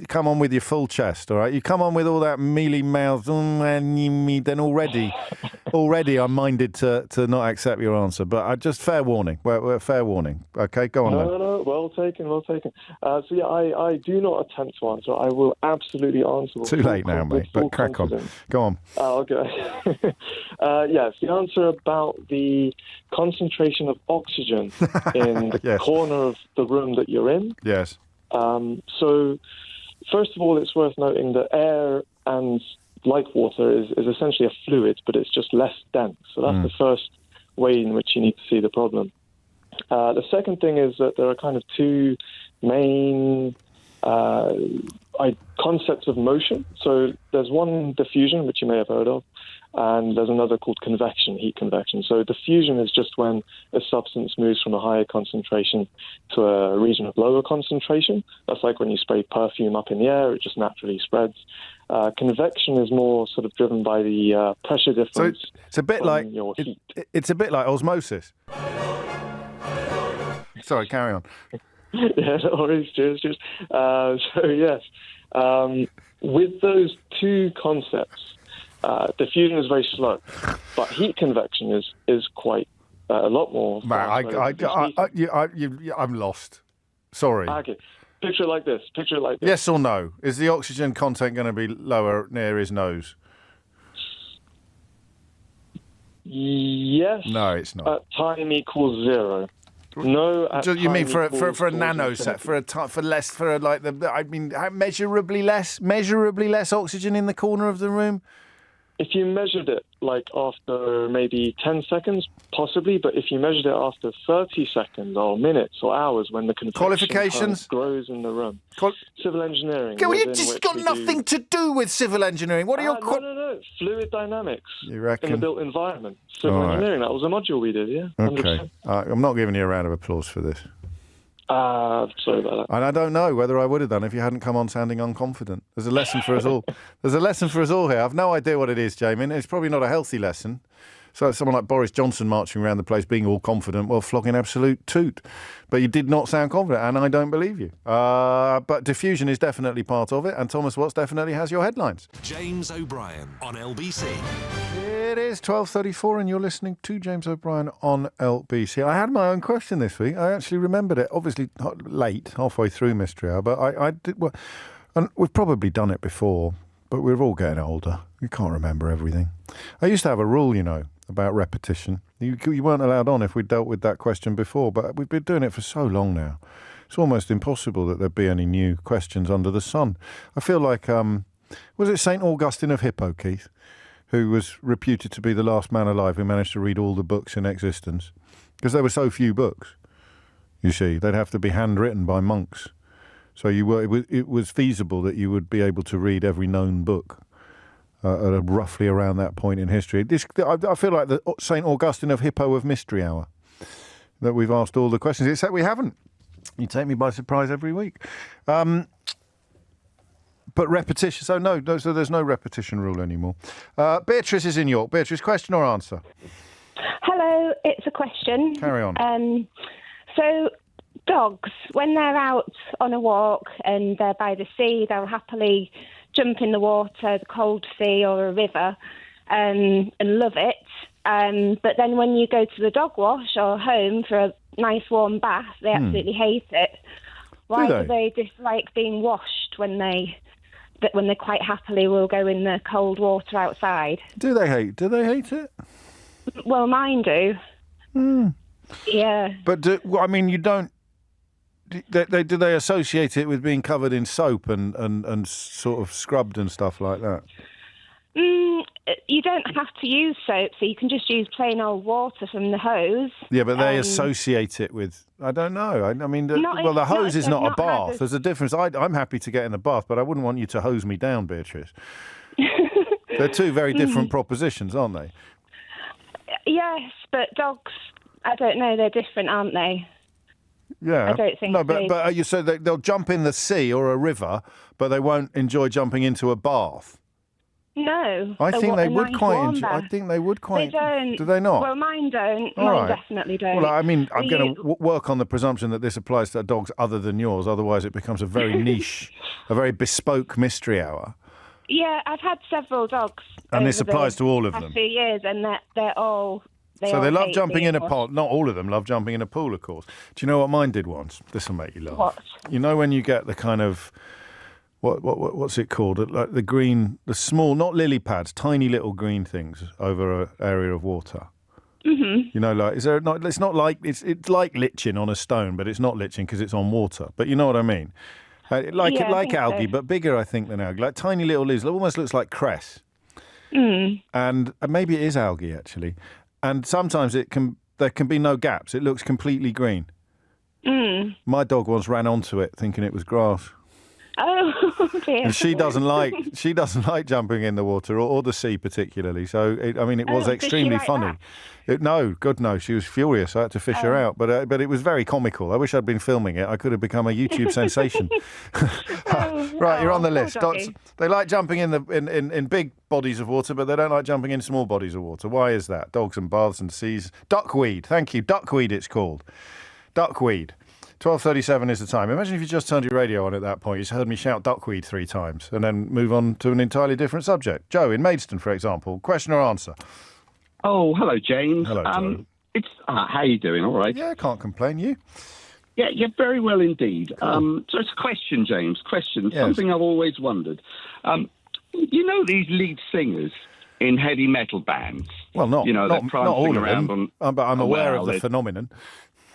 your full chest, all right? You come on with all that mealy mouth, and then already I'm minded to not accept your answer. But I just fair warning. Fair warning. Okay, go on then. No, well taken. So yeah, I do not attempt to answer. I will absolutely answer. Too late now, mate. But crack on. Go on. Okay. Yes, the answer about the concentration of oxygen in the corner of the room that you're in. Yes. So, first of all, it's worth noting that air and like water is essentially a fluid, but it's just less dense. So that's the first way in which you need to see the problem. The second thing is that there are kind of two main concepts of motion. So there's one, diffusion, which you may have heard of, and there's another called convection, heat convection. So diffusion is just when a substance moves from a higher concentration to a region of lower concentration. That's like when you spray perfume up in the air, it just naturally spreads. Convection is more sort of driven by the pressure difference. So it's a bit like your heat. It's a bit like osmosis. Sorry, carry on. Yeah, no worries. Cheers. So yes, with those two concepts, diffusion is very slow, but heat convection is quite a lot more. I'm lost. Sorry. Okay, picture it like this. Yes or no? Is the oxygen content going to be lower near his nose? Yes. No, it's not. At time equals 0. No. You mean for a nanoset, measurably less oxygen in the corner of the room? If you measured it like after maybe 10 seconds, possibly, but if you measured it after 30 seconds or minutes or hours when the convection grows in the room. Civil engineering. Okay, well, you just got nothing to do with civil engineering. What are your... No. Fluid dynamics. You reckon? In the built environment. Civil engineering, that was a module we did, yeah. 100%. Okay. I'm not giving you a round of applause for this. Sorry about that. And I don't know whether I would have done if you hadn't come on sounding unconfident. There's a lesson for us all. There's a lesson for us all here. I've no idea what it is, Jamin. It's probably not a healthy lesson. So someone like Boris Johnson marching around the place being all confident, well, flogging absolute toot. But you did not sound confident, and I don't believe you. But diffusion is definitely part of it, and Thomas Watts definitely has your headlines. James O'Brien on LBC. It is 12:34, and you're listening to James O'Brien on LBC. I had my own question this week. I actually remembered it, obviously late, halfway through Mystery Hour, but I did. Well, and we've probably done it before, but we're all getting older. You can't remember everything. I used to have a rule, about repetition. You weren't allowed on if we dealt with that question before, but we've been doing it for so long now. It's almost impossible that there'd be any new questions under the sun. I feel like, was it St. Augustine of Hippo, Keith, who was reputed to be the last man alive who managed to read all the books in existence? Because there were so few books, you see. They'd have to be handwritten by monks. So it was feasible that you would be able to read every known book. Roughly around that point in history. I feel like the St. Augustine of Hippo of Mystery Hour, that we've asked all the questions, except we haven't. You take me by surprise every week. But repetition, so there's no repetition rule anymore. Beatrice is in York. Beatrice, question or answer? Hello, it's a question. Carry on. So dogs, when they're out on a walk and they're by the sea, they'll happily jump in the water, the cold sea or a river, and love it. But then when you go to the dog wash or home for a nice warm bath, they absolutely hate it. Why do they dislike being washed when they quite happily will go in the cold water outside? Do they hate it? Well, mine do. Yeah. But you don't. Do they associate it with being covered in soap and sort of scrubbed and stuff like that? You don't have to use soap, so you can just use plain old water from the hose. Yeah, but they associate it with, I don't know. The hose is not a bath. There's a difference. I'm happy to get in the bath, but I wouldn't want you to hose me down, Beatrice. They're two very different propositions, aren't they? Yes, but dogs, I don't know, they're different, aren't they? Yeah. I don't think no, but you said they'll jump in the sea or a river, but they won't enjoy jumping into a bath. No. I think they would quite enjoy. I think they would quite. They don't. Do they not? Well, mine don't. All Mine right. definitely don't. Well, I'm going to work on the presumption that this applies to dogs other than yours. Otherwise, it becomes a very niche, a very bespoke mystery hour. Yeah, I've had several dogs. And this applies to all of them. Past few years, and they're all. They love jumping in a pool. Not all of them love jumping in a pool, of course. Do you know what mine did once? This will make you laugh. What? You know when you get the kind of what's it called? Like the small, not lily pads, tiny little green things over an area of water. Mm-hmm. You know, like it's not like it's like liching on a stone, but it's not liching because it's on water. But you know what I mean? Like algae, but bigger, I think, than algae. Like tiny little leaves. It almost looks like cress. Mm. And maybe it is algae actually. And sometimes there can be no gaps. It looks completely green. Mm. My dog once ran onto it thinking it was grass. Oh dear. And she doesn't like jumping in the water or the sea particularly. So it was extremely did she like funny. No, God no, she was furious. I had to fish her out, but it was very comical. I wish I'd been filming it. I could have become a YouTube sensation. Right, you're on the list. They like jumping in big bodies of water, but they don't like jumping in small bodies of water. Why is that? Dogs and baths and seas. Duckweed, thank you. Duckweed, it's called. Duckweed. 12:37 is the time. Imagine if you just turned your radio on at that point. You just heard me shout duckweed 3 times and then move on to an entirely different subject. Joe, in Maidstone, for example. Question or answer? Oh, hello, James. Hello, Joe. How you doing? All right. Yeah, can't complain. You? Yeah, very well indeed. So it's a question, James. Question. Yes. Something I've always wondered. You know these lead singers in heavy metal bands? Well, not all of them, but I'm aware of the phenomenon.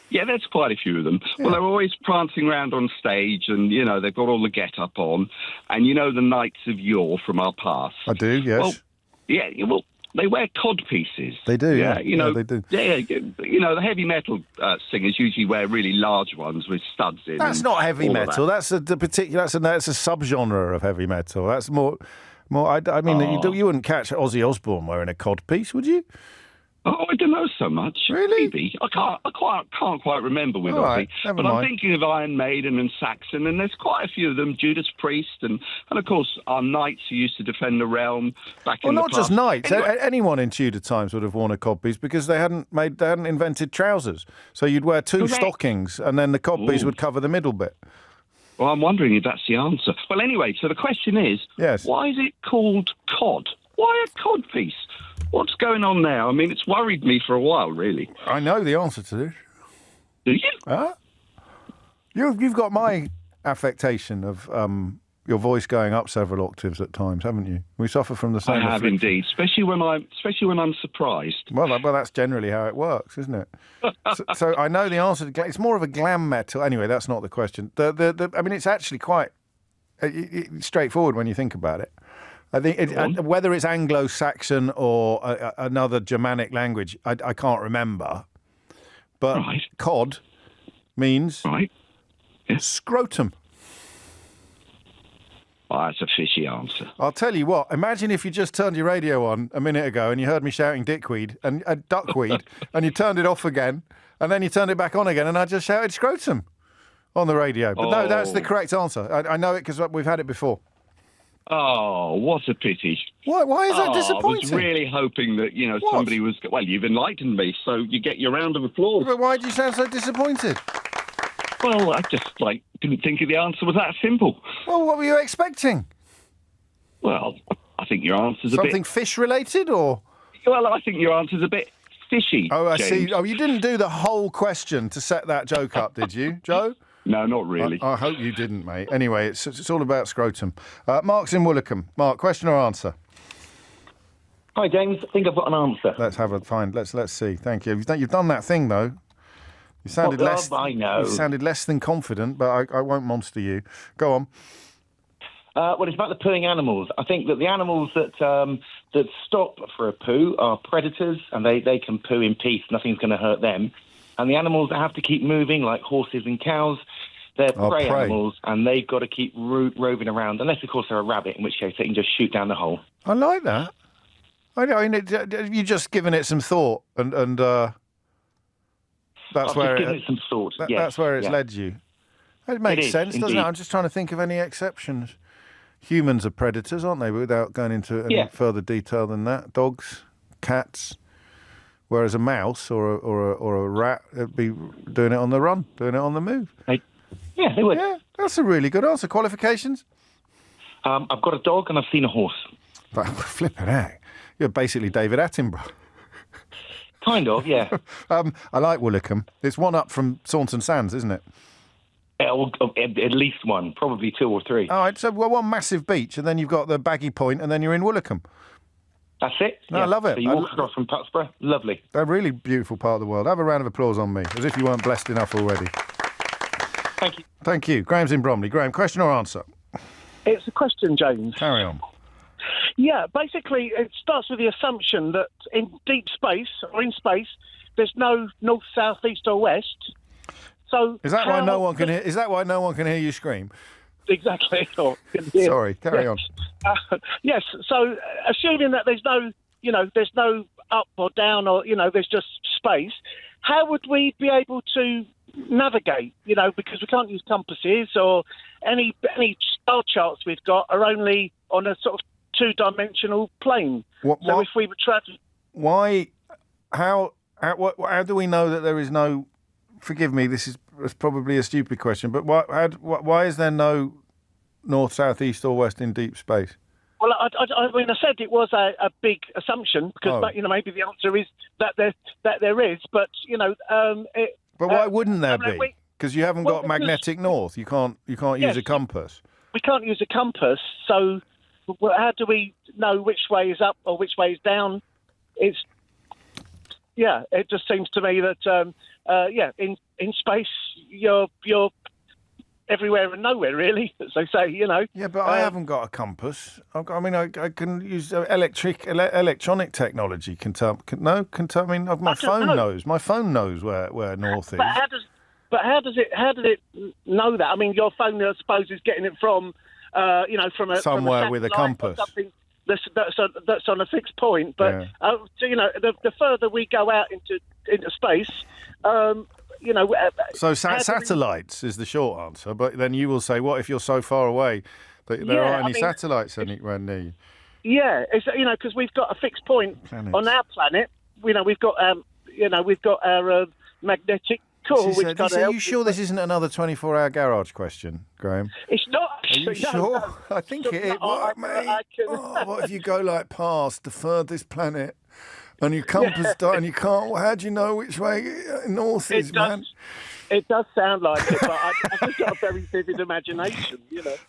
Yeah, there's quite a few of them. Yeah. Well, they're always prancing around on stage and, they've got all the get-up on. And the Knights of Yore from our past. I do, yes. Well, they wear cod pieces. They do, yeah. They do. Yeah, the heavy metal singers usually wear really large ones with studs in. That's not heavy metal. That's a subgenre of heavy metal. That's more. You wouldn't catch Ozzy Osbourne wearing a cod piece, would you? Oh, I don't know so much. Really? Maybe. I can't quite remember with Ozzy. But I'm thinking of Iron Maiden and Saxon, and there's quite a few of them. Judas Priest, and of course our knights who used to defend the realm back in the past. Well, not just knights. Anyway. Anyone in Tudor times would have worn a codpiece because they hadn't invented trousers. So you'd wear 2 stockings, and then the codpiece would cover the middle bit. Well, I'm wondering if that's the answer. Well, anyway, so the question is, why is it called cod? Why a codpiece? What's going on there? I mean, it's worried me for a while, really. I know the answer to this. Do you? You've got my affectation of your voice going up several octaves at times, haven't you? We suffer from the same. I have indeed, especially when I'm surprised. Well, that's generally how it works, isn't it? so I know the answer. It's more of a glam metal. Anyway, that's not the question. It's actually quite straightforward when you think about it. I think whether it's Anglo-Saxon or another Germanic language, I can't remember. But cod means scrotum. Oh, that's a fishy answer. I'll tell you what. Imagine if you just turned your radio on a minute ago and you heard me shouting dickweed and duckweed, and you turned it off again, and then you turned it back on again, and I just shouted scrotum on the radio. But no, that's the correct answer. I know it because we've had it before. Oh, what a pity. Why is that disappointing? I was really hoping that, somebody was... Well, you've enlightened me, so you get your round of applause. But why do you sound so disappointed? Well, I just, didn't think the answer was that simple. Well, what were you expecting? Well, I think your answer's something fish-related, or...? Well, I think your answer's a bit fishy, Oh, I James. see. Oh, you didn't do the whole question to set that joke up, did you, Joe? No, not really. I hope you didn't, mate. Anyway, it's all about scrotum. Mark's in Woolacombe. Mark, question or answer? Hi, James. I think I've got an answer. Let's have a find. Let's see. Thank you. You've done that thing, though. You sounded I know. You sounded less than confident, but I won't monster you. Go on. Well, it's about the pooing animals. I think that the animals that stop for a poo are predators, and they can poo in peace. Nothing's going to hurt them. And the animals that have to keep moving, like horses and cows, they're prey animals, and they've got to keep roving around, unless, of course, they're a rabbit, in which case they can just shoot down the hole. I like that. I mean, you've just given it some thought, and that's where given it some thought. Yes, that's where it's led you. It makes sense, doesn't it? I'm just trying to think of any exceptions. Humans are predators, aren't they? Without going into any further detail than that, dogs, cats. Whereas a mouse or a rat would be doing it on the run, doing it on the move. Yeah, they would. Yeah, that's a really good answer. Qualifications? I've got a dog and I've seen a horse. Flipping heck. You're basically David Attenborough. Kind of, yeah. I like Woolwickham. It's one up from Saunton Sands, isn't it? At least one, probably 2 or 3. All right, so one massive beach, and then you've got the Baggy Point, and then you're in Woolwickham. That's it. No, I love it. So you walk across from Putsborough. Lovely. A really beautiful part of the world. Have a round of applause on me, as if you weren't blessed enough already. Thank you. Thank you. Graham's in Bromley. Graham, question or answer? It's a question, James. Carry on. Yeah, basically, it starts with the assumption that in deep space, or in space, there's no north, south, east or west. So Is that why no one can hear? Is that why no one can hear you scream? Exactly. Sorry, carry on. Yes. So, assuming that there's no up or down, or there's just space. How would we be able to navigate? Because we can't use compasses, or any star charts we've got are only on a sort of 2-dimensional plane. So if we were traveling, how do we know that there is no? Forgive me, this is probably a stupid question, but why is there no north, south, east, or west in deep space? Well, I mean, I said it was a big assumption because maybe the answer is that there is, but But why wouldn't there be? Because you haven't got magnetic north. You can't use a compass. We can't use a compass, so how do we know which way is up or which way is down? It just seems to me that in space you're everywhere and nowhere, really, as they say, Yeah, but I haven't got a compass. I mean, I can use electronic technology. My phone knows. My phone knows where north is. How does it know that? I mean, your phone, I suppose, is getting it from somewhere with a compass. That's on a fixed point. But the further we go out into space, So satellites is the short answer. But then you will say, what if you're so far away that there aren't any satellites anywhere near you? Yeah, it's, because we've got a fixed point on our planet. We've got our magnetic core. Are you sure this isn't another 24-hour garage question, Graham? It's not. Are you sure? No. I think it is. What if you go past the furthest planet and your compass and you can't? How do you know which way north is, man? It does sound like it, but I've just got a very vivid imagination.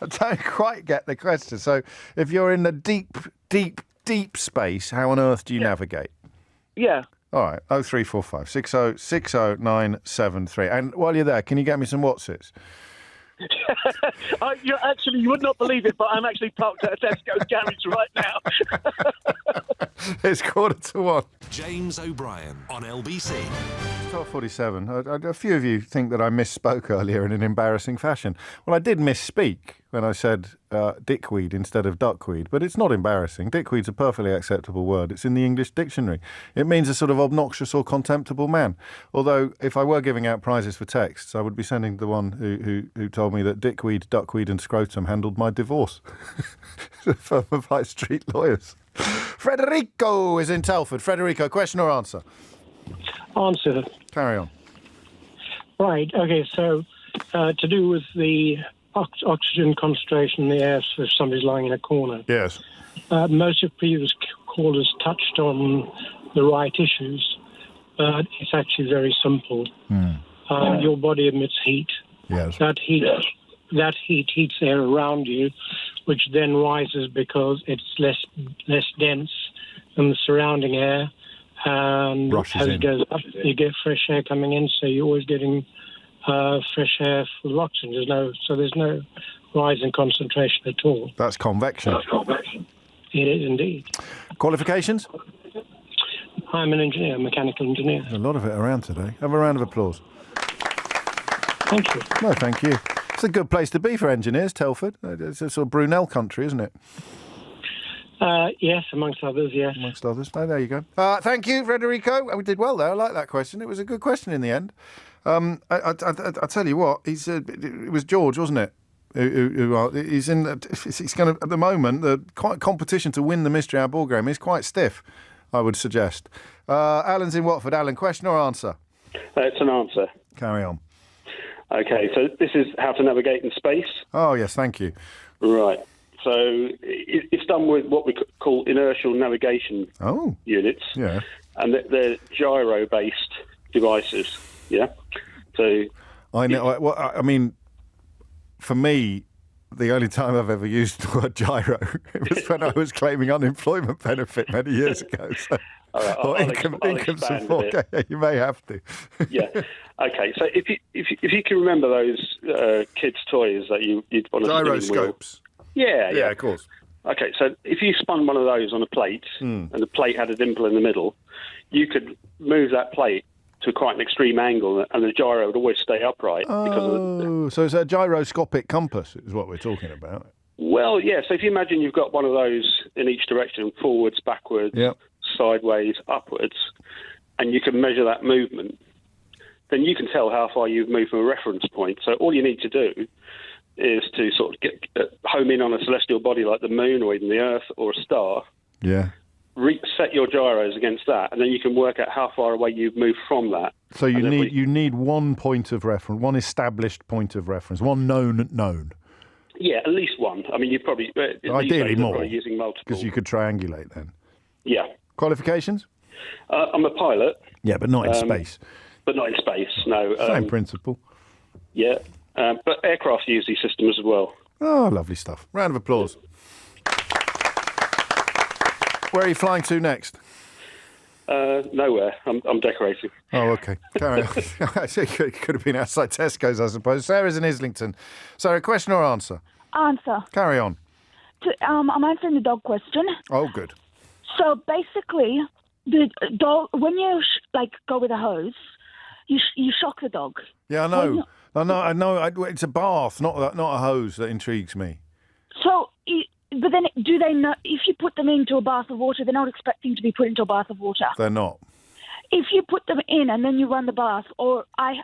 I don't quite get the question. So, if you're in the deep space, how on earth do you navigate? Yeah. All right, 0345 60 60 973. And while you're there, can you get me some Watsits? You would not believe it, but I'm actually parked at a Tesco's garage right now. It's 1:45. James O'Brien on LBC. 12:47. A few of you think that I misspoke earlier in an embarrassing fashion. Well, I did misspeak when I said dickweed instead of duckweed, but it's not embarrassing. Dickweed's a perfectly acceptable word. It's in the English dictionary. It means a sort of obnoxious or contemptible man. Although, if I were giving out prizes for texts, I would be sending the one who told me that dickweed, duckweed and scrotum handled my divorce. The firm of high street lawyers. Federico is in Telford. Federico, question or answer? Answer. Carry on. Right, okay, so to do with the oxygen concentration in the air if somebody's lying in a corner. Yes. Most of previous callers touched on the right issues, but it's actually very simple. Your body emits heat. Yes. That heat heats air around you, which then rises because it's less dense than the surrounding air, and Rushes as in. it goes up, you get fresh air coming in, so you're always getting fresh air full of oxygen. There's no rise in concentration at all. That's convection. It is indeed. Qualifications? I'm an engineer, mechanical engineer. There's a lot of it around today. Have a round of applause. Thank you. No, thank you. It's a good place to be for engineers, Telford. It's a sort of Brunel country, isn't it? Yes, amongst others, yes. Amongst others. Oh, there you go. Thank you, Federico. We did well there. I like that question. It was a good question in the end. I tell you what, it was George, wasn't it? He's going to, at the moment, the competition to win the Mystery Hour ball game is quite stiff, I would suggest. Alan's in Watford. Alan, question or answer? It's an answer. Carry on. Okay, so this is how to navigate in space. Oh, yes, thank you. Right. So it's done with what we call inertial navigation units. Yeah. And they're gyro-based devices, yeah? So I know. Well, I mean, for me, the only time I've ever used the word gyro it was when I was claiming unemployment benefit many years ago. So, right, or income support. Okay, you may have to. Yeah. Okay. So if you can remember those kids' toys that you'd want to gyroscopes. Yeah, of course. Okay, so if you spun one of those on a plate and the plate had a dimple in the middle, you could move that plate to quite an extreme angle and the gyro would always stay upright. So it's a gyroscopic compass is what we're talking about. Well, yeah, so if you imagine you've got one of those in each direction, forwards, backwards, sideways, upwards, and you can measure that movement, then you can tell how far you've moved from a reference point. So all you need to do is to sort of home in on a celestial body like the moon or even the Earth or a star. Yeah. Set your gyros against that, and then you can work out how far away you've moved from that. So you need one point of reference, one established point of reference, one known. Yeah, at least one. I mean, you probably ideally more probably using multiple because you could triangulate then. Yeah. Qualifications? I'm a pilot. Yeah, but not in space. But not in space. No. Same principle. Yeah. But aircraft use these systems as well. Oh, lovely stuff. Round of applause. Where are you flying to next? Nowhere. I'm decorating. Oh, OK. Carry on. It could have been outside Tesco's, I suppose. Sarah's in Islington. Sarah, question or answer? Answer. Carry on. I'm answering the dog question. Oh, good. So basically, the dog, when you go with a hose, you shock the dog. Yeah, I know. I know. It's a bath, not a hose that intrigues me. So, but then do they know, if you put them into a bath of water, they're not expecting to be put into a bath of water? They're not. If you put them in and then you run the bath, or I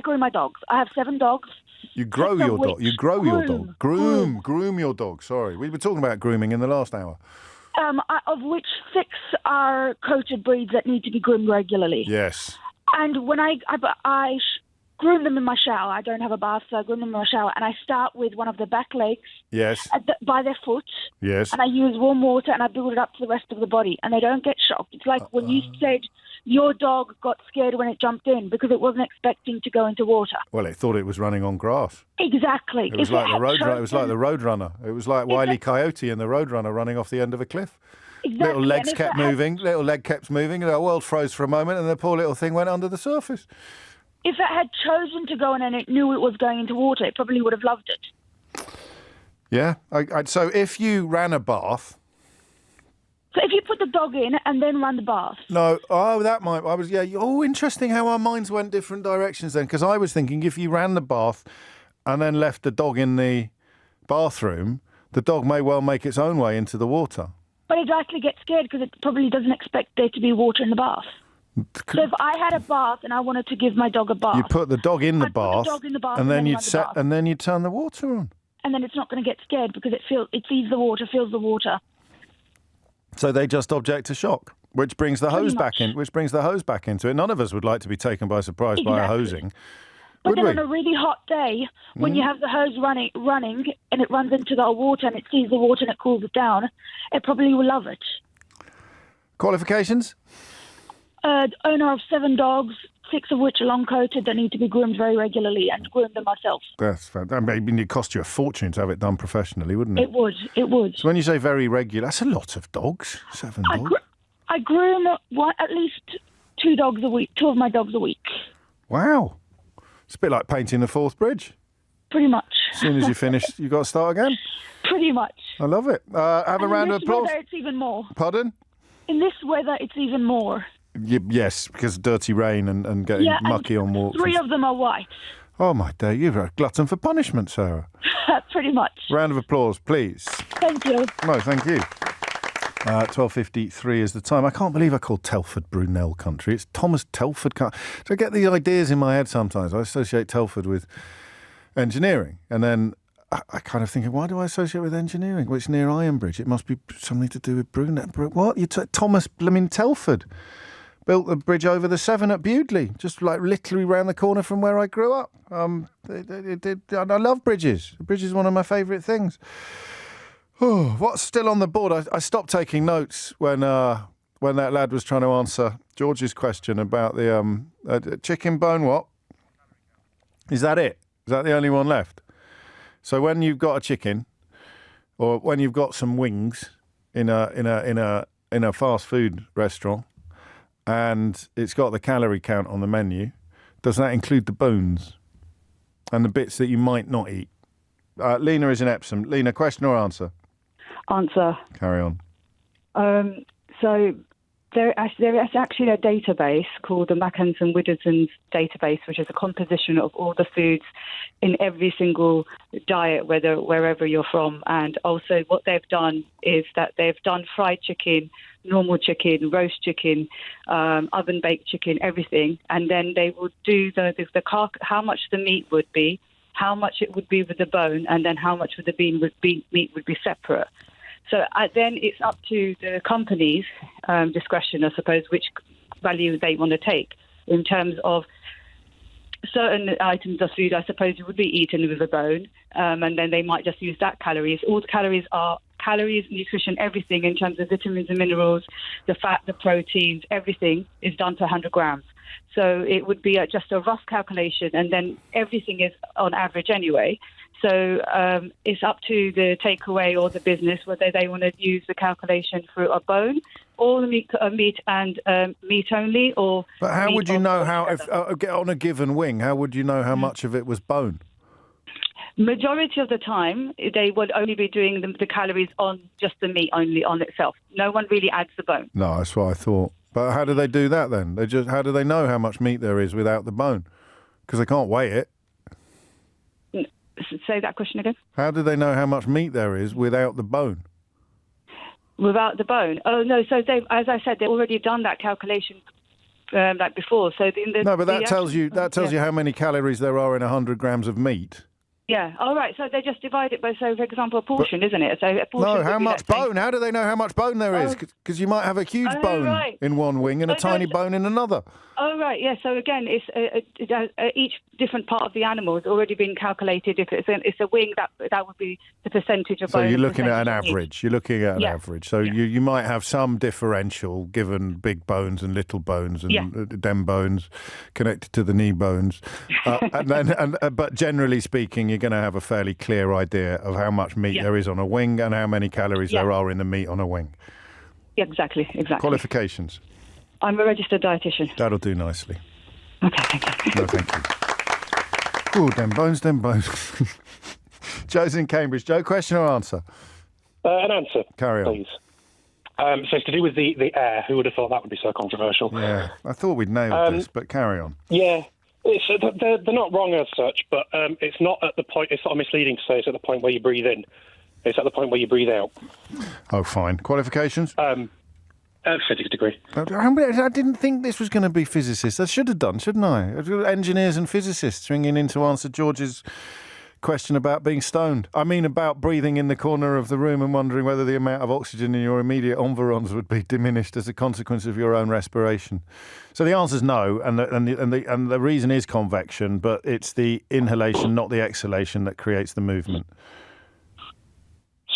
groom my dogs. I have 7 dogs. You grow your dog. You grow your dog. Groom your dog. Sorry, we were talking about grooming in the last hour. Of which 6 are coated breeds that need to be groomed regularly. Yes. And when I groom them in my shower, I don't have a bath, so I groom them in my shower, and I start with one of the back legs. Yes. By their foot. Yes. And I use warm water and I build it up to the rest of the body, and they don't get shocked. It's like when you said your dog got scared when it jumped in because it wasn't expecting to go into water. Well, it thought it was running on grass. Exactly. It was like the Roadrunner. It was like the Roadrunner. It was like Wile E. Coyote and the Roadrunner running off the end of a cliff. Exactly. Little legs kept moving. Little leg kept moving. The world froze for a moment, and the poor little thing went under the surface. If it had chosen to go in and it knew it was going into water, it probably would have loved it. Yeah. So if you ran a bath. So if you put the dog in and then run the bath. No. Oh, that might. Oh, interesting how our minds went different directions then. Because I was thinking if you ran the bath and then left the dog in the bathroom, the dog may well make its own way into the water. But it likely gets scared because it probably doesn't expect there to be water in the bath. So if I had a bath and I wanted to give my dog a bath, you put the dog in the bath, and then you'd turn the water on, and then it's not going to get scared because it sees the water, feels the water. So they just object to shock, which brings the hose back in. Which brings the hose back into it. None of us would like to be taken by surprise by a hosing. But then on a really hot day, when you have the hose running, and it runs into the water and it sees the water and it cools it down, it probably will love it. Qualifications? Owner of 7 dogs, 6 of which are long-coated that need to be groomed very regularly, and groom them myself. That's fantastic. I mean, it'd cost you a fortune to have it done professionally, wouldn't it? It would. So when you say very regular, that's a lot of dogs. 7 dogs. I groom at least two of my dogs a week. Wow. It's a bit like painting the Forth Bridge. Pretty much. As soon as you finish, you've got to start again? Pretty much. I love it. Have a round of applause. In this weather, it's even more. Pardon? In this weather, it's even more. Yes, because of dirty rain and getting mucky on walks. 3 of them are white. Oh, my day. You're a glutton for punishment, Sarah. Pretty much. Round of applause, please. Thank you. No, thank you. 12:53 is the time. I can't believe I called Telford Brunel country. It's Thomas Telford country. So I get the ideas in my head sometimes. I associate Telford with engineering. And then I kind of think, why do I associate with engineering? Well, it's near Ironbridge. It must be something to do with Brunel. What? Thomas Blimmin Telford built the bridge over the Severn at Bewdley, just like literally round the corner from where I grew up. I love bridges. A bridge is one of my favourite things. Oh, what's still on the board? I stopped taking notes when that lad was trying to answer George's question about the chicken bone. What? Is that it? Is that the only one left? So when you've got a chicken, or when you've got some wings in a fast food restaurant, and it's got the calorie count on the menu, does that include the bones and the bits that you might not eat? Lena is in Epsom. Lena, question or answer? Answer. Carry on. So there is actually a database called the Mackensen-Widdowson's database, which is a composition of all the foods in every single diet, wherever you're from. And also what they've done is that they've done fried chicken, normal chicken, roast chicken, oven-baked chicken, everything. And then they will do how much the meat would be, how much it would be with the bone, and then how much with the meat would be separate. So then it's up to the company's discretion, I suppose, which value they want to take in terms of certain items of food. I suppose it would be eaten with a bone, and then they might just use that calories. All the calories are calories, nutrition, everything in terms of vitamins and minerals, the fat, the proteins, everything is done to 100 grams. So it would be just a rough calculation, and then everything is on average anyway. So it's up to the takeaway or the business whether they want to use the calculation for a bone or the meat and meat only. Or but how would you know how, if on a given wing, how would you know how much of it was bone? Majority of the time, they would only be doing the calories on just the meat only on itself. No one really adds the bone. No, that's what I thought. But how do they do that then? How do they know how much meat there is without the bone? Because they can't weigh it. Say that question again. How do they know how much meat there is without the bone? Without the bone? Oh no! So they, as I said, they've already done that calculation like before. So no, but that tells you how many calories there are in 100 grams of meat. Yeah. All right. So they just divide it by, so for example, a portion, isn't it? So a portion. No, how much bone? How do they know how much bone there is? Because you might have a huge bone in one wing and a tiny bone in another. Oh right. Yeah. So again, it's each different part of the animal has already been calculated. If it's a wing, that would be the percentage of bone. So you're looking at an average. You're looking at an average. So you might have some differential given big bones and little bones and them bones connected to the knee bones, but generally speaking, you're going to have a fairly clear idea of how much meat there is on a wing and how many calories there are in the meat on a wing. Yeah, exactly. Qualifications? I'm a registered dietitian. That'll do nicely. Okay, thank you. No, thank you. Ooh, them bones. Joe's in Cambridge. Joe, question or answer? An answer. Carry on. Please. So it's to do with the air. Who would have thought that would be so controversial? Yeah, I thought we'd nailed this, but carry on. Yeah. They're not wrong as such, but it's not at the point. It's not misleading to say it's at the point where you breathe in. It's at the point where you breathe out. Oh, fine. Qualifications? Physics degree. I didn't think this was going to be physicists. I should have done, shouldn't I? Engineers and physicists ringing in to answer George's question about being stoned. I mean, about breathing in the corner of the room and wondering whether the amount of oxygen in your immediate environs would be diminished as a consequence of your own respiration. So the answer's no, and the reason is convection, but it's the inhalation, not the exhalation, that creates the movement.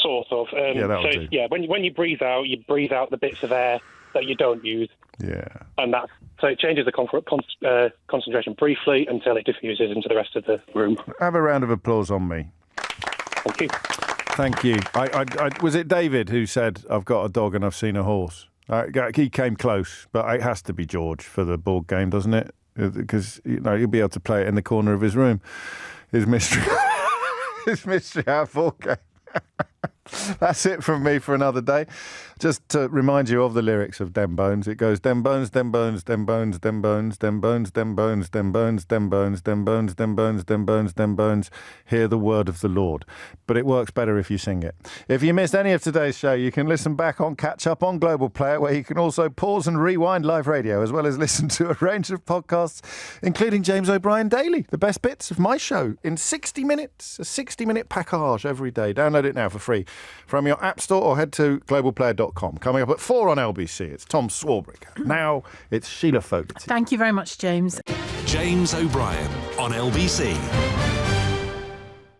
Sort of. That'll do. Yeah, when you breathe out the bits of air that you don't use. Yeah. And so it changes the concentration briefly until it diffuses into the rest of the room. Have a round of applause on me. Thank you. Thank you. I was it David who said, I've got a dog and I've seen a horse? He came close, but it has to be George for the board game, doesn't it? Because he'll be able to play it in the corner of his room. His mystery hour board game. That's it from me for another day. Just to remind you of the lyrics of Dem Bones, it goes Dem Bones, Dem Bones, Dem Bones, Dem Bones, Dem Bones, Dem Bones, Dem Bones, Dem Bones, Dem Bones, Dem Bones, Dem Bones, Dem Bones. Hear the word of the Lord. But it works better if you sing it. If you missed any of today's show, you can listen back on Catch Up on Global Player, where you can also pause and rewind live radio, as well as listen to a range of podcasts, including James O'Brien Daily, the best bits of my show in 60 minutes, a 60-minute package every day. Download it now for free from your app store or head to globalplayer.com. Coming up at 4 on LBC, it's Tom Swarbrick. Now it's Sheila Fogarty. Thank you very much, James. James O'Brien on LBC.